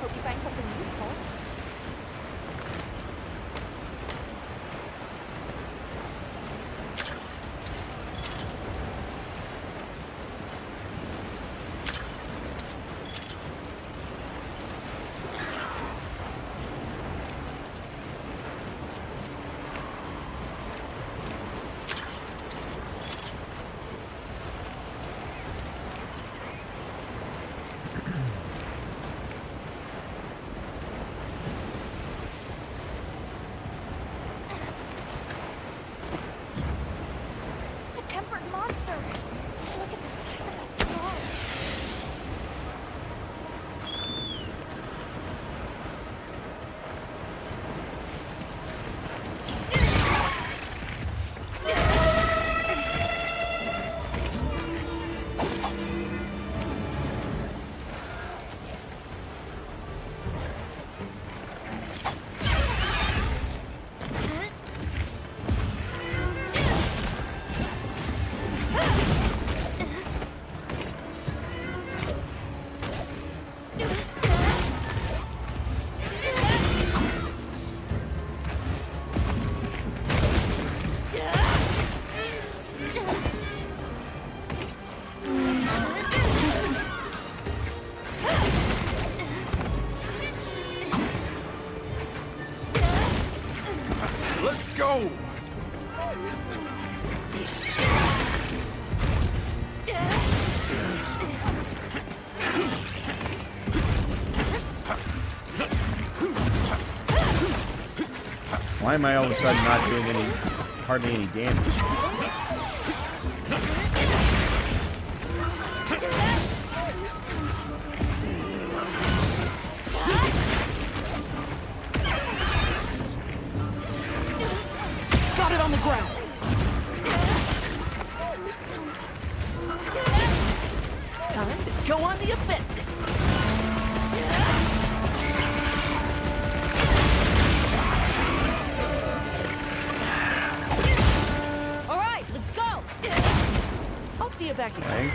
Speaker 2: Hope you find something useful.
Speaker 1: Why am I all of a sudden not doing hardly any damage?
Speaker 3: Got it on the ground. Time to go on the offensive. All right, let's go. I'll see you back again.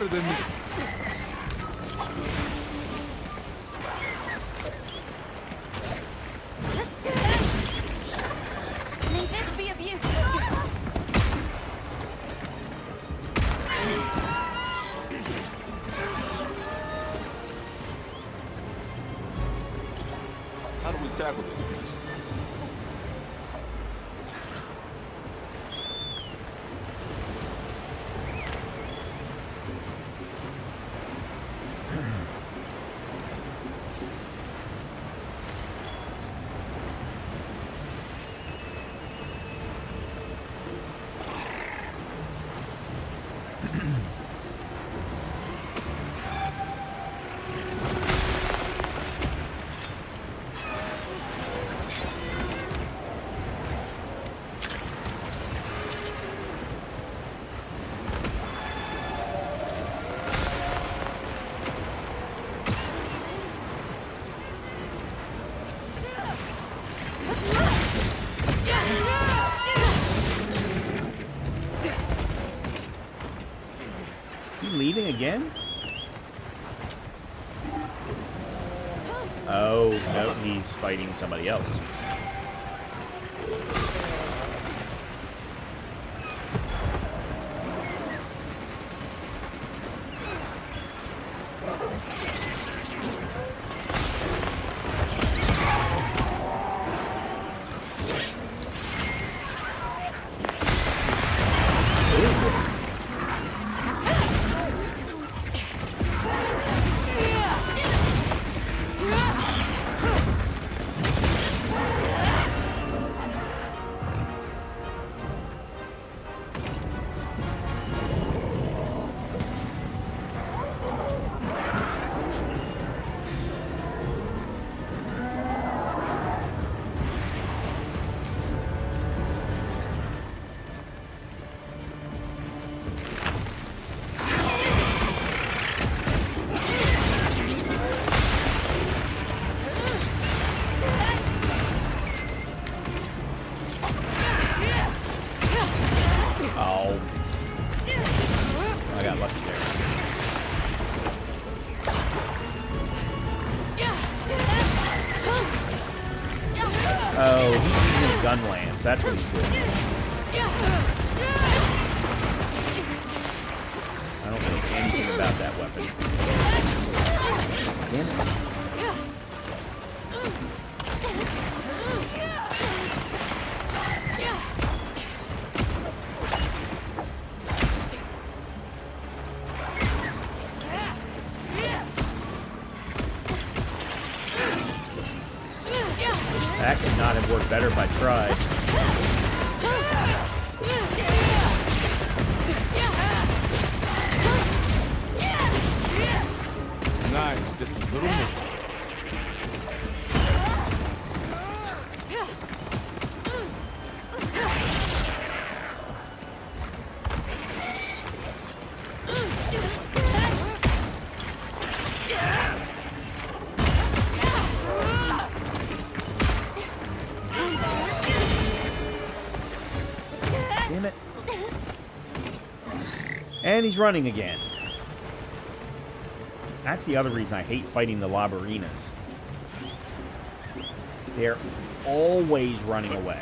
Speaker 11: harder than this.
Speaker 5: May this be of use.
Speaker 14: How do we tackle this beast?
Speaker 1: Leaving again? Oh, no, he's fighting somebody else. Oh, he's using a gun lance. That's what he's doing. I don't know anything about that weapon. Damn it. That could not have worked better if I tried.
Speaker 11: Nice, just a little more.
Speaker 1: Damn it. And he's running again. That's the other reason I hate fighting the Loberinas. They're always running away.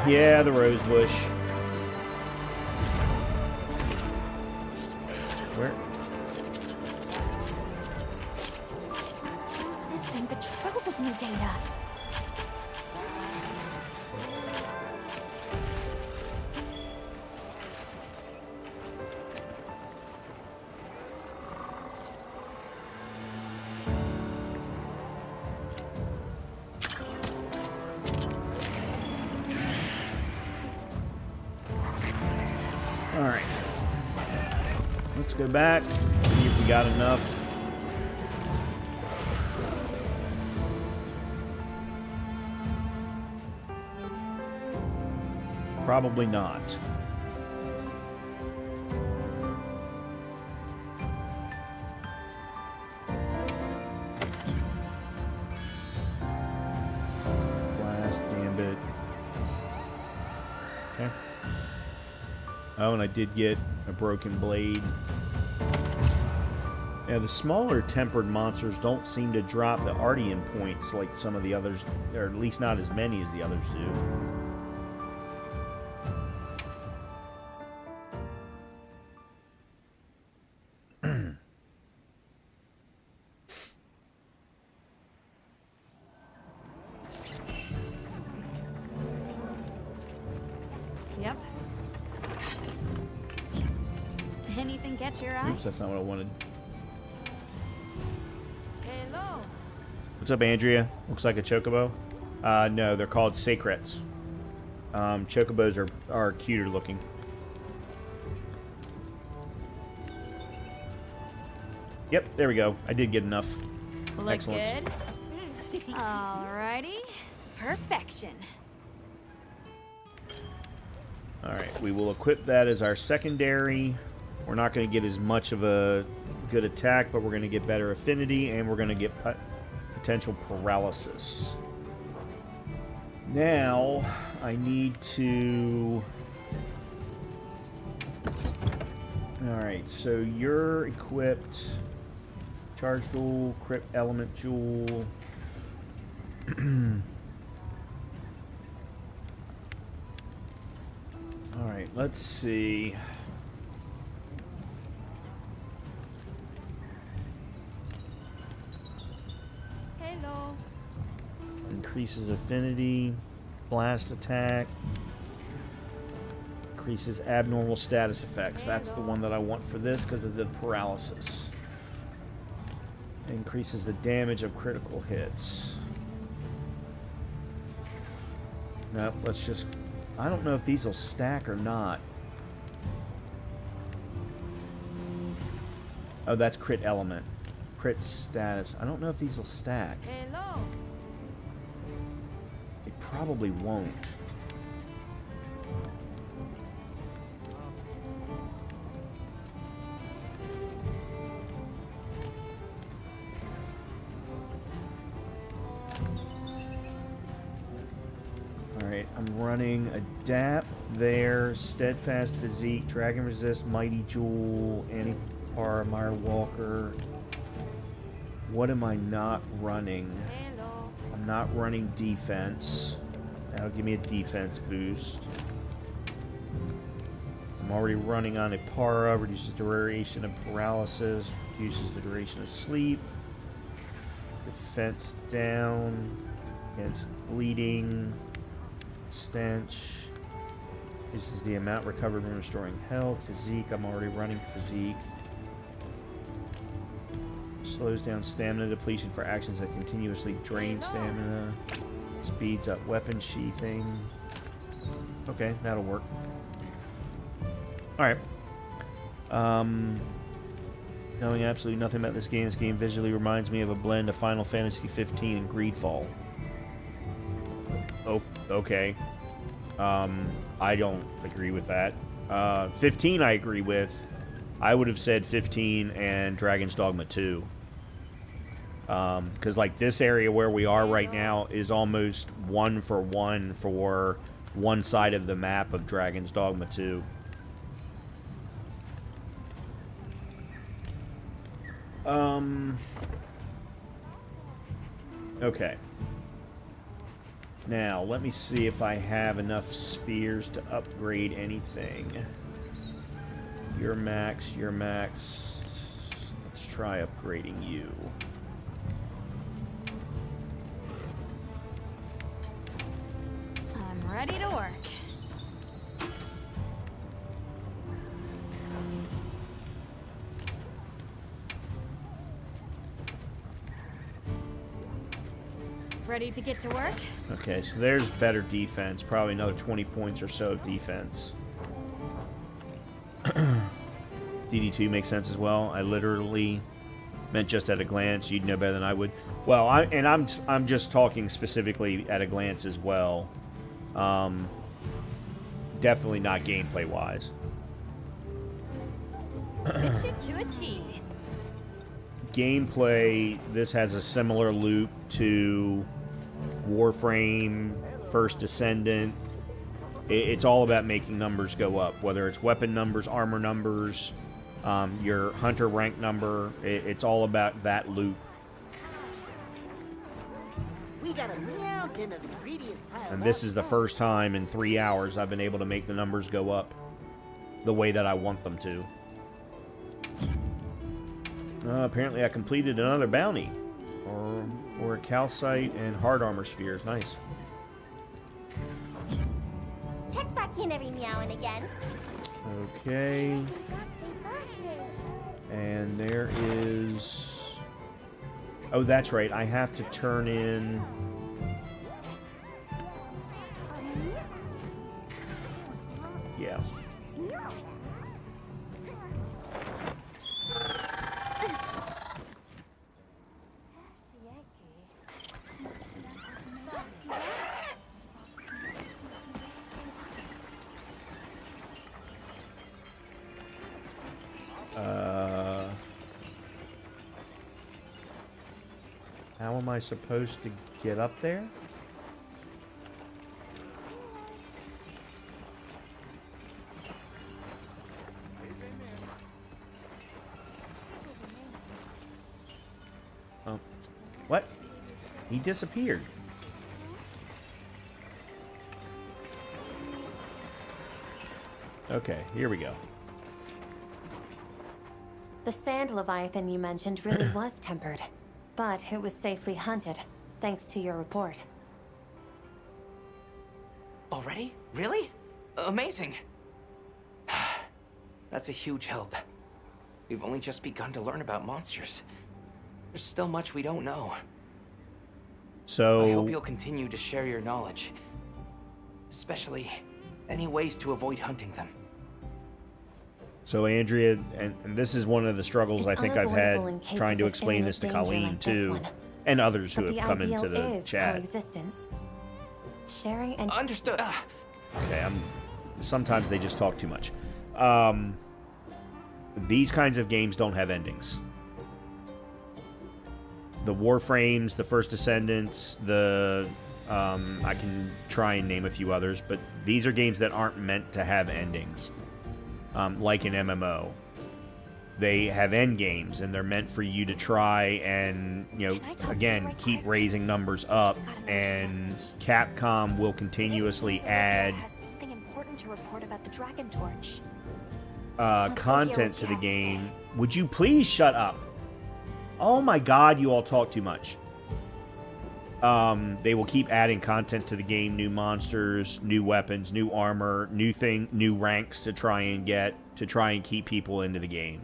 Speaker 1: Yeah, the rose bush. Where?
Speaker 2: This thing's a trove of new data.
Speaker 1: Alright. Let's go back, see if we got enough. Probably not. Blast, gambit. Okay. Oh, and I did get a broken blade. Yeah, the smaller tempered monsters don't seem to drop the Ardian points like some of the others, or at least not as many as the others do.
Speaker 2: Yep. Anything catch your eye?
Speaker 1: Oops, that's not what I wanted.
Speaker 2: Hello.
Speaker 1: What's up, Andrea? Looks like a chocobo. No, they're called sacrets. Chocobos are cuter looking. Yep, there we go. I did get enough.
Speaker 2: Look
Speaker 1: Excellent.
Speaker 2: good. Alrighty. Perfection.
Speaker 1: Alright, we will equip that as our secondary. We're not going to get as much of a good attack, but we're going to get better affinity, and we're going to get potential paralysis. Now, I need to... Alright, so you're equipped. Charge Jewel, Crypt Element Jewel. Alright, let's see.
Speaker 2: Hello.
Speaker 1: Increases affinity, blast attack, increases abnormal status effects. That's the one that I want for this because of the paralysis. Increases the damage of critical hits. Nope, let's just... I don't know if these will stack or not. Oh, that's crit element. Crit status. I don't know if these will stack.
Speaker 2: Hello.
Speaker 1: It probably won't. Alright, I'm running Adapt there, Steadfast Physique, Dragon Resist, Mighty Jewel, Anti-Par, Mire Walker. What am I not running?
Speaker 2: Hello.
Speaker 1: I'm not running Defense. That'll give me a defense boost. I'm already running on Ipara, reduces the duration of paralysis, reduces the duration of sleep. Defense down against bleeding. Stench. This is the amount recovered when restoring health. Physique, I'm already running Physique. Slows down stamina depletion for actions that continuously drain stamina. Speeds up weapon sheathing. Okay, that'll work. Alright. Knowing absolutely nothing about this game visually reminds me of a blend of Final Fantasy 15 and Greedfall. Oh, okay. I don't agree with that. 15 I agree with. I would have said 15 and Dragon's Dogma 2. Because like this area where we are right now is almost 1-for-1 for one side of the map of Dragon's Dogma 2. Okay. Now, let me see if I have enough spheres to upgrade anything. You're max, you're max. Let's try upgrading you.
Speaker 5: I'm ready to work. Ready to get to work?
Speaker 1: Okay, so there's better defense. Probably another 20 points or so of defense. DD2 makes sense as well. I literally meant just at a glance. You'd know better than I would. Well, I'm just talking specifically at a glance as well. Definitely not gameplay wise.
Speaker 5: Fix it to a T.
Speaker 1: Gameplay, this has a similar loop to Warframe, First Descendant. It's all about making numbers go up, whether it's weapon numbers, armor numbers, your hunter rank number. It's all about that loop.
Speaker 15: We got a mountain of ingredients piled
Speaker 1: And this is the first time in 3 hours I've been able to make the numbers go up the way that I want them to. Apparently I completed another bounty. Or a calcite and hard armor spheres. Nice.
Speaker 16: Check back in every meow and again.
Speaker 1: Okay. And there is... Oh, that's right. I have to turn in... Yeah. How am I supposed to get up there? Oh. What? He disappeared. Okay, here we go.
Speaker 8: The sand leviathan you mentioned really was tempered, but it was safely hunted, thanks to your report.
Speaker 13: Already? Really? Amazing. That's a huge help. We've only just begun to learn about monsters. There's still much we don't know.
Speaker 1: So...
Speaker 13: I hope you'll continue to share your knowledge. Especially, any ways to avoid hunting them.
Speaker 1: So Andrea, and this is one of the struggles I think I've had
Speaker 8: in
Speaker 1: trying to
Speaker 8: cases of
Speaker 1: explain this to
Speaker 8: imminent danger
Speaker 1: Colleen
Speaker 8: like this
Speaker 1: too,
Speaker 8: one.
Speaker 1: and others
Speaker 8: But
Speaker 1: who have come into
Speaker 8: ideal
Speaker 1: the
Speaker 8: is
Speaker 1: chat.
Speaker 8: coexistence. Sharing and...
Speaker 13: Understood.
Speaker 1: Okay, sometimes they just talk too much. These kinds of games don't have endings. The Warframes, the First Descendants, the... I can try and name a few others, but these are games that aren't meant to have endings. Like an MMO. They have end games, and they're meant for you to try and, you know, again, keep raising numbers up, and Capcom will continuously add
Speaker 2: Has something important to report about the Dragon Torch.
Speaker 1: content to the game. Would you please shut up? Oh my god, you all talk too much. They will keep adding content to the game, new monsters, new weapons, new armor, new ranks to try and keep people into the game.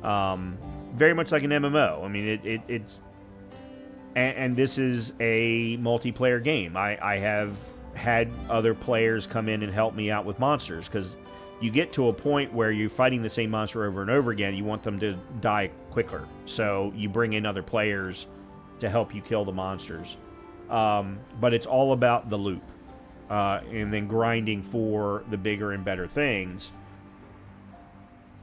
Speaker 1: Very much like an MMO. I mean, it's and this is a multiplayer game. I have had other players come in and help me out with monsters, because you get to a point where you're fighting the same monster over and over again. You want them to die quicker, so you bring in other players to help you kill the monsters. But it's all about the loop, and then grinding for the bigger and better things.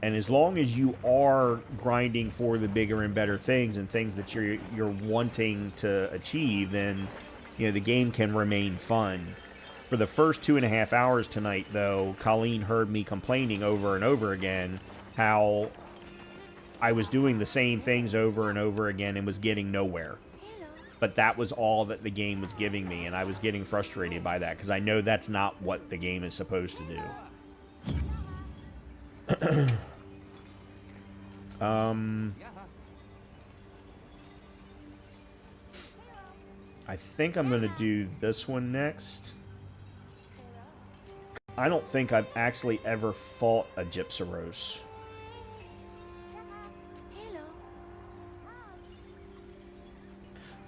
Speaker 1: And as long as you are grinding for the bigger and better things and things that you're wanting to achieve, then, you know, the game can remain fun. For the first 2.5 hours tonight, though, Colleen heard me complaining over and over again how I was doing the same things over and over again and was getting nowhere. but that was all that the game was giving me, and I was getting frustrated by that because I know that's not what the game is supposed to do. I think I'm going to do this one next. I don't think I've actually ever fought a Gypsaros.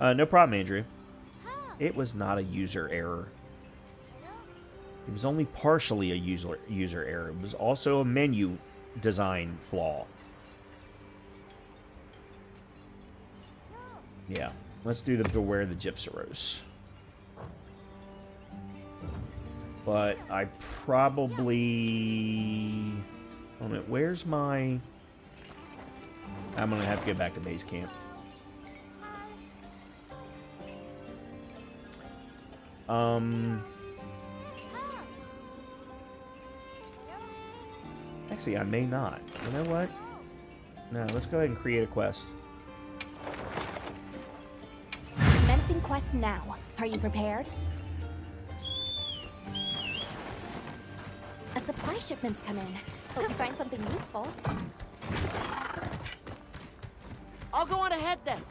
Speaker 1: No problem, Andrew. It was not a user error. It was only partially a user error. It was also a menu design flaw. Yeah, let's do the Beware the Gypsaros. But I probably... Oh, no, where's my... I'm going to have to get back to base camp. Actually, I may not. You know what? No, let's go ahead and create a quest.
Speaker 2: Commencing quest now. Are you prepared? A supply shipment's come in. Hope you find something useful.
Speaker 3: I'll go on ahead then.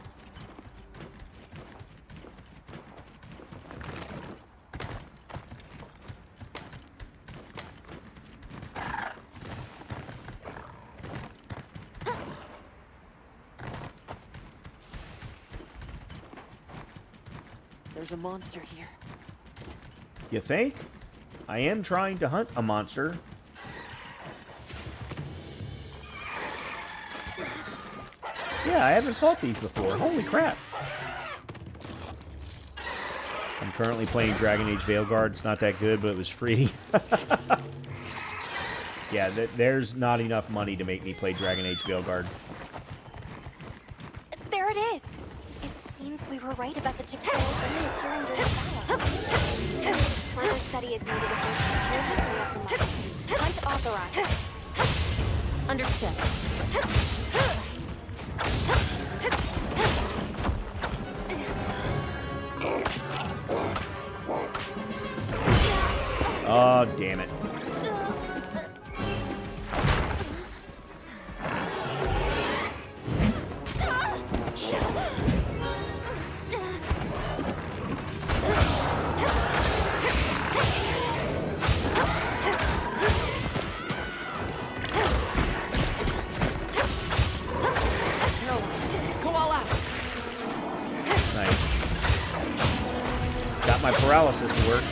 Speaker 3: There's a monster here.
Speaker 1: You think? I am trying to hunt a monster. Yeah, I haven't fought these before. Holy crap. I'm currently playing Dragon Age Veilguard. It's not that good, but it was free. Yeah, there's not enough money to make me play Dragon Age Veilguard.
Speaker 2: There it is. It seems we were right about the Gypsaros only appearing during battle. Further study is needed if there's security of the mine. Hunt authorized.
Speaker 8: Understood.
Speaker 1: Oh, damn it. My paralysis to work.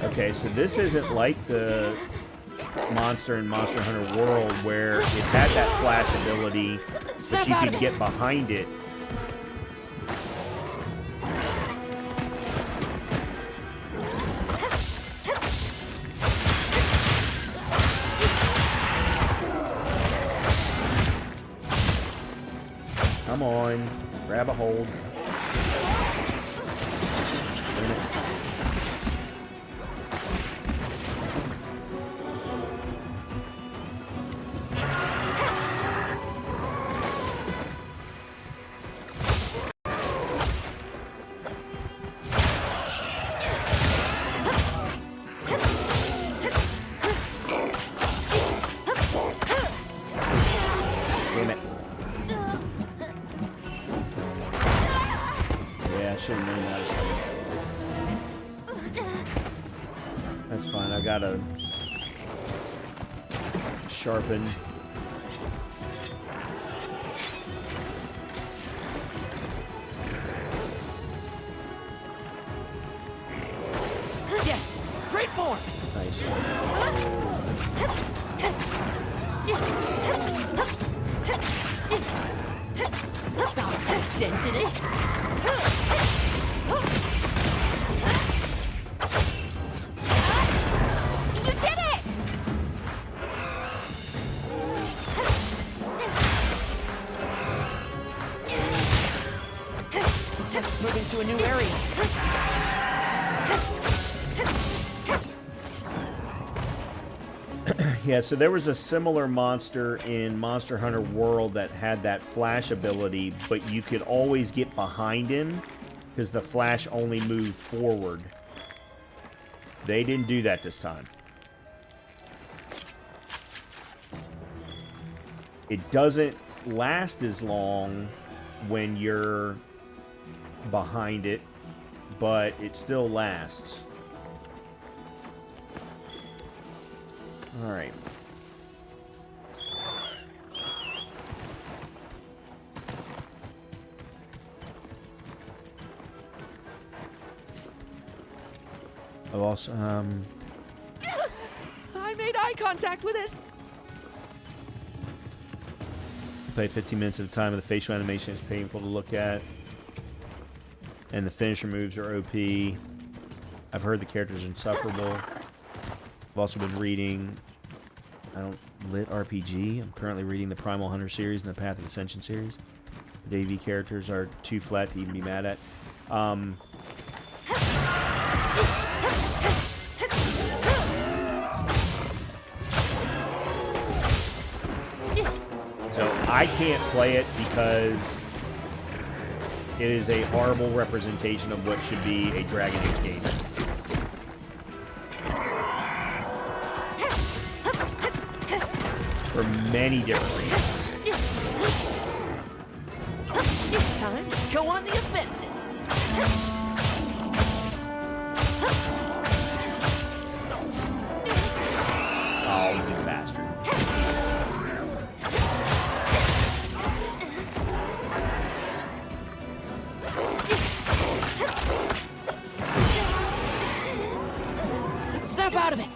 Speaker 1: Okay, so this isn't like the monster in Monster Hunter World where it had that flash ability, but you could get behind it. Come on, grab a hold. That's fine, I gotta sharpen.
Speaker 3: Yes! Great form!
Speaker 1: Nice.
Speaker 3: Someone has dented it.
Speaker 2: You did it!
Speaker 3: Looks like it's moving to a new area.
Speaker 1: Yeah, so there was a similar monster in Monster Hunter World that had that flash ability, but you could always get behind him because the flash only moved forward. They didn't do that this time. It doesn't last as long when you're behind it, but it still lasts. All right. I've also,
Speaker 3: I made eye contact with it.
Speaker 1: play 15 minutes at a time, and the facial animation is painful to look at. And the finisher moves are OP. I've heard the characters are insufferable. I've also been reading Lit RPG. I'm currently reading the Primal Hunter series and the Path of Ascension series. The AV characters are too flat to even be mad at. So I can't play it because it is a horrible representation of what should be a Dragon Age game. For many different reasons.
Speaker 3: Time to go on the offensive.
Speaker 1: Oh, you bastard.
Speaker 3: Snap out of it.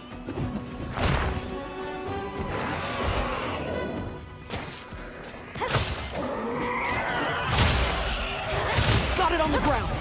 Speaker 3: Got it on the ground.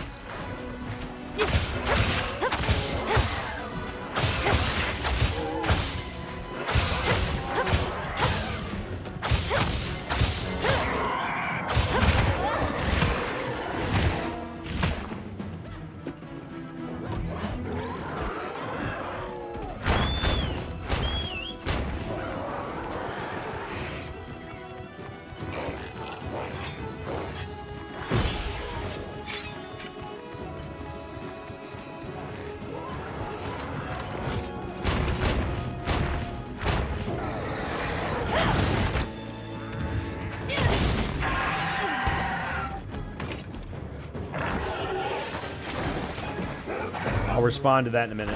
Speaker 1: I'll respond to that in a minute.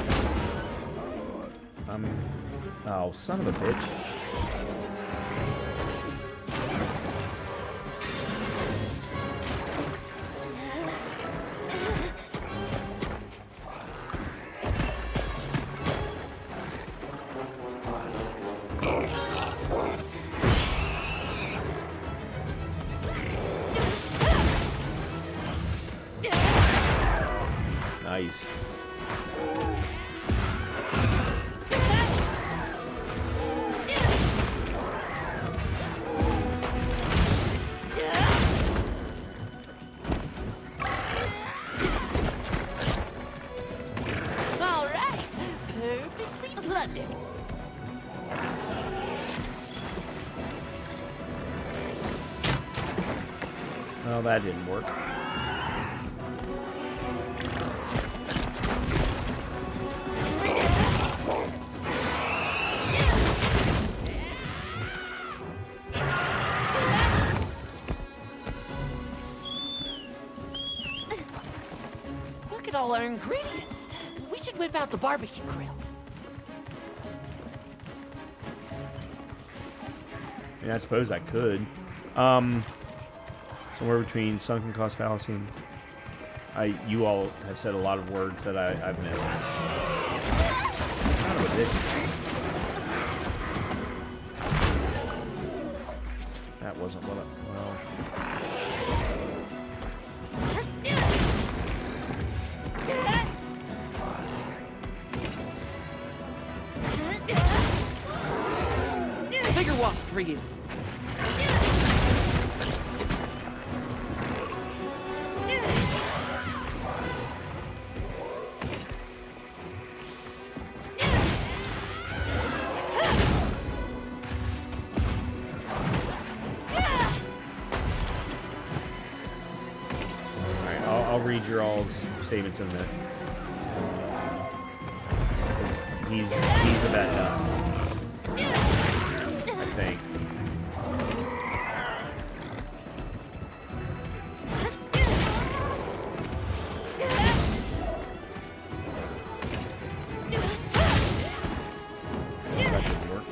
Speaker 1: Oh, son of a bitch. Nice.
Speaker 3: All right, perfectly blundered.
Speaker 1: Well, that didn't work.
Speaker 3: Look at all our ingredients. We should whip out the barbecue grill.
Speaker 1: Yeah, I suppose I could. Somewhere between sunken cost fallacy and... you all have said a lot of words that I've missed. Son of a bitch. that wasn't what I... Well...
Speaker 3: Bigger wasp for you.
Speaker 1: Alright, I'll read your all's statements in a minute. He's about done. I think. That didn't work.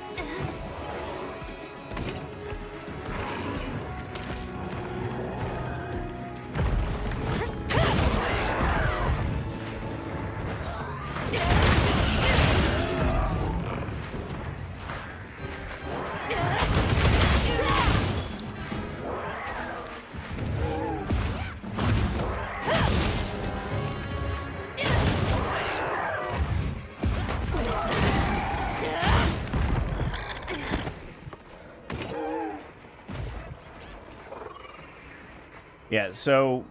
Speaker 1: Yeah, so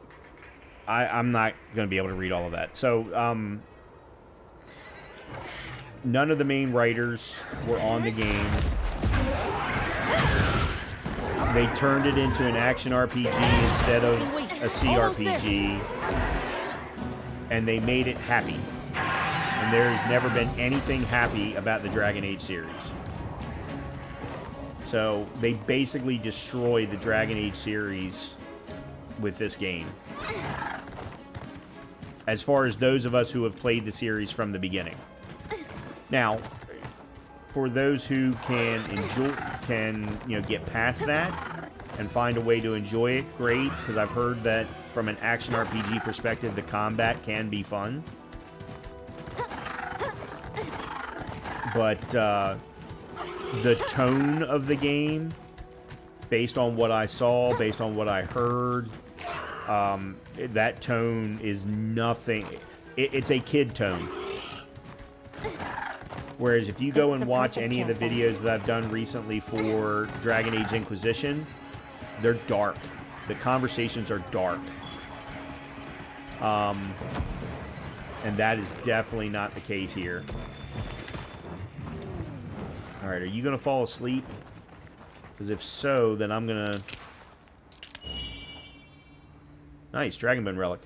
Speaker 1: I'm not going to be able to read all of that. So none of the main writers were on the game. They turned it into an action RPG instead of a CRPG, and they made it happy. And there's never been anything happy about the Dragon Age series. So they basically destroyed the Dragon Age series with this game. As far as those of us who have played the series from the beginning. Now, for those who can get past that and find a way to enjoy it, great, because I've heard that from an action RPG perspective, the combat can be fun. But the tone of the game, based on what I saw, based on what I heard, that tone is nothing. It's a kid tone. Whereas if you go and watch any of the videos that I've done recently for Dragon Age Inquisition, they're dark. The conversations are dark. And that is definitely not the case here. Alright, are you going to fall asleep? Because if so, then I'm going to... Nice, Dragonbone Relic.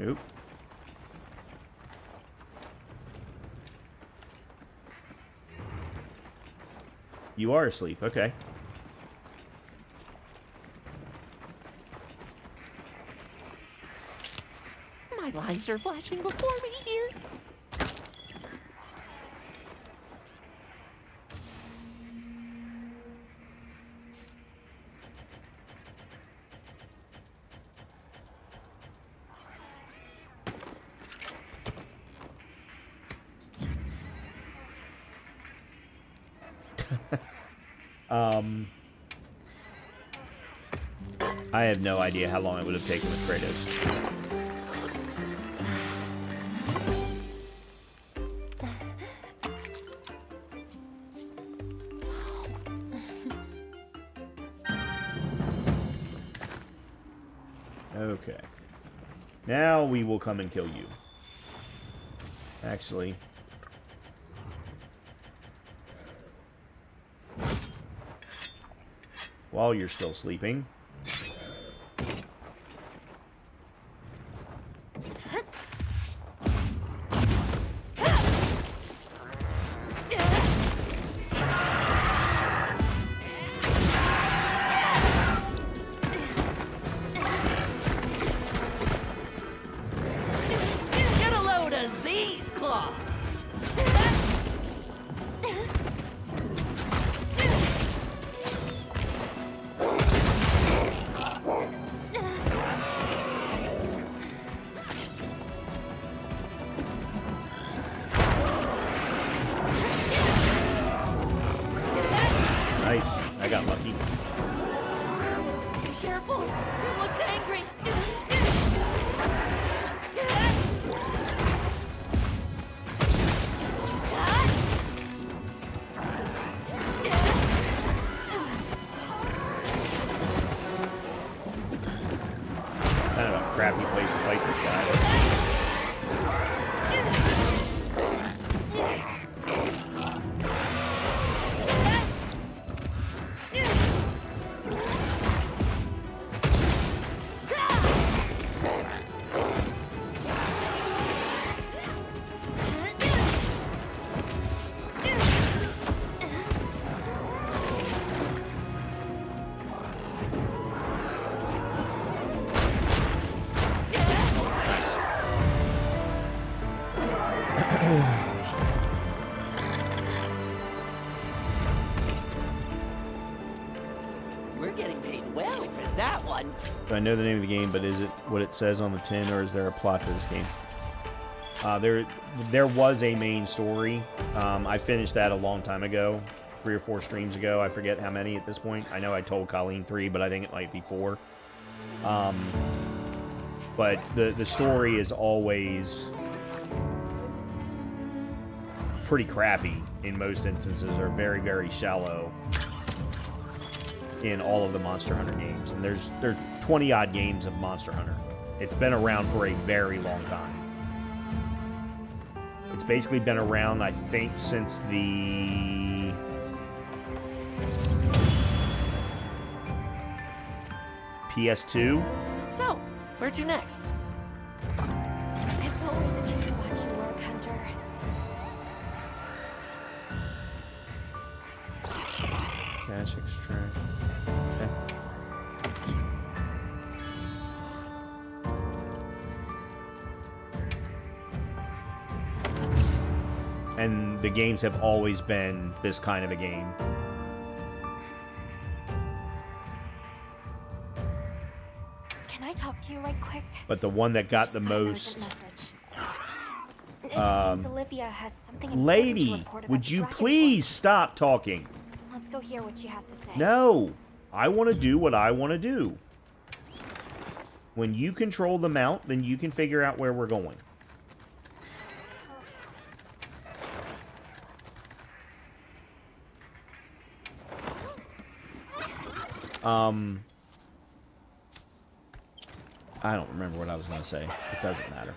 Speaker 1: Oop. You are asleep, okay.
Speaker 3: My lines are flashing before me here.
Speaker 1: I have no idea how long it would have taken with Kratos. Okay. Now we will come and kill you. Actually... while you're still sleeping.
Speaker 3: Get a load of these claws.
Speaker 1: got lucky.
Speaker 3: Be careful! It looks angry!
Speaker 1: Kind of a crappy place to fight this guy.
Speaker 15: We're getting paid well for that one.
Speaker 1: So I know the name of the game, but is it what it says on the tin, or is there a plot to this game? There was a main story. I finished that a long time ago, 3 or 4 streams ago. I forget how many at this point. I know I told Colleen 3, but I think it might be 4. But the story is always pretty crappy in most instances, or very, very shallow in all of the Monster Hunter games. And there's 20-odd games of Monster Hunter. It's been around for a very long time. It's basically been around, I think, since the PS2.
Speaker 3: So, where to next?
Speaker 2: It's always a treat to watch you work, Hunter.
Speaker 1: Cash extract. Okay. And the games have always been this kind of a game.
Speaker 2: Can I talk to you right quick?
Speaker 1: But the one that got the
Speaker 2: Just got an
Speaker 1: most...
Speaker 2: urgent message. It seems Olivia has something important to
Speaker 1: Lady,
Speaker 2: report about
Speaker 1: would
Speaker 2: the
Speaker 1: you
Speaker 2: Dragon
Speaker 1: please stop talking?
Speaker 2: Force. Let's go hear what she has to say.
Speaker 1: No, I want to do what I want to do. When you control the mount, then you can figure out where we're going. I don't remember what I was going to say. It doesn't matter.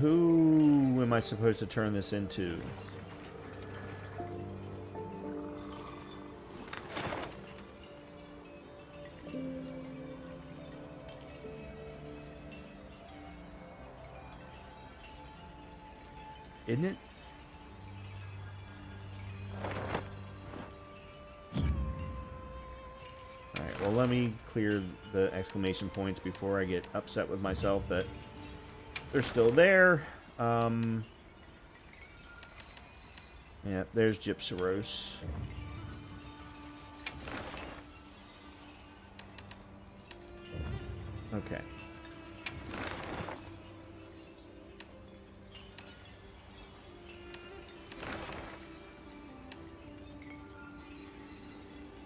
Speaker 1: Who am I supposed to turn this into? Isn't it? Alright, well, let me clear the exclamation points before I get upset with myself that they're still there. Yeah, there's Gypsaros. Okay.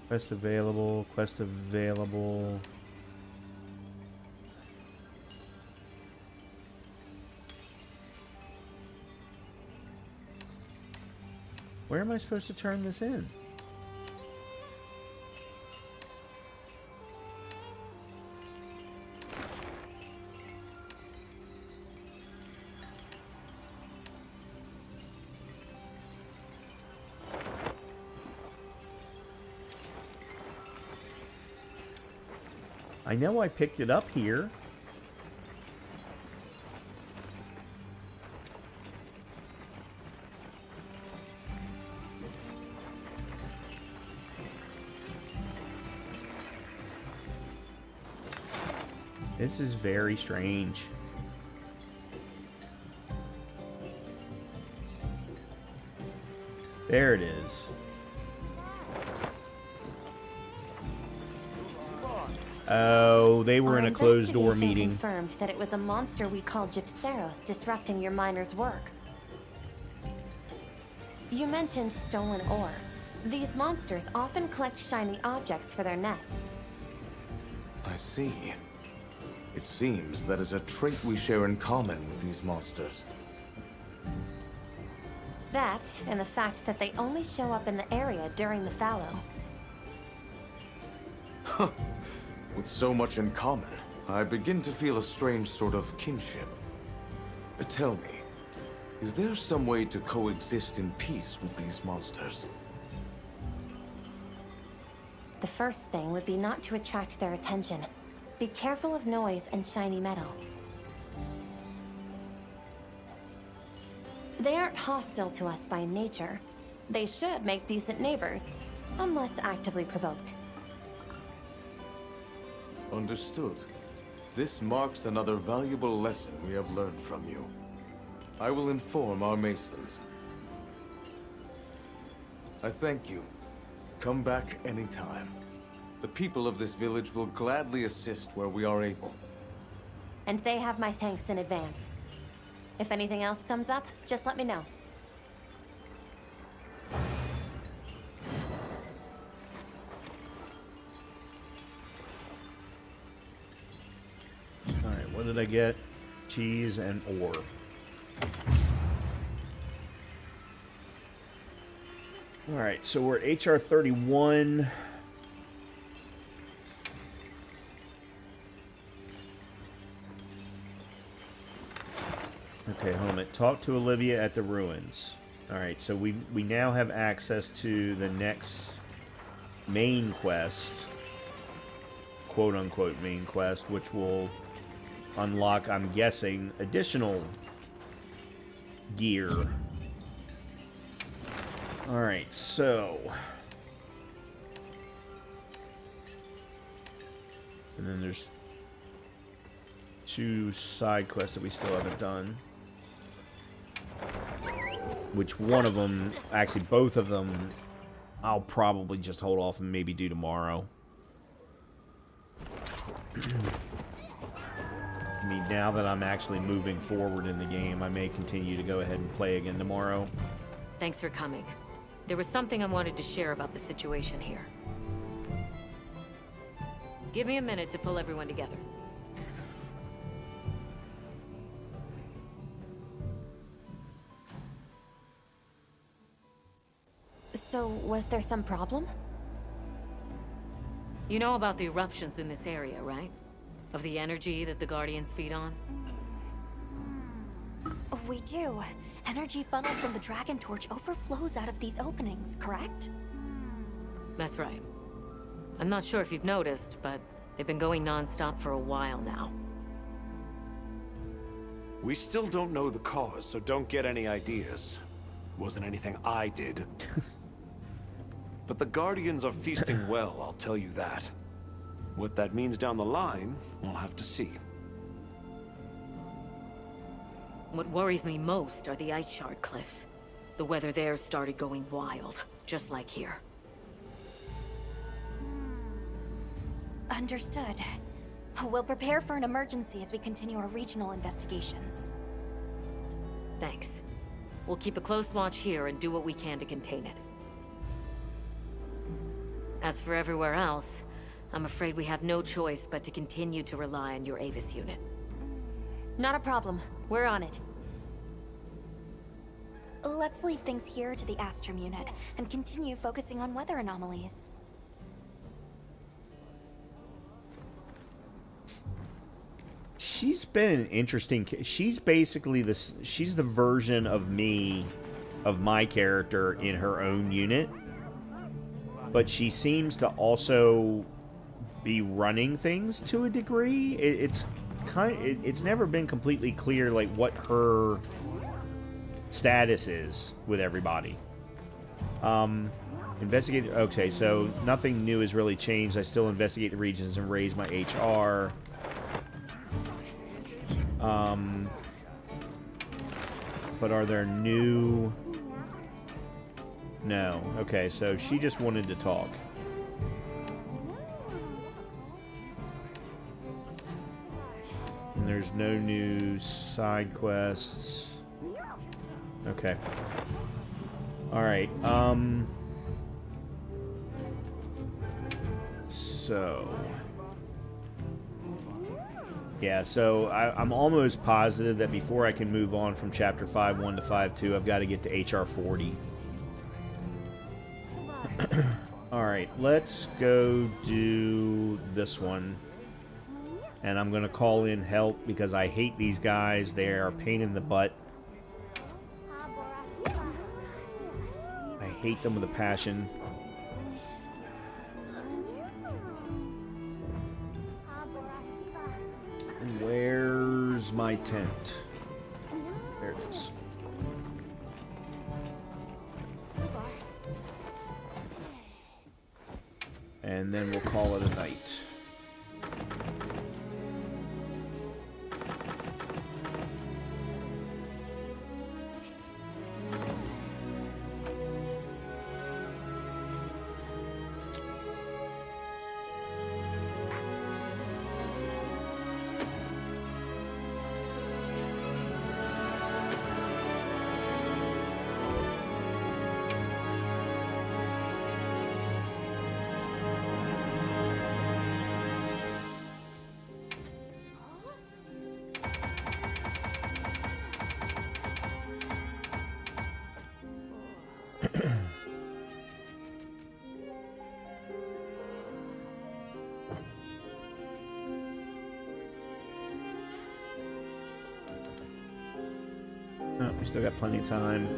Speaker 1: Quest available, quest available. Where am I supposed to turn this in? I know I picked it up here. This is very strange. There it is. Oh, they were in a closed door meeting.
Speaker 8: Confirmed that it was a monster we call Gypsaros disrupting your miners' work. You mentioned stolen ore. These monsters often collect shiny objects for their nests.
Speaker 14: I see. It seems that is a trait we share in common with these monsters.
Speaker 8: That, and the fact that they only show up in the area during the fallow.
Speaker 14: Huh. With so much in common, I begin to feel a strange sort of kinship. Tell me, is there some way to coexist in peace with these monsters?
Speaker 8: The first thing would be not to attract their attention. Be careful of noise and shiny metal. They aren't hostile to us by nature. They should make decent neighbors, unless actively provoked.
Speaker 14: Understood. This marks another valuable lesson we have learned from you. I will inform our Masons. I thank you. Come back anytime. The people of this village will gladly assist where we are able.
Speaker 8: And they have my thanks in advance. If anything else comes up, just let me know.
Speaker 1: Alright, what did I get? Cheese and ore. Alright, so we're at HR 31. Okay, hold it. Talk to Olivia at the ruins. Alright, so we now have access to the next main quest. Quote-unquote main quest, which will unlock, I'm guessing, additional gear. Alright, so... And then there's 2 side quests that we still haven't done. Which one of them, actually both of them, I'll probably just hold off and maybe do tomorrow. I mean, now that I'm actually moving forward in the game, I may continue to go ahead and play again tomorrow.
Speaker 17: Thanks for coming. There was something I wanted to share about the situation here. Give me a minute to pull everyone together.
Speaker 8: So, was there some problem?
Speaker 17: You know about the eruptions in this area, right? Of the energy that the Guardians feed on?
Speaker 2: We do. Energy funneled from the Dragon Torch overflows out of these openings, correct?
Speaker 17: That's right. I'm not sure if you've noticed, but they've been going non-stop for a while now.
Speaker 18: We still don't know the cause, so don't get any ideas. Wasn't anything I did. But the Guardians are feasting well, I'll tell you that. What that means down the line, we'll have to see.
Speaker 17: What worries me most are the ice shard cliffs. The weather there started going wild, just like here.
Speaker 2: Understood. We'll prepare for an emergency as we continue our regional investigations.
Speaker 17: Thanks. We'll keep a close watch here and do what we can to contain it. As for everywhere else, I'm afraid we have no choice but to continue to rely on your Avis unit.
Speaker 8: Not a problem. We're on it.
Speaker 2: Let's leave things here to the Astrum unit and continue focusing on weather anomalies.
Speaker 1: She's been an interesting... She's basically this... She's the version of me, of my character in her own unit. But she seems to also be running things to a degree. It's never been completely clear, like, what her status is with everybody. Investigate... Okay, so nothing new has really changed. I still investigate the regions and raise my HR. But are there new... No. Okay, so she just wanted to talk. And there's no new side quests. Okay. All right. So. Yeah, so I'm almost positive that before I can move on from Chapter 5.1 to 5.2, I've got to get to HR 40. Alright, let's go do this one. And I'm going to call in help because I hate these guys. They are a pain in the butt. I hate them with a passion. Where's my tent? There it is. And then we'll call it a night. Oh, we still got plenty of time.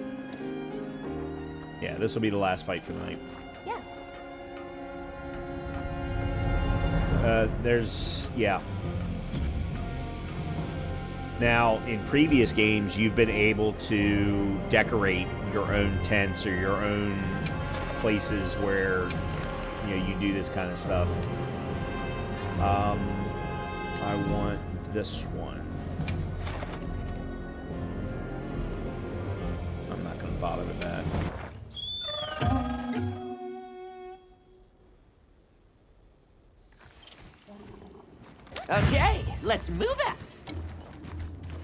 Speaker 1: Yeah, this will be the last fight for the night.
Speaker 2: Yes.
Speaker 1: Yeah. Now, in previous games, you've been able to decorate your own tents or your own places where, you know, you do this kind of stuff. I want this one. I'm not going to bother with that.
Speaker 15: Okay, let's move out.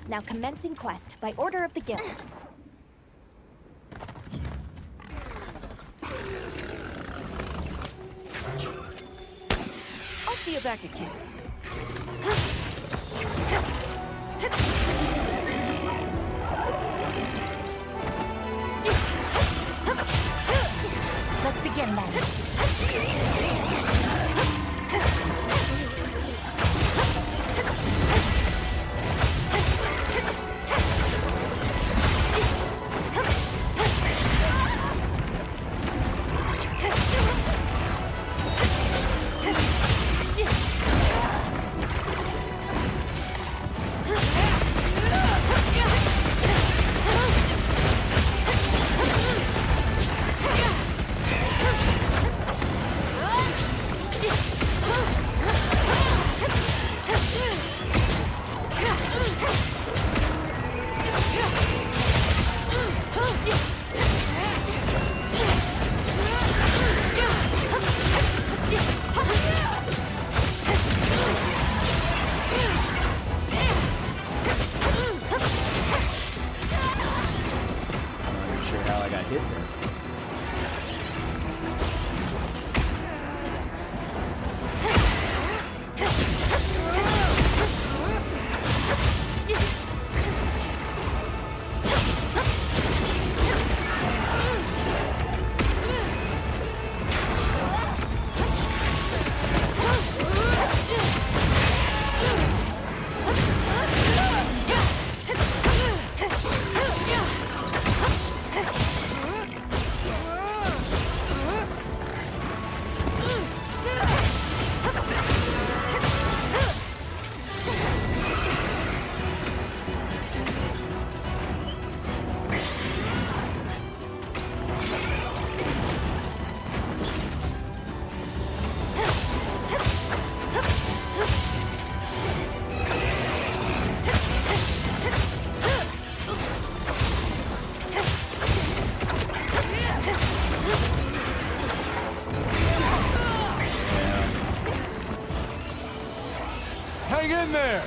Speaker 2: Now commencing quest by order of the guild.
Speaker 3: I'll see you back at camp.
Speaker 2: Let's begin then.
Speaker 10: Hang in there!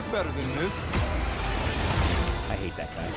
Speaker 10: work better than this.
Speaker 1: I hate that guy.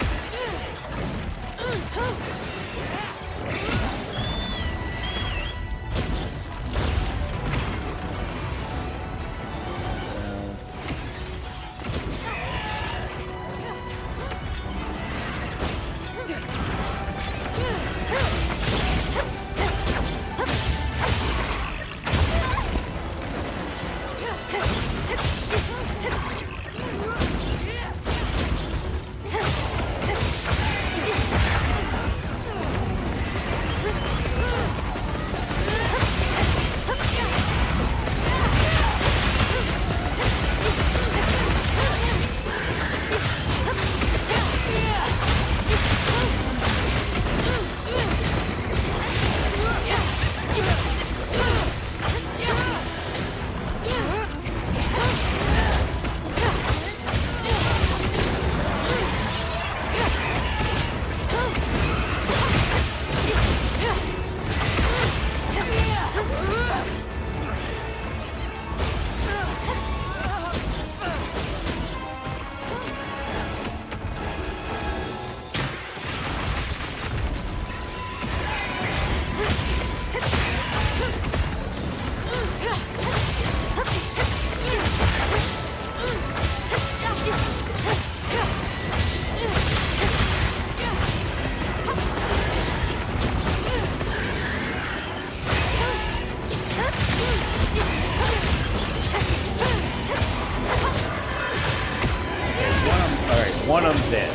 Speaker 1: One of them's dead.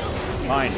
Speaker 1: Fine.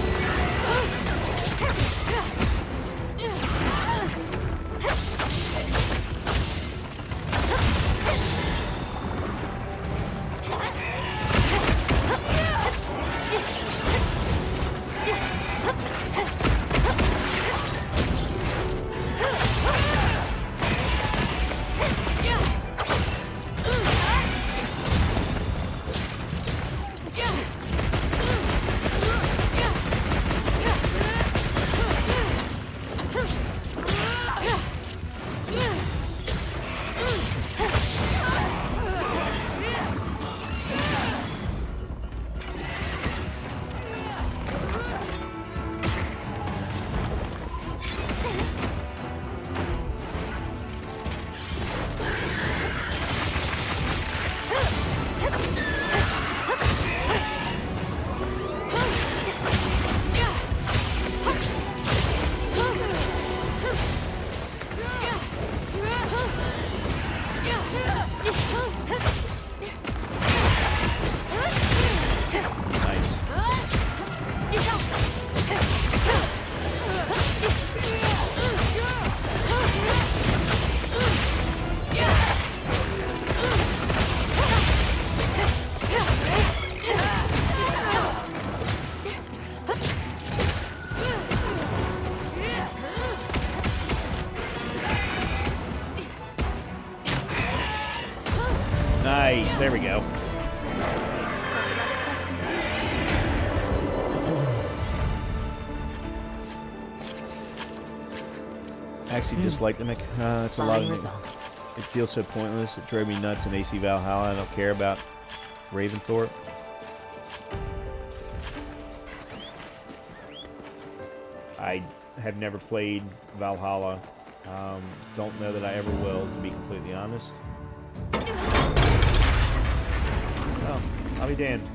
Speaker 1: Nice, there we go. I actually dislike the mech. It's a lot of it feels so pointless. It drove me nuts in AC Valhalla. I don't care about Raventhorpe. I have never played Valhalla. Don't know that I ever will, to be completely honest. Oh, I'll be damned.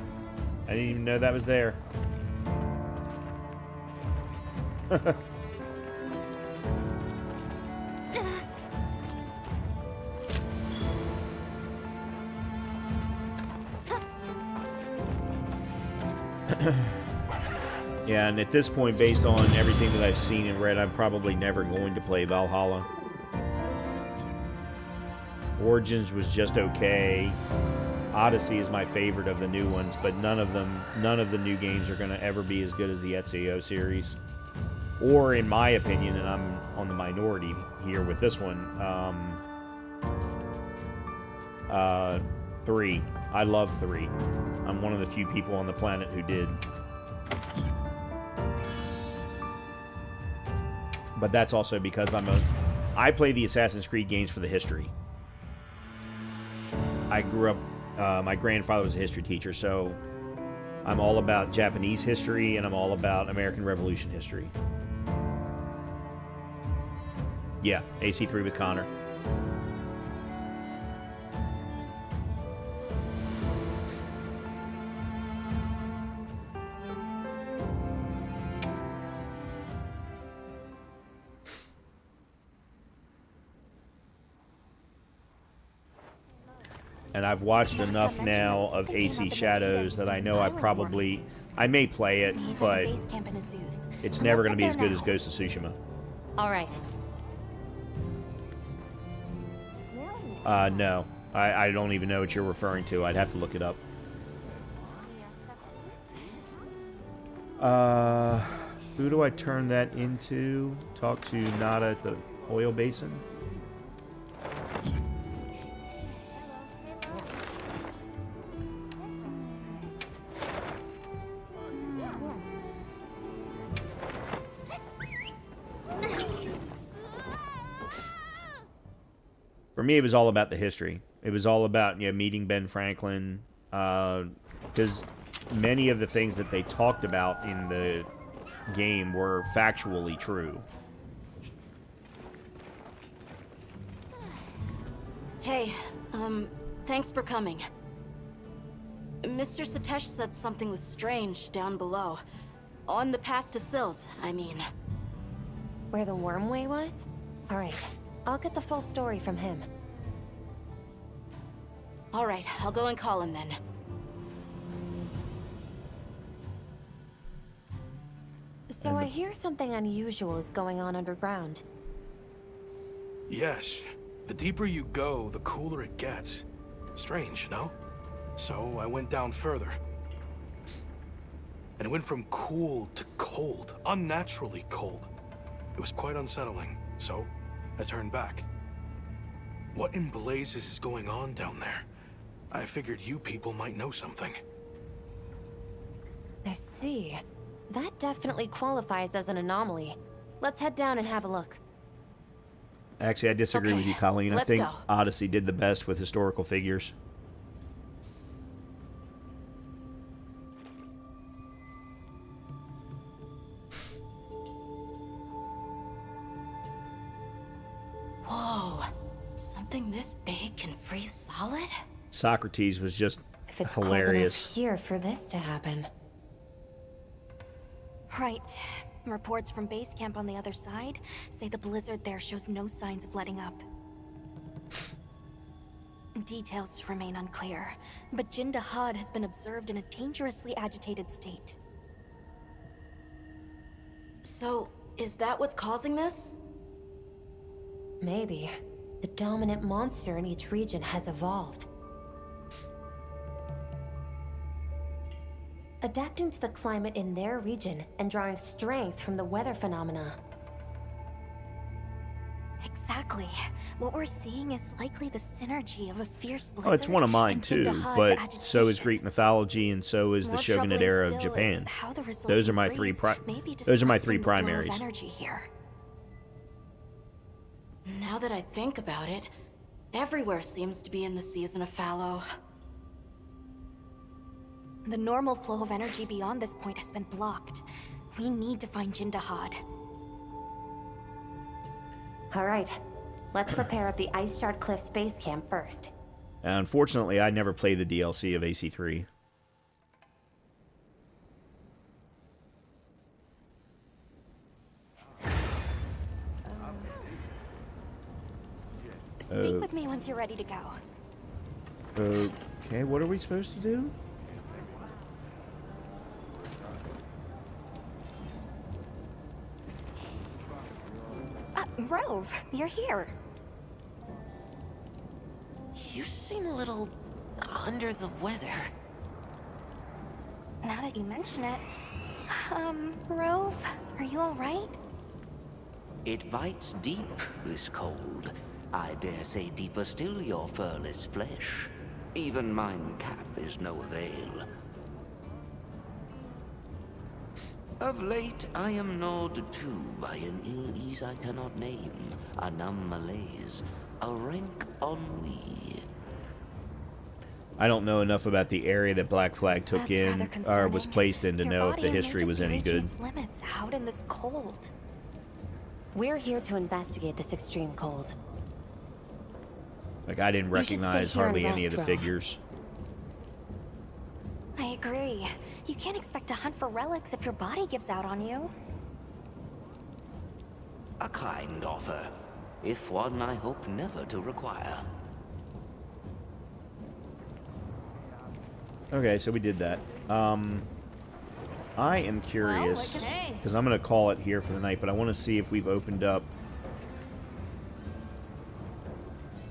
Speaker 1: I didn't even know that was there. Yeah, and at this point, based on everything that I've seen and read, I'm probably never going to play Valhalla. Origins was just okay. Odyssey is my favorite of the new ones, but none of the new games are going to ever be as good as the Ezio series. Or, in my opinion, and I'm on the minority here with this one, 3. I love 3. I'm one of the few people on the planet who did. But that's also because I play the Assassin's Creed games for the history. I grew up My grandfather was a history teacher, so I'm all about Japanese history and I'm all about American Revolution history. Yeah, AC3 with Connor. And I've watched enough now of AC Shadows that I know I may play it, but it's never going to be as good as Ghost of Tsushima.
Speaker 8: All right.
Speaker 1: No. I don't even know what you're referring to. I'd have to look it up. Who do I turn that into? Talk to Nada at the oil basin? For me, it was all about the history. It was all about meeting Ben Franklin, because many of the things that they talked about in the game were factually true.
Speaker 19: Hey, thanks for coming. Mr. Satesh said something was strange down below. On the path to Silt, I mean.
Speaker 8: Where the wormway was? All right. I'll get the full story from him.
Speaker 19: All right, I'll go and call him then.
Speaker 8: So I hear something unusual is going on underground.
Speaker 10: Yes. The deeper you go, the cooler it gets. Strange, no? So I went down further. And it went from cool to cold, unnaturally cold. It was quite unsettling, so I turned back. What in blazes is going on down there? I figured you people might know something.
Speaker 8: I see. That definitely qualifies as an anomaly. Let's head down and have a look.
Speaker 1: Actually, I disagree with you, Colleen. I think
Speaker 19: go.
Speaker 1: Odyssey did the best with historical figures.
Speaker 19: Whoa, something this big can freeze solid?
Speaker 1: Socrates was just
Speaker 8: If it's
Speaker 1: hilarious.
Speaker 8: cold enough here for this to happen.
Speaker 2: Right. Reports from base camp on the other side say the blizzard there shows no signs of letting up. Details remain unclear, but Jindahad has been observed in a dangerously agitated state.
Speaker 19: So, is that what's causing this?
Speaker 8: Maybe. The dominant monster in each region has evolved. Adapting to the climate in their region and drawing strength from the weather phenomena.
Speaker 2: Exactly. What we're seeing is likely the synergy of a fierce blizzard.
Speaker 1: Oh, it's one of mine
Speaker 2: and
Speaker 1: too,
Speaker 2: Jindahad's
Speaker 1: but
Speaker 2: agitation.
Speaker 1: so is Greek mythology, and so is the
Speaker 2: More
Speaker 1: Shogunate
Speaker 2: troubling
Speaker 1: era of
Speaker 2: still
Speaker 1: Japan.
Speaker 2: is how the
Speaker 1: Those are my
Speaker 2: resulting
Speaker 1: three.
Speaker 2: freeze may be
Speaker 1: Those are my
Speaker 2: disrupting
Speaker 1: three
Speaker 2: the flow of
Speaker 1: primaries.
Speaker 2: energy here.
Speaker 19: Now that I think about it, everywhere seems to be in the season of fallow.
Speaker 2: The normal flow of energy beyond this point has been blocked. We need to find Jindahad.
Speaker 8: All right. Let's prepare at the Ice Shard Cliffs base camp first.
Speaker 1: Unfortunately, I never played the DLC of AC3.
Speaker 2: Speak with me once you're ready to go.
Speaker 1: Okay, what are we supposed to do?
Speaker 2: Rove, you're here.
Speaker 15: You seem a little under the weather.
Speaker 2: Now that you mention it, Rove, are you all right?
Speaker 15: It bites deep, this cold. I dare say deeper still your furless flesh. Even mine cap is no avail. Of late, I am gnawed too by an ill ease I cannot name, a numb malaise, a rank ennui.
Speaker 1: I don't know enough about the area that Black Flag took
Speaker 2: That's rather
Speaker 1: in or
Speaker 2: concerning.
Speaker 1: was placed in to
Speaker 2: Your
Speaker 1: know if
Speaker 2: body
Speaker 1: the
Speaker 2: may
Speaker 1: history
Speaker 2: just
Speaker 1: was
Speaker 2: be
Speaker 1: any
Speaker 2: reaching
Speaker 1: good.
Speaker 2: its limits out in this cold.
Speaker 8: We're here to investigate this extreme cold.
Speaker 1: Like, I didn't
Speaker 8: You should stay
Speaker 1: recognize
Speaker 8: here and
Speaker 1: hardly any of
Speaker 8: rest,
Speaker 1: the
Speaker 8: Ralph.
Speaker 1: figures.
Speaker 2: I agree. You can't expect to hunt for relics if your body gives out on you.
Speaker 15: A kind offer, if one I hope never to require.
Speaker 1: Okay, so we did that. I am curious, because I'm going to call it here for the night, but I want to see if we've opened up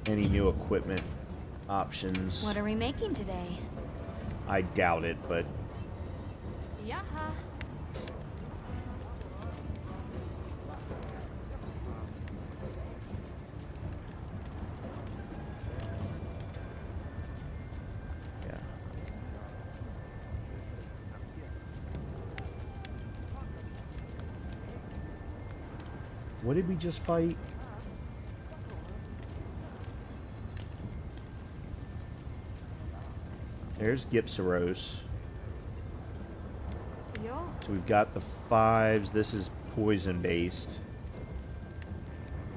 Speaker 1: any new equipment options.
Speaker 5: What are we making today?
Speaker 1: I doubt it, but
Speaker 5: Yaha.
Speaker 1: yeah. What did we just fight? There's Gypsaros.
Speaker 5: Yo.
Speaker 1: So we've got the 5s. This is poison based.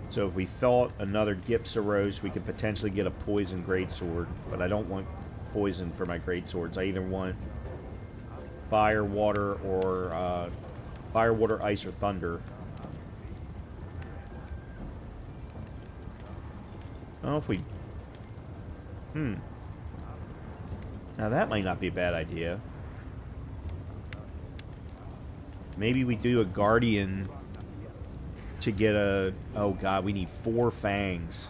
Speaker 1: So if we fought another Gypsaros, we could potentially get a poison greatsword. But I don't want poison for my greatswords. I either want fire, water, or fire, water, ice, or thunder. I don't know if we... Now that might not be a bad idea. Maybe we do a guardian to get a... Oh god, we need 4 fangs.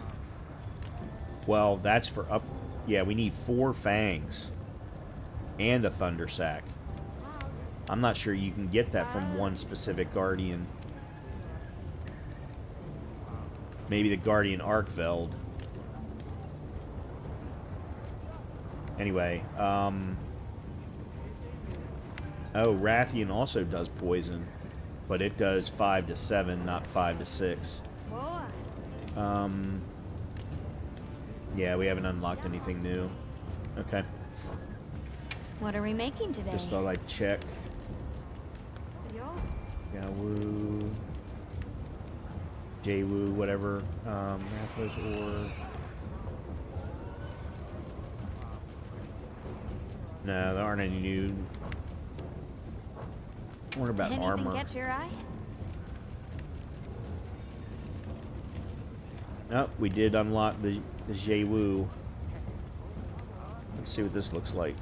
Speaker 1: Well, that's for up... Yeah, we need 4 fangs. And a thunder sack. I'm not sure you can get that from one specific guardian. Maybe the guardian Arkveld. Anyway, oh, Rathian also does poison, but it does 5 to 7, not 5 to 6. Yeah, we haven't unlocked anything new. Okay.
Speaker 5: What are we making today?
Speaker 1: Just thought I'd check.
Speaker 5: Yo.
Speaker 1: Yeah, woo. J-woo, whatever. Mathos or... No, there aren't any new... What about
Speaker 5: Anything
Speaker 1: armor?
Speaker 5: catch your eye?
Speaker 1: Oh, we did unlock the J-woo. Let's see what this looks like.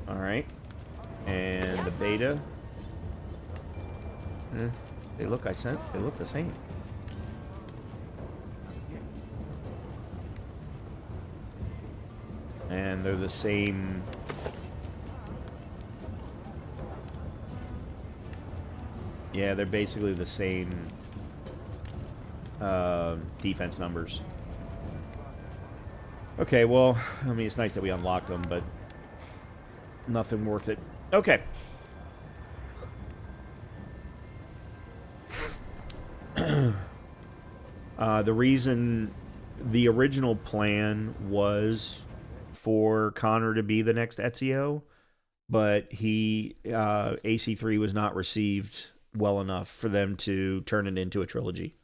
Speaker 1: Alright. And the beta. They look they look the same. And they're the same. Yeah, they're basically the same defense numbers. Okay, well, I mean, it's nice that we unlocked them, but nothing worth it. Okay. The reason, the original plan was for Connor to be the next Ezio, but AC3 was not received well enough for them to turn it into a trilogy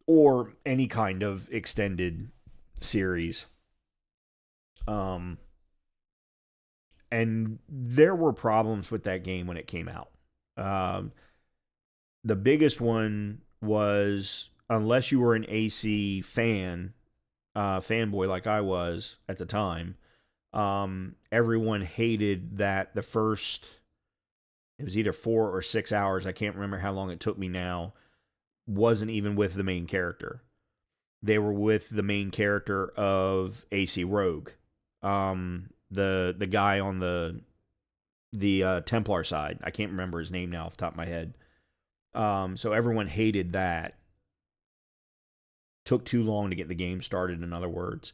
Speaker 1: or any kind of extended series. And there were problems with that game when it came out. The biggest one was, unless you were an AC fanboy like I was at the time, everyone hated that the first, it was either 4 or 6 hours, I can't remember how long it took me now, wasn't even with the main character. They were with the main character of AC Rogue, the guy on the Templar side. I can't remember his name now off the top of my head. So everyone hated that. Took too long to get the game started, in other words.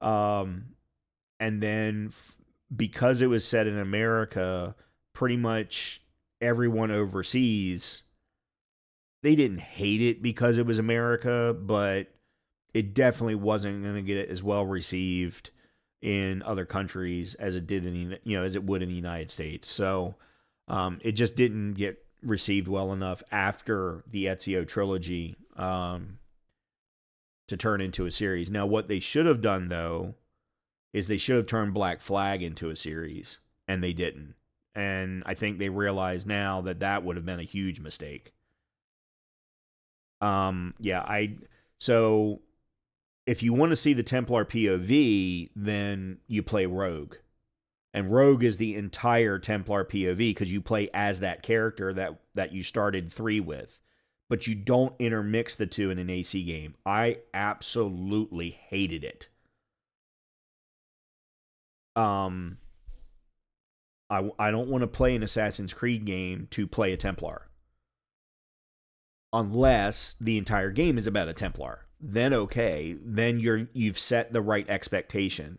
Speaker 1: And then because it was set in America, pretty much everyone overseas, they didn't hate it because it was America, but it definitely wasn't going to get as well received in other countries as it did in the, as it would in the United States. So it just didn't get received well enough after the Ezio trilogy to turn into a series. Now, what they should have done, though, is they should have turned Black Flag into a series, and they didn't. And I think they realize now that that would have been a huge mistake. So if you want to see the Templar POV, then you play Rogue. And Rogue is the entire Templar POV because you play as that character that you started 3 with. But you don't intermix the two in an AC game. I absolutely hated it. I don't want to play an Assassin's Creed game to play a Templar. Unless the entire game is about a Templar. Then okay, then you've set the right expectation.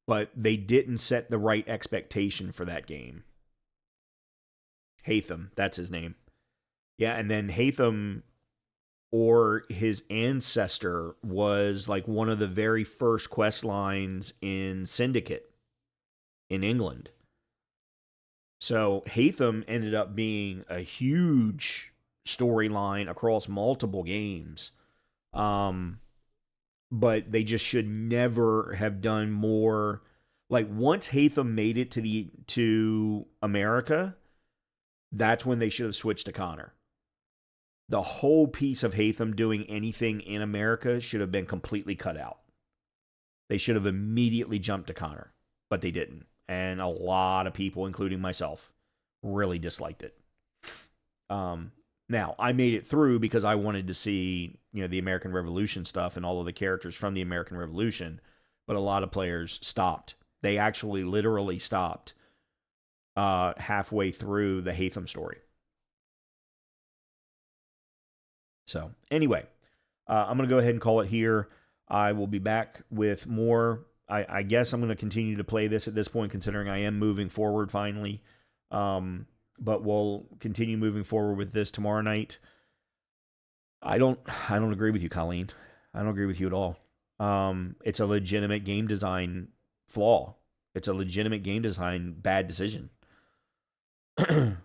Speaker 1: But they didn't set the right expectation for that game. Hatham, that's his name. Yeah, and then Hatham, or his ancestor, was like one of the very first quest lines in Syndicate in England. So Hatham ended up being a huge storyline across multiple games. But they just should never have done more. Like, once Hatham made it to America, that's when they should have switched to Connor. The whole piece of Hatham doing anything in America should have been completely cut out. They should have immediately jumped to Connor, but they didn't. And a lot of people, including myself, really disliked it. Now, I made it through because I wanted to see, the American Revolution stuff and all of the characters from the American Revolution, but a lot of players stopped. They actually literally stopped halfway through the Hatham story. So, anyway, I'm going to go ahead and call it here. I will be back with more. I guess I'm going to continue to play this at this point, considering I am moving forward finally. But we'll continue moving forward with this tomorrow night. I don't agree with you, Colleen. I don't agree with you at all. It's a legitimate game design flaw. It's a legitimate game design bad decision. Because,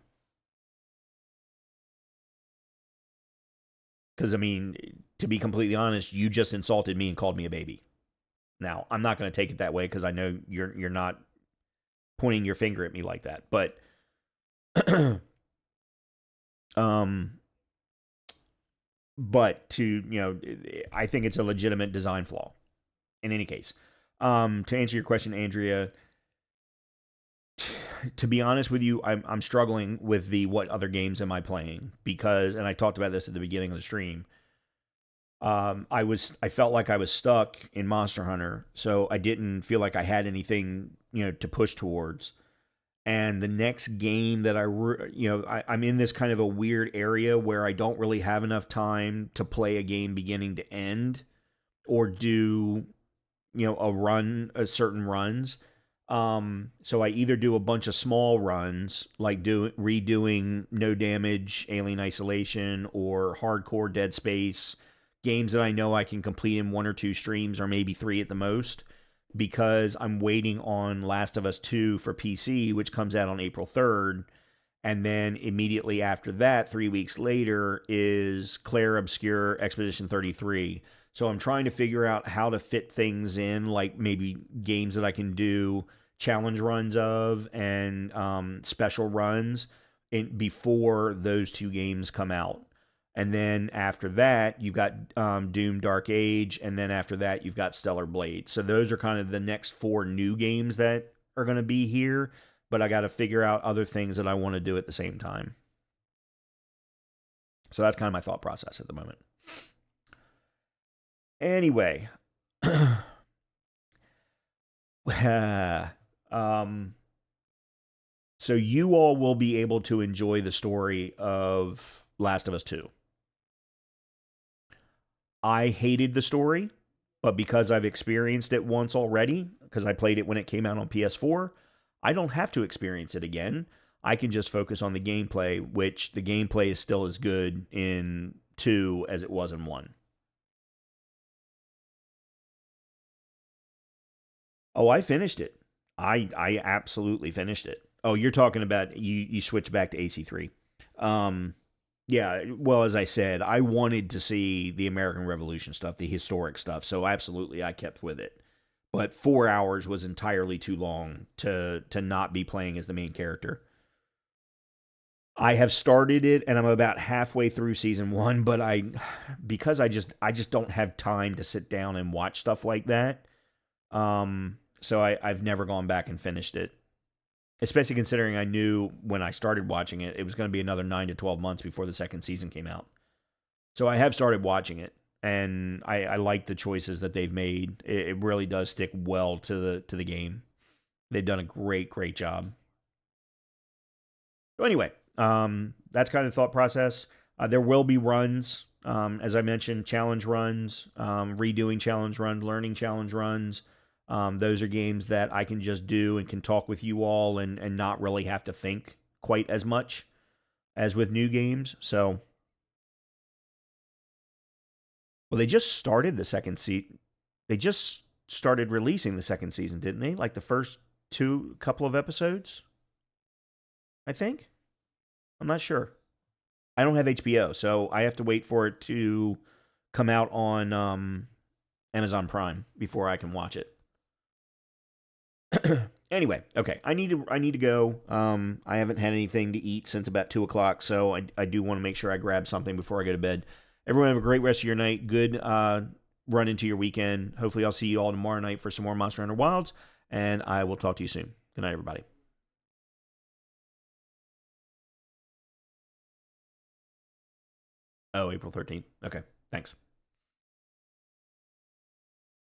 Speaker 1: I mean, to be completely honest, you just insulted me and called me a baby. Now, I'm not going to take it that way because I know you're not pointing your finger at me like that. But but I think it's a legitimate design flaw. In any case, to answer your question, Andrea, to be honest with you, I'm struggling with the what other games am I playing, because, and I talked about this at the beginning of the stream. I felt like I was stuck in Monster Hunter, so I didn't feel like I had anything to push towards. And the next game that I'm in this kind of a weird area where I don't really have enough time to play a game beginning to end, or do certain runs. So I either do a bunch of small runs, like redoing No Damage, Alien Isolation, or Hardcore Dead Space, games that I know I can complete in 1 or 2 streams, or maybe 3 at the most, because I'm waiting on Last of Us 2 for PC, which comes out on April 3rd. And then immediately after that, 3 weeks later, is Claire Obscure Expedition 33. So I'm trying to figure out how to fit things in, like maybe games that I can do challenge runs of and special runs before those 2 games come out. And then after that, you've got Doom Dark Age, and then after that, you've got Stellar Blade. So those are kind of the next 4 new games that are going to be here, but I got to figure out other things that I want to do at the same time. So that's kind of my thought process at the moment. Anyway, so you all will be able to enjoy the story of Last of Us 2. I hated the story, but because I've experienced it once already, because I played it when it came out on PS4, I don't have to experience it again. I can just focus on the gameplay, which the gameplay is still as good in 2 as it was in 1. Oh, I finished it. I absolutely finished it. Oh, you're talking about you switched back to AC3. Yeah, well, as I said, I wanted to see the American Revolution stuff, the historic stuff. So absolutely I kept with it. But 4 hours was entirely too long to not be playing as the main character. I have started it and I'm about halfway through season 1, but because I just don't have time to sit down and watch stuff like that. So I've never gone back and finished it. Especially considering I knew when I started watching it, it was going to be another 9 to 12 months before the second season came out. So I have started watching it, and I like the choices that they've made. It really does stick well to the game. They've done a great job. So anyway, that's kind of the thought process. There will be runs, as I mentioned, challenge runs, redoing challenge runs, learning challenge runs. Those are games that I can just do and can talk with you all and not really have to think quite as much as with new games. So, well, they just started the second season. They just started releasing the second season, didn't they? Like the first couple of episodes, I think. I'm not sure. I don't have HBO, so I have to wait for it to come out on Amazon Prime before I can watch it. Anyway, okay, I need to go. I haven't had anything to eat since about 2:00, so I do want to make sure I grab something before I go to bed. Everyone have a great rest of your night. Good run into your weekend. Hopefully I'll see you all tomorrow night for some more Monster Hunter Wilds, and I will talk to you soon. Good night, everybody. Oh, April 13th. Okay, thanks.